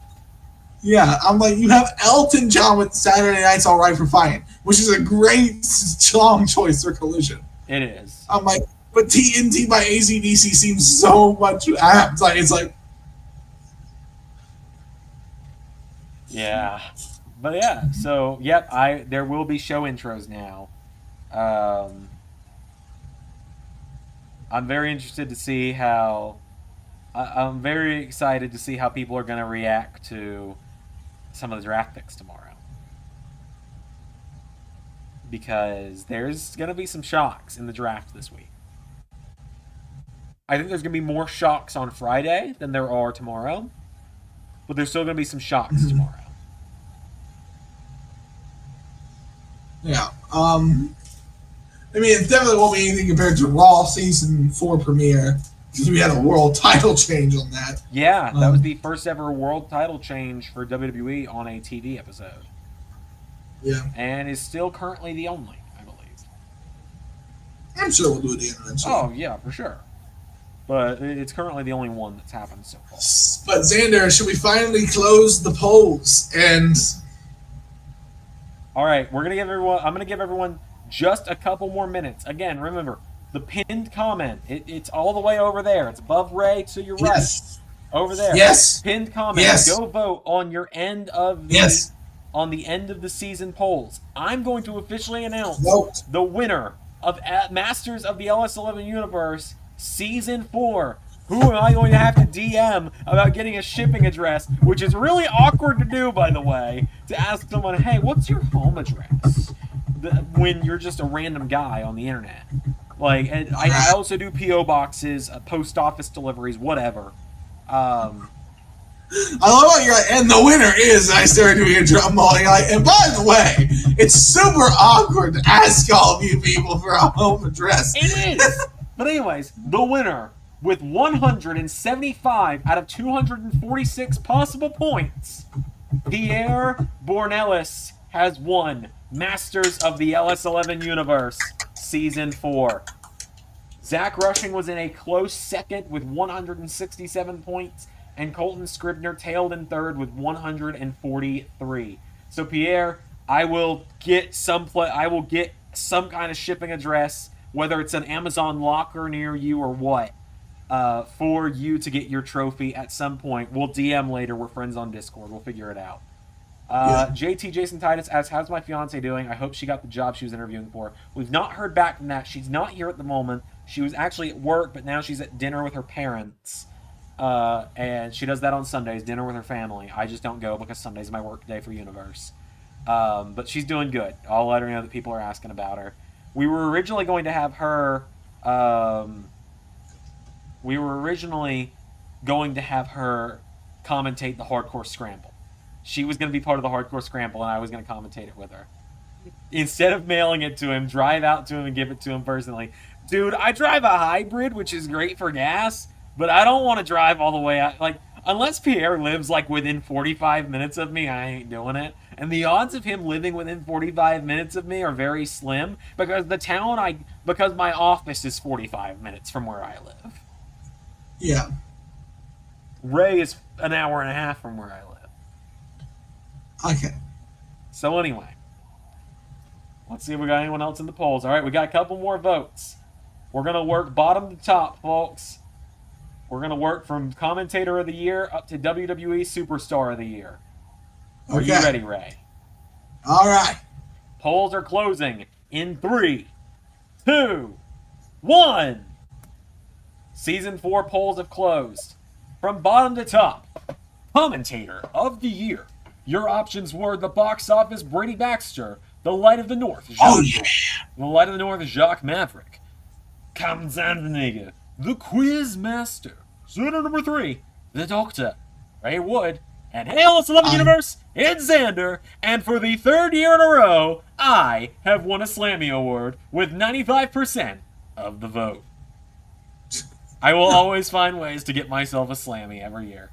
Yeah, I'm like, you have Elton John with Saturday Night's All Right for Fighting, which is a great song choice for Collision. It is. I'm like, but TNT by AC/DC seems so much apt. It's like. Yeah. But yeah, so, yep, there will be show intros now. I'm very interested to see how. I'm very excited to see how people are going to react to some of the draft picks tomorrow. Because there's going to be some shocks in the draft this week. I think there's going to be more shocks on Friday than there are tomorrow. But there's still going to be some shocks tomorrow. Yeah. I mean, it definitely won't be anything compared to Raw Season 4 premiere, because we had a world title change on that. Yeah, that was the first ever world title change for WWE on a TV episode. Yeah. And is still currently the only, I believe. I'm sure we'll do it again eventually. Oh, yeah, for sure. But it's currently the only one that's happened so far. But Zander, should we finally close the polls? And all right, I'm gonna give everyone just a couple more minutes. Again, remember, the pinned comment, it's all the way over there. It's above Ray to your right. Over there. Yes. Pinned comment. Yes. Go vote on your end of the on the end of the season polls. I'm going to officially announce the winner of Masters of the LS11 Universe Season 4. Who am I going to have to DM about getting a shipping address, which is really awkward to do, by the way, to ask someone, hey, what's your home address? When you're just a random guy on the internet. Like, and I also do P.O. boxes, post office deliveries, whatever. I love how you're like, and the winner is, and I started doing a drum roll, and by the way, it's super awkward to ask all of you people for a home address. It is! But anyways, the winner, with 175 out of 246 possible points, Pierre Bornelis has won Masters of the LS11 Universe Season 4. Zach Rushing was in a close second with 167 points, and Colton Scribner tailed in third with 143. So Pierre, I will get some kind of shipping address, whether it's an Amazon locker near you or what, for you to get your trophy at some point. We'll DM later. We're friends on Discord. We'll figure it out. JT Jason Titus asks, how's my fiance doing? I hope she got the job she was interviewing for. We've not heard back from that. She's not here at the moment. She was actually at work, but now she's at dinner with her parents. And she does that on Sundays, dinner with her family. I just don't go because Sunday's my work day for Universe. But she's doing good. I'll let her know that people are asking about her. We were originally going to have her commentate the Hardcore Scramble. She was going to be part of the Hardcore Scramble, and I was going to commentate it with her. Instead of mailing it to him, drive out to him and give it to him personally. Dude, I drive a hybrid, which is great for gas, but I don't want to drive all the way out. Like, unless Pierre lives, like, within 45 minutes of me, I ain't doing it. And the odds of him living within 45 minutes of me are very slim, because because my office is 45 minutes from where I live. Yeah. Ray is an hour and a half from where I live. Okay. So anyway, let's see if we got anyone else in the polls. All right, we got a couple more votes. We're going to work bottom to top, folks. We're going to work from Commentator of the Year up to WWE Superstar of the Year. Are you ready, Ray? All right. Polls are closing in 3, 2, 1. Season 4 polls have closed. From bottom to top, commentator of the year. Your options were the box office Brady Baxter, the Light of the North, the Light of the North, Jacques Maverick, Captain Zandenegger, the Quiz Master, Zander number 3, the Doctor, Ray Wood, and hey, LS11 Universe, it's Zander, and for the 3rd year in a row, I have won a Slammy Award with 95% of the vote. I will always find ways to get myself a Slammy every year.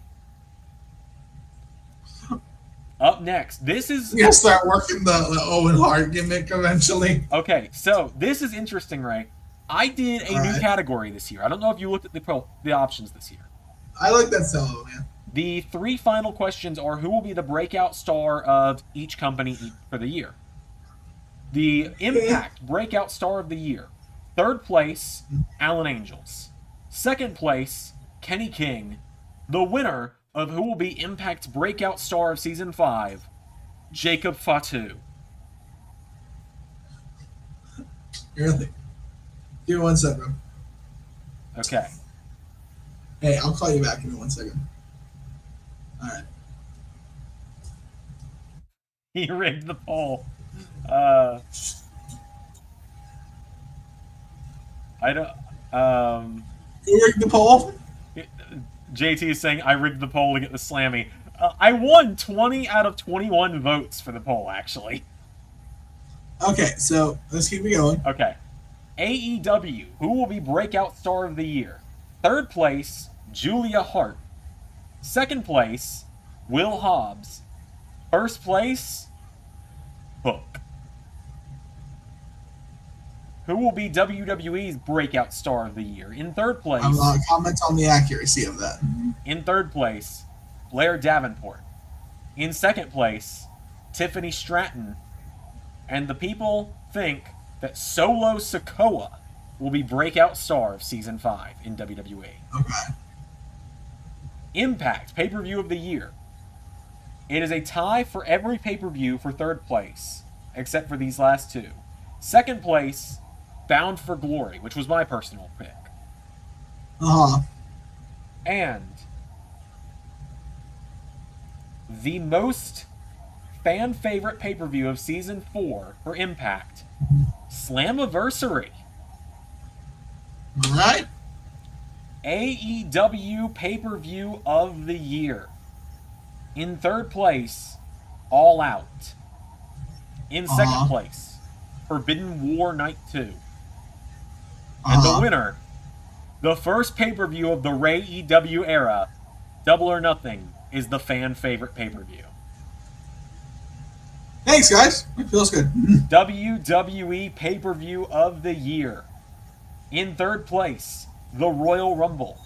Up next, this is... You gotta start working the Owen Hart gimmick eventually. Okay, so this is interesting, Ray. I did a new category this year. I don't know if you looked at the options this year. I like that solo, man. The 3 final questions are who will be the breakout star of each company for the year. The Impact breakout star of the year. 3rd place, Alan Angels. 2nd place, Kenny King. The winner of who will be Impact's breakout star of Season 5, Jacob Fatu. Really? Give me 1 second. Okay. Hey, I'll call you back. Give me 1 second. All right. He rigged the poll. I don't... You rigged the poll? JT is saying, I rigged the poll to get the Slammy. I won 20 out of 21 votes for the poll, actually. Okay, so let's keep it going. Okay. AEW, who will be breakout star of the year? 3rd place, Julia Hart. 2nd place, Will Hobbs. 1st place, Hook. Who will be WWE's breakout star of the year? In 3rd place... Comment on the accuracy of that. In 3rd place, Blair Davenport. In 2nd place, Tiffany Stratton. And the people think that Solo Sikoa will be breakout star of Season 5 in WWE. Okay. Impact pay-per-view of the year. It is a tie for every pay-per-view for 3rd place, except for these last 2. 2nd place, Bound for Glory, which was my personal pick. Uh-huh. And the most fan-favorite pay-per-view of Season 4 for Impact, Slammiversary. All right. AEW pay-per-view of the year. In 3rd place, All Out. In 2nd place, Forbidden War Night 2. And the winner, the first pay-per-view of the Ray EW era, Double or Nothing, is the fan-favorite pay-per-view. Thanks, guys. It feels good. WWE pay-per-view of the year. In 3rd place, the Royal Rumble.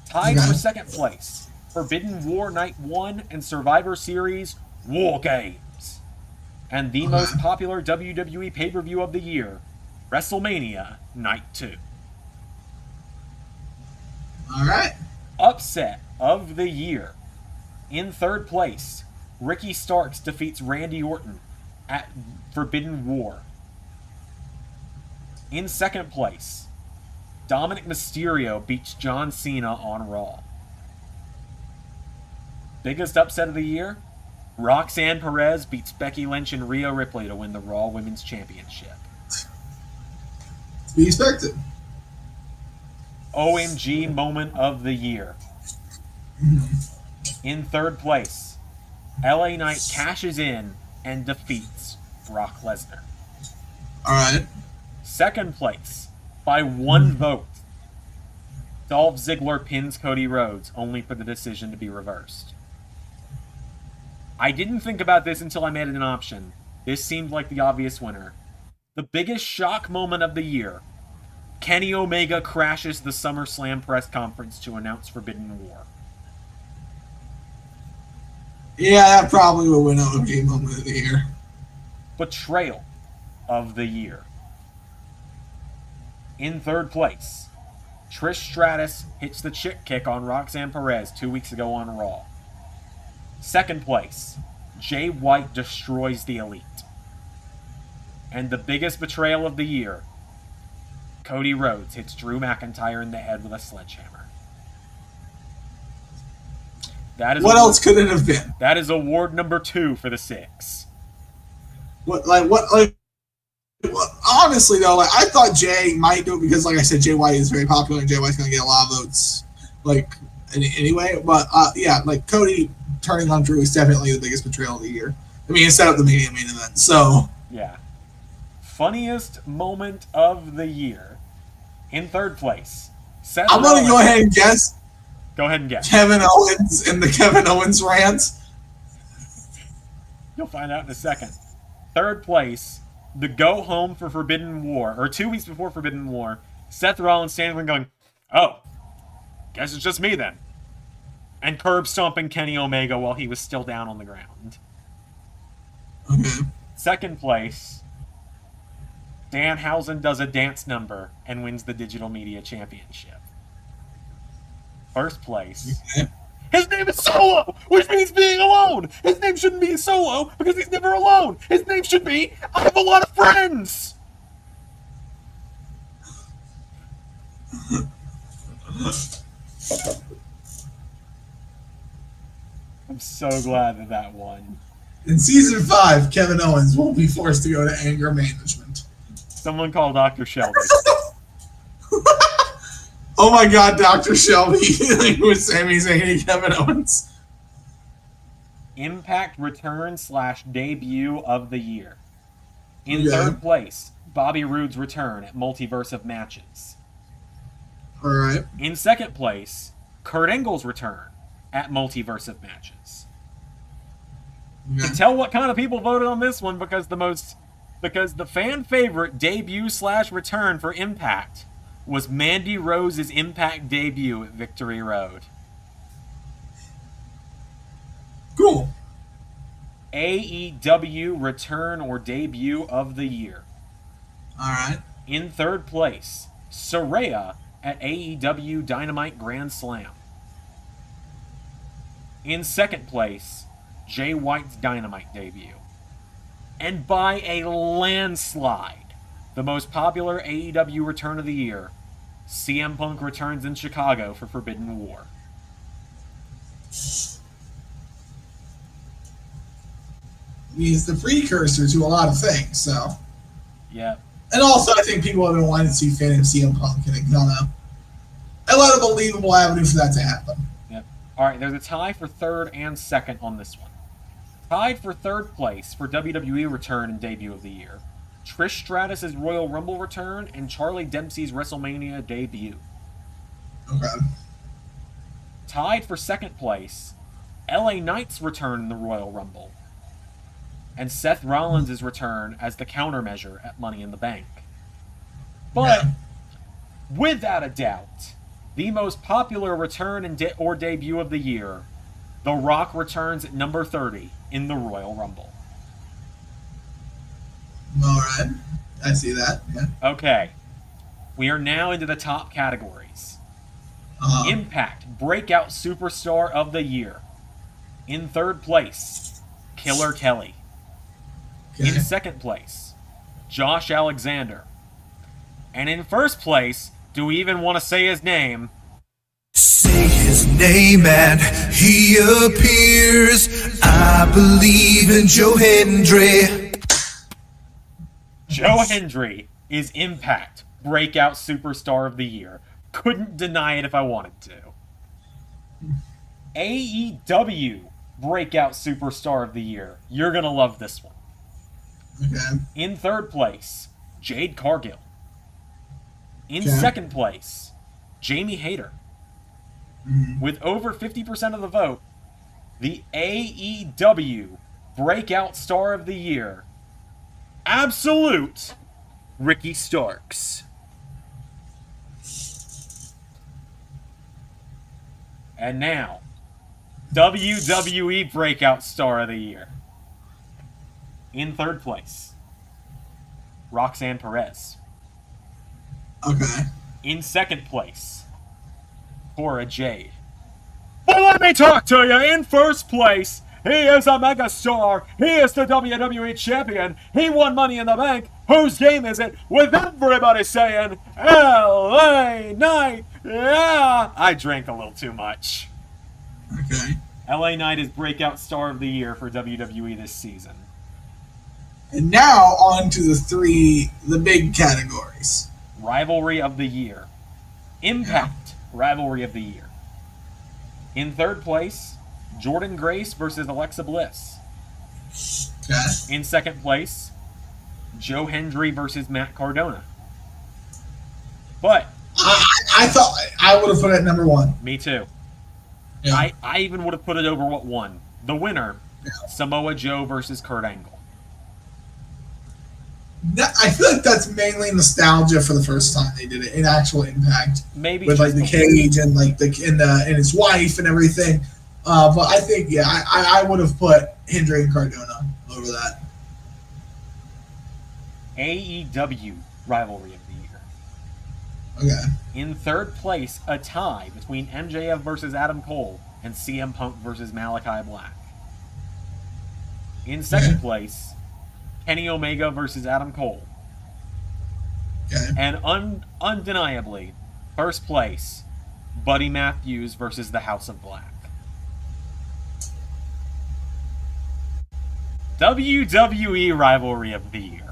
Tied for 2nd place, Forbidden War Night 1 and Survivor Series War Games. And the most popular WWE pay-per-view of the year, WrestleMania Night 2. All right. Upset of the year. In 3rd place, Ricky Starks defeats Randy Orton at Forbidden War. In 2nd place, Dominic Mysterio beats John Cena on Raw. Biggest upset of the year? Roxanne Perez beats Becky Lynch and Rhea Ripley to win the Raw Women's Championship. To be expected. OMG moment of the year. In 3rd place, LA Knight cashes in and defeats Brock Lesnar. All right. 2nd place, by 1 vote, Dolph Ziggler pins Cody Rhodes, only for the decision to be reversed. I didn't think about this until I made it an option. This seemed like the obvious winner. The biggest shock moment of the year. Kenny Omega crashes the SummerSlam press conference to announce Forbidden War. Yeah, that probably will win OG moment of the year. Betrayal of the year. In 3rd place, Trish Stratus hits the chick kick on Roxanne Perez 2 weeks ago on Raw. 2nd place, Jay White destroys the Elite. And the biggest betrayal of the year, Cody Rhodes hits Drew McIntyre in the head with a sledgehammer. That is what else could it have been? That is award number 2 for the 6. Honestly though, I thought Jay might do it because, like I said, Jay White is very popular and Jay White's going to get a lot of votes. Anyway, but Cody turning on Drew is definitely the biggest betrayal of the year. I mean, instead of the main event. So yeah. Funniest moment of the year. In third place, Seth I'm going to go ahead and guess. Go ahead and guess. Kevin Owens and the Kevin Owens rant. You'll find out in a second. Third place, the go home for Forbidden War, or 2 weeks before Forbidden War, Seth Rollins standing there going, "Oh, guess it's just me then," and curb stomping Kenny Omega while he was still down on the ground. Okay. Second place, Danhausen does a dance number and wins the Digital Media Championship. First place, his name is Solo, which means being alone. His name shouldn't be Solo because he's never alone. His name should be I have a lot of friends. I'm so glad that won. In season 5, Kevin Owens will be forced to go to anger management. Someone call Dr. Shelby. Oh my God, Dr. Shelby with Sami Zayn and Kevin Owens. Impact return / debut of the year. In third place, Bobby Roode's return at Multiverse of Matches. All right. In second place, Kurt Angle's return at Multiverse of Matches. You can tell what kind of people voted on this one because the fan favorite debut / return for Impact was Mandy Rose's Impact debut at Victory Road. Cool. AEW return or debut of the year. All right. In third place, Saraya at AEW Dynamite Grand Slam. In second place, Jay White's Dynamite debut. And by a landslide, the most popular AEW return of the year, CM Punk returns in Chicago for Forbidden War. He's the precursor to a lot of things, so. Yeah. And also, I think people have been wanting to see Phantom CM Punk, and it's a lot of believable avenue for that to happen. Yep. All right, there's a tie for third and second on this one. Tied for third place for WWE return and debut of the year, Trish Stratus' Royal Rumble return and Charlie Dempsey's WrestleMania debut. Okay. Tied for second place, LA Knight's return in the Royal Rumble, and Seth Rollins' return as the countermeasure at Money in the Bank. But, without a doubt, the most popular return and or debut of the year, The Rock returns at number 30 in the Royal Rumble. All right. I see that, yeah. Okay. We are now into the top categories. Impact Breakout Superstar of the Year. In third place, Killer Kelly. Okay. In second place, Josh Alexander. And in first place, do we even want to say his name? Say his name and he appears. I believe in Joe Hendry. Joe Hendry is Impact Breakout Superstar of the Year. Couldn't deny it if I wanted to. AEW Breakout Superstar of the Year. You're going to love this one. Okay. In third place, Jade Cargill. In second place, Jamie Hayter. With over 50% of the vote, the AEW Breakout Star of the Year, Absolute Ricky Starks. And now, WWE Breakout Star of the Year. In third place, Roxanne Perez. Okay. In second place, Cora Jade. But let me talk to you. In first place, He is a megastar. He is the WWE champion. He won Money in the Bank. Whose game is it? With everybody saying, LA Knight, yeah. I drank a little too much. Okay. LA Knight is breakout star of the year for WWE this season. And now on to the big categories. Rivalry of the year. Impact Rivalry of the year. In third place, Jordynne Grace versus Alexa Bliss. Okay. In second place, Joe Hendry versus Matt Cardona. But I thought I would have put it at number 1. me too. Yeah. I even would have put it over what won. The winner, Samoa Joe versus Kurt Angle. I feel like that's mainly nostalgia for the first time they did it in actual Impact. Maybe with like the cage and like and his wife and everything. But I think I would have put Hendry and Cardona over that. AEW Rivalry of the year. Okay. In third place, a tie between MJF versus Adam Cole and CM Punk versus Malachi Black. In second place, Kenny Omega versus Adam Cole. Okay. And undeniably, first place, Buddy Matthews versus the House of Black. WWE Rivalry of the year.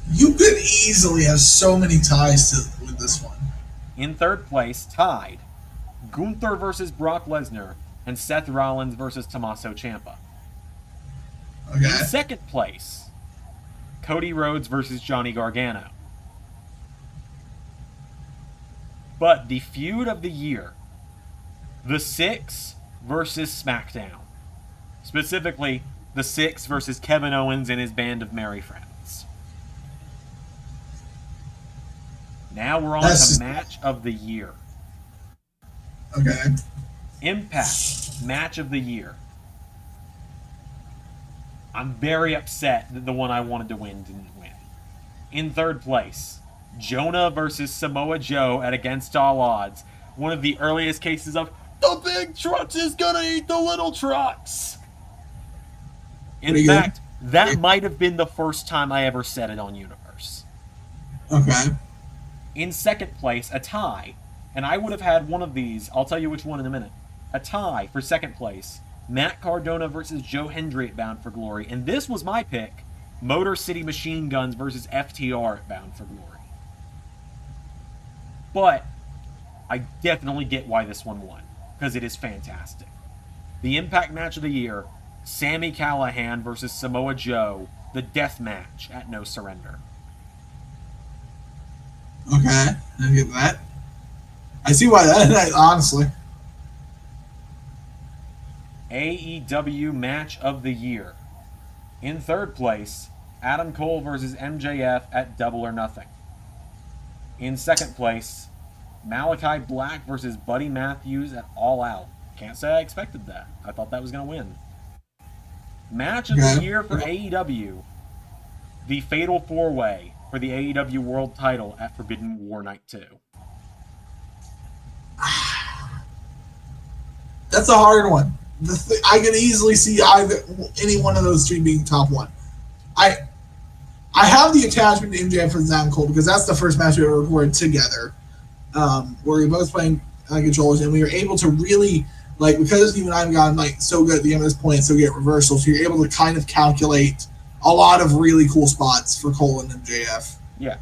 You could easily have so many ties with this one. In third place, tied, Gunther versus Brock Lesnar and Seth Rollins versus Tommaso Ciampa. Okay. In second place, Cody Rhodes versus Johnny Gargano. But the feud of the year, the Six versus SmackDown. Specifically, the Six versus Kevin Owens and his band of merry friends. Now we're on to match of the year. Okay. Impact match of the year. I'm very upset that the one I wanted to win didn't win. In third place, Jonah versus Samoa Joe at Against All Odds. One of the earliest cases of the big trucks is gonna eat the little trucks. In fact, that might have been the first time I ever said it on Universe. Okay. In second place, a tie. And I would have had one of these. I'll tell you which one in a minute. A tie for second place. Matt Cardona versus Joe Hendry at Bound for Glory. And this was my pick. Motor City Machine Guns versus FTR at Bound for Glory. But I definitely get why this one won. Because it is fantastic. The Impact match of the year. Sami Callihan versus Samoa Joe. The death match at No Surrender. Okay. I get that. I see why that, honestly. AEW match of the year. In third place, Adam Cole versus MJF at Double or Nothing. In second place, Malachi Black versus Buddy Matthews at All Out. Can't say I expected that. I thought that was going to win. Match of the year for AEW. The Fatal 4-Way for the AEW World Title at Forbidden War Night 2. That's a hard one. I can easily see any one of those three being top one. I have the attachment to MJF for Adam Cole because that's the first match we ever recorded together, where we were both playing controllers and we were able to really because you and I have gotten so good at the end of this point, so good at reversals. So you're able to kind of calculate a lot of really cool spots for Cole and MJF. Yeah.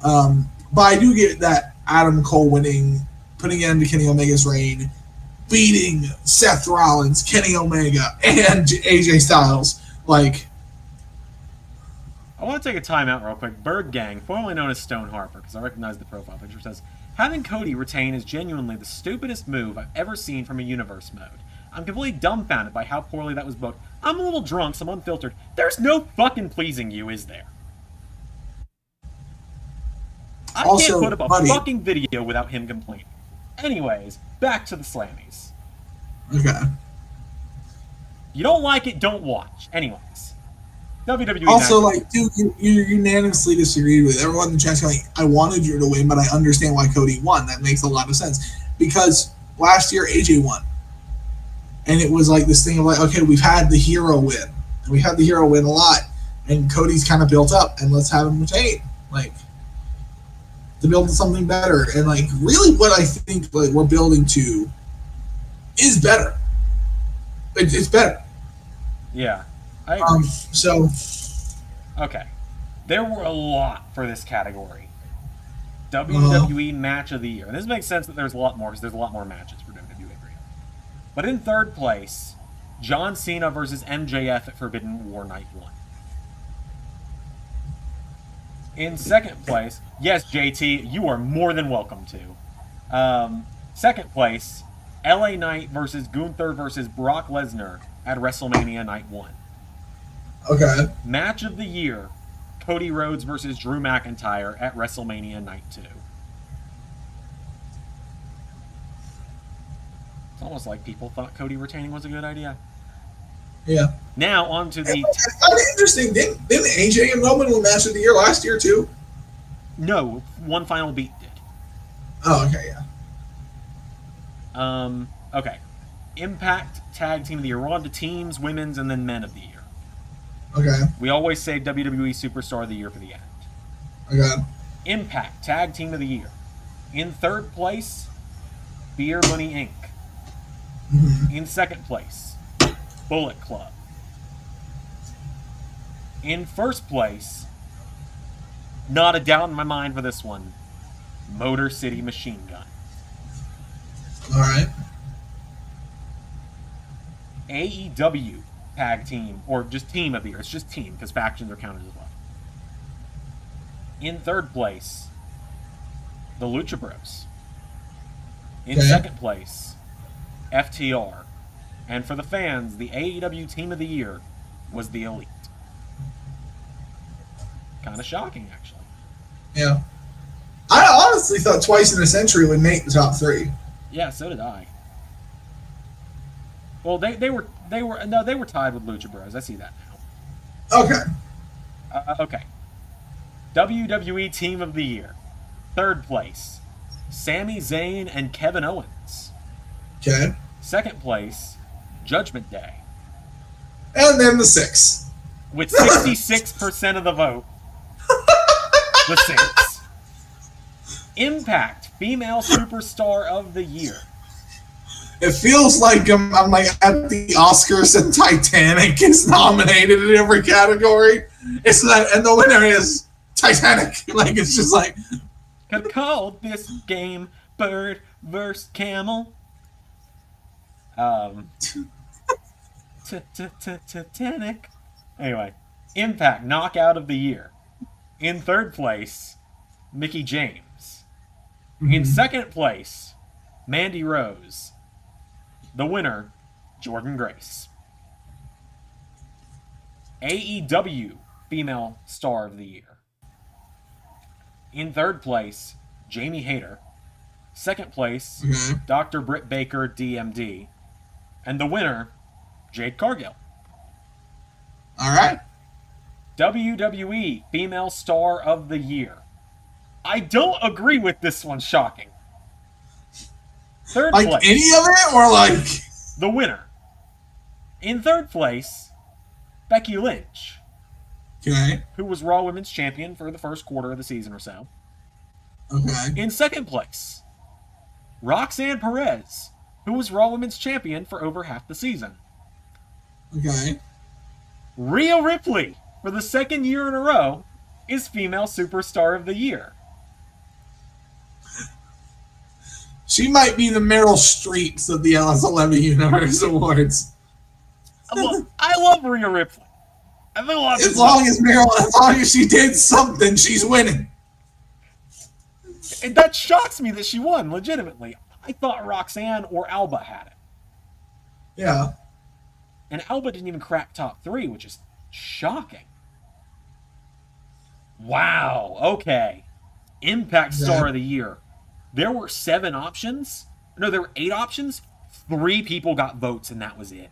But I do get that Adam Cole winning, putting an end to Kenny Omega's reign, beating Seth Rollins, Kenny Omega, and AJ Styles. I want to take a time out real quick. Bird Gang, formerly known as Stone Harper, because I recognize the profile picture, says, having Cody retain is genuinely the stupidest move I've ever seen from a universe mode. I'm completely dumbfounded by how poorly that was booked. I'm a little drunk, so I'm unfiltered. There's no fucking pleasing you, is there? I can't put up a fucking video without him complaining. Anyways, back to the Slammies. Okay. You don't like it, don't watch. Anyways. WWE also, dude, you unanimously disagreed with everyone in the chat. I wanted you to win, but I understand why Cody won. That makes a lot of sense. Because last year, AJ won. and it was like this thing of like, okay, we've had the hero win, and we had the hero win a lot, and Cody's kind of built up, and let's have him retain, like, to build something better. And like, really, what I think like we're building to is better. It's better. Yeah. I agree. So. Okay. There were a lot for this category. WWE Match of the Year. And this makes sense that there's a lot more because there's a lot more matches for WWE every year. But in third place, John Cena versus MJF at Forbidden War Night 1. In second place, yes, JT, you are more than welcome to. Second place, LA Knight versus Gunther versus Brock Lesnar at WrestleMania Night 1. Okay. Match of the Year, Cody Rhodes versus Drew McIntyre at WrestleMania Night 2. It's almost like people thought Cody retaining was a good idea. Yeah. Now on to the... It's kind of interesting. Didn't AJ and Roman win Match of the Year last year too? No, One Final Beat did. Oh, okay, yeah. Okay. Impact Tag Team of the Year. We're on to teams, women's, and then men of the year. Okay. We always say WWE Superstar of the Year for the end. Okay. Impact Tag Team of the Year. In third place, Beer Money Inc. Mm-hmm. In second place, Bullet Club. In first place, not a doubt in my mind for this one, Motor City Machine Gun. All right. AEW Tag Team, or just Team of the Year. It's just Team, because factions are counted as well. In third place, the Lucha Bros. In second place, FTR. And for the fans, the AEW Team of the Year was the Elite. Kind of shocking, actually. Yeah. I honestly thought Twice in a Century would make the top 3. Yeah, so did I. Well, they were tied with Lucha Bros. I see that now. Okay. Okay. WWE Team of the Year. Third place, Sami Zayn and Kevin Owens. Okay. Second place, Judgment Day. And then the 6. With 66% of the vote, the 6. Impact Female Superstar of the Year. It feels like I'm like at the Oscars and Titanic is nominated in every category. It's not, and the winner is Titanic. Like, it's just like, Could call this game Bird vs. Camel. Titanic. Anyway, Impact Knockout of the Year. In third place, Mickie James. In second place, Mandy Rose. The winner, Jordynne Grace. AEW Female Star of the Year. In third place, Jamie Hayter. Second place, Dr. Britt Baker, DMD. And the winner, Jade Cargill. all right. WWE Female Star of the Year. I don't agree with this one, shocking. Third Like place, any of it, or like, the winner. In third place, Becky Lynch, okay, who was Raw Women's Champion for the first quarter of the season or so. okay, In second place, Roxanne Perez, who was Raw Women's Champion for over half the season. okay. Rhea Ripley, for the second year in a row, is Female Superstar of the Year. She might be the Meryl Streeps of the LS11 Universe Awards. I love Rhea Ripley. I think a lot of As long as she did something, she's winning. And that shocks me that she won, legitimately. I thought Roxanne or Alba had it. Yeah. And Alba didn't even crack top 3, which is shocking. Wow, okay. Impact Star of the Year. There were 7 options. No, there were 8 options. 3 people got votes, and that was it.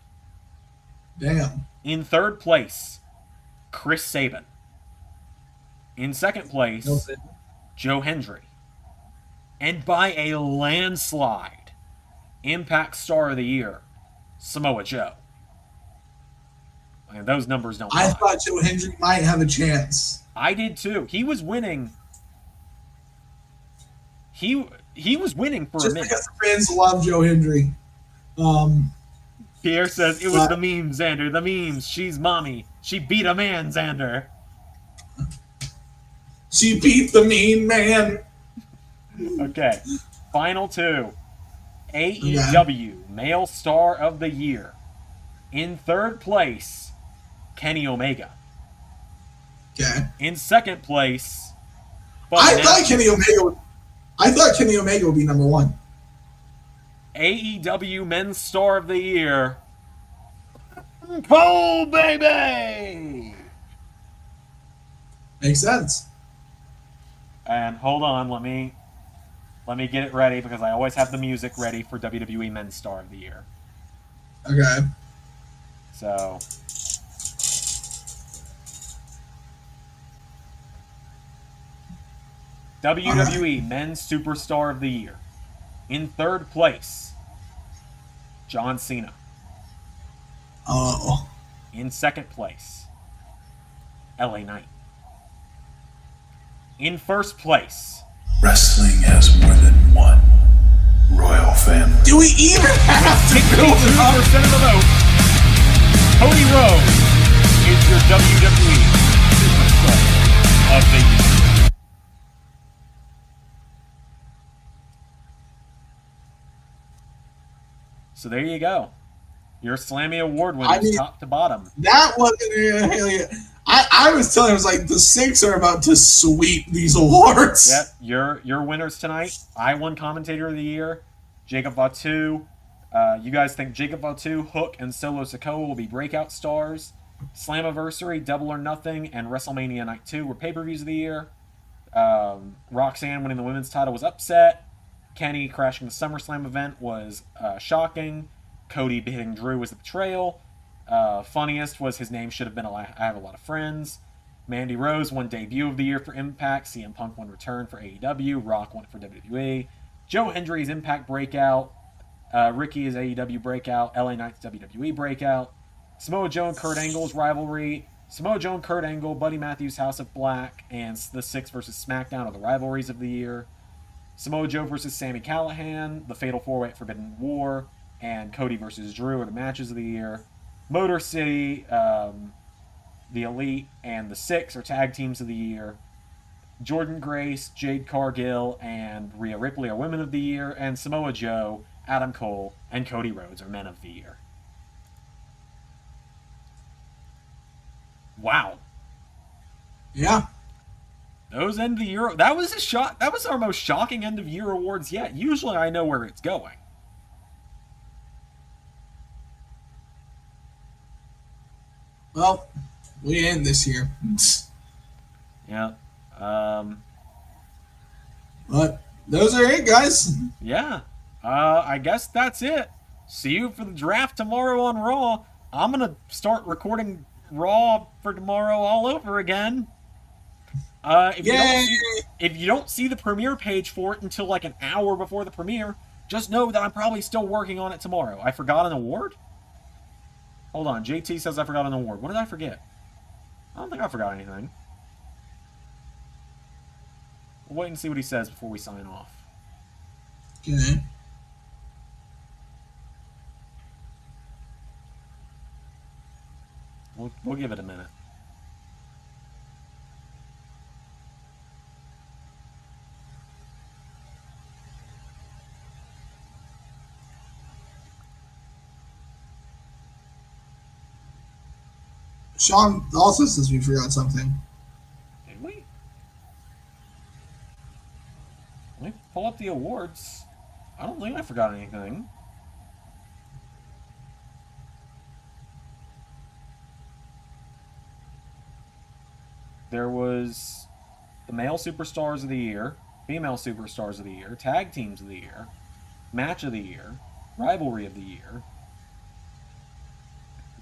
Damn. In third place, Chris Sabin. In second place, Joe Hendry. And by a landslide, Impact Star of the Year, Samoa Joe. And those numbers don't I lie. thought Joe Hendry might have a chance. I did too. He was winning. He was winning for Just a minute. because the fans love Joe Hendry. Pierre says, it was the meme, Xander. The memes. She's mommy. She beat a man, Xander. She beat the mean man. Okay. Final two. AEW Male Star of the Year. In third place, Kenny Omega. Okay. In second place, I thought Kenny Omega would be number one. AEW Men's Star of the Year, Cole Baby. Makes sense. And hold on, let me get it ready because I always have the music ready for WWE Men's Star of the Year. Okay. So WWE Men's Superstar of the Year. In third place, John Cena. Oh. In second place, LA Knight. In first place, Wrestling has more than one royal family. Do we even have to build it up? 62% of the vote, Cody Rhodes is your WWE Superstar of the Year. So there you go. Your Slammy Award winners, top to bottom. That wasn't. I was telling you, I was like, the Six are about to sweep these awards. Yep, your winners tonight. I won Commentator of the Year. Jacob Vatu. You guys think Jacob Vatu, Hook, and Solo Sikoa will be breakout stars. Slammiversary, Double or Nothing, and WrestleMania Night 2 were pay-per-views of the year. Roxanne winning the women's title was upset. Kenny crashing the SummerSlam event was shocking. Cody hitting Drew was the betrayal. Funniest was his name should have been I Have a Lot of Friends. Mandy Rose won Debut of the Year for Impact. CM Punk won Return for AEW. Rock won it for WWE. Joe Hendry's Impact breakout. Ricky is AEW breakout. LA Knight's WWE breakout. Samoa Joe and Kurt Angle's rivalry. Samoa Joe and Kurt Angle, Buddy Matthews, House of Black, and the Six versus SmackDown are the rivalries of the year. Samoa Joe versus Sami Callihan, the Fatal 4-Way at Forbidden War, and Cody versus Drew are the matches of the year. Motor City, the Elite, and the Six are tag teams of the year. Jordan Grace, Jade Cargill, and Rhea Ripley are women of the year. And Samoa Joe, Adam Cole, and Cody Rhodes are men of the year. Wow. Yeah. Those end of the year. That was a shock. That was our most shocking end of year awards yet. Usually I know where it's going. Well, we end this year. Yeah. But those are it, guys. Yeah. I guess that's it. See you for the draft tomorrow on Raw. I'm going to start recording Raw for tomorrow all over again. If you don't see the premiere page for it until like an hour before the premiere, just know that I'm probably still working on it tomorrow. I forgot an award? Hold on. JT says I forgot an award. What did I forget? I don't think I forgot anything. We'll wait and see what he says before we sign off. Okay. We'll give it a minute. Sean also says we forgot something. Did we? Let me pull up the awards. I don't think I forgot anything. There was the Male Superstars of the Year, Female Superstars of the Year, Tag Teams of the Year, Match of the Year, Rivalry of the Year,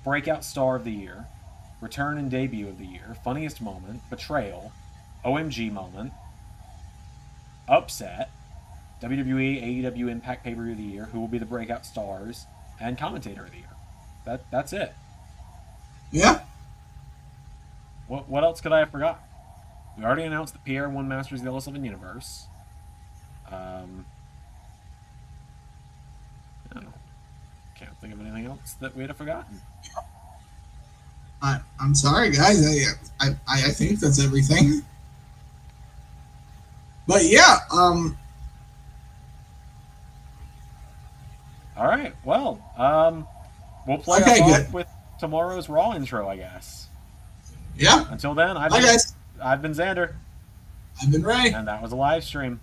Breakout Star of the Year, Return and Debut of the Year, Funniest Moment, Betrayal, OMG Moment, Upset, WWE, AEW Impact Pay-Per-View of the Year, Who Will Be the Breakout Stars, and commentator of the year. That's it. Yeah. What else could I have forgotten? We already announced that PR won Masters of the LS11 universe. I can't think of anything else that we'd have forgotten. I'm sorry, guys. I think that's everything. But yeah, All right. Well, we'll play Okay, off good. with tomorrow's Raw intro, I guess. Yeah. Until then, Bye, guys. I've been Zander, I've been Ray. and that was a live stream.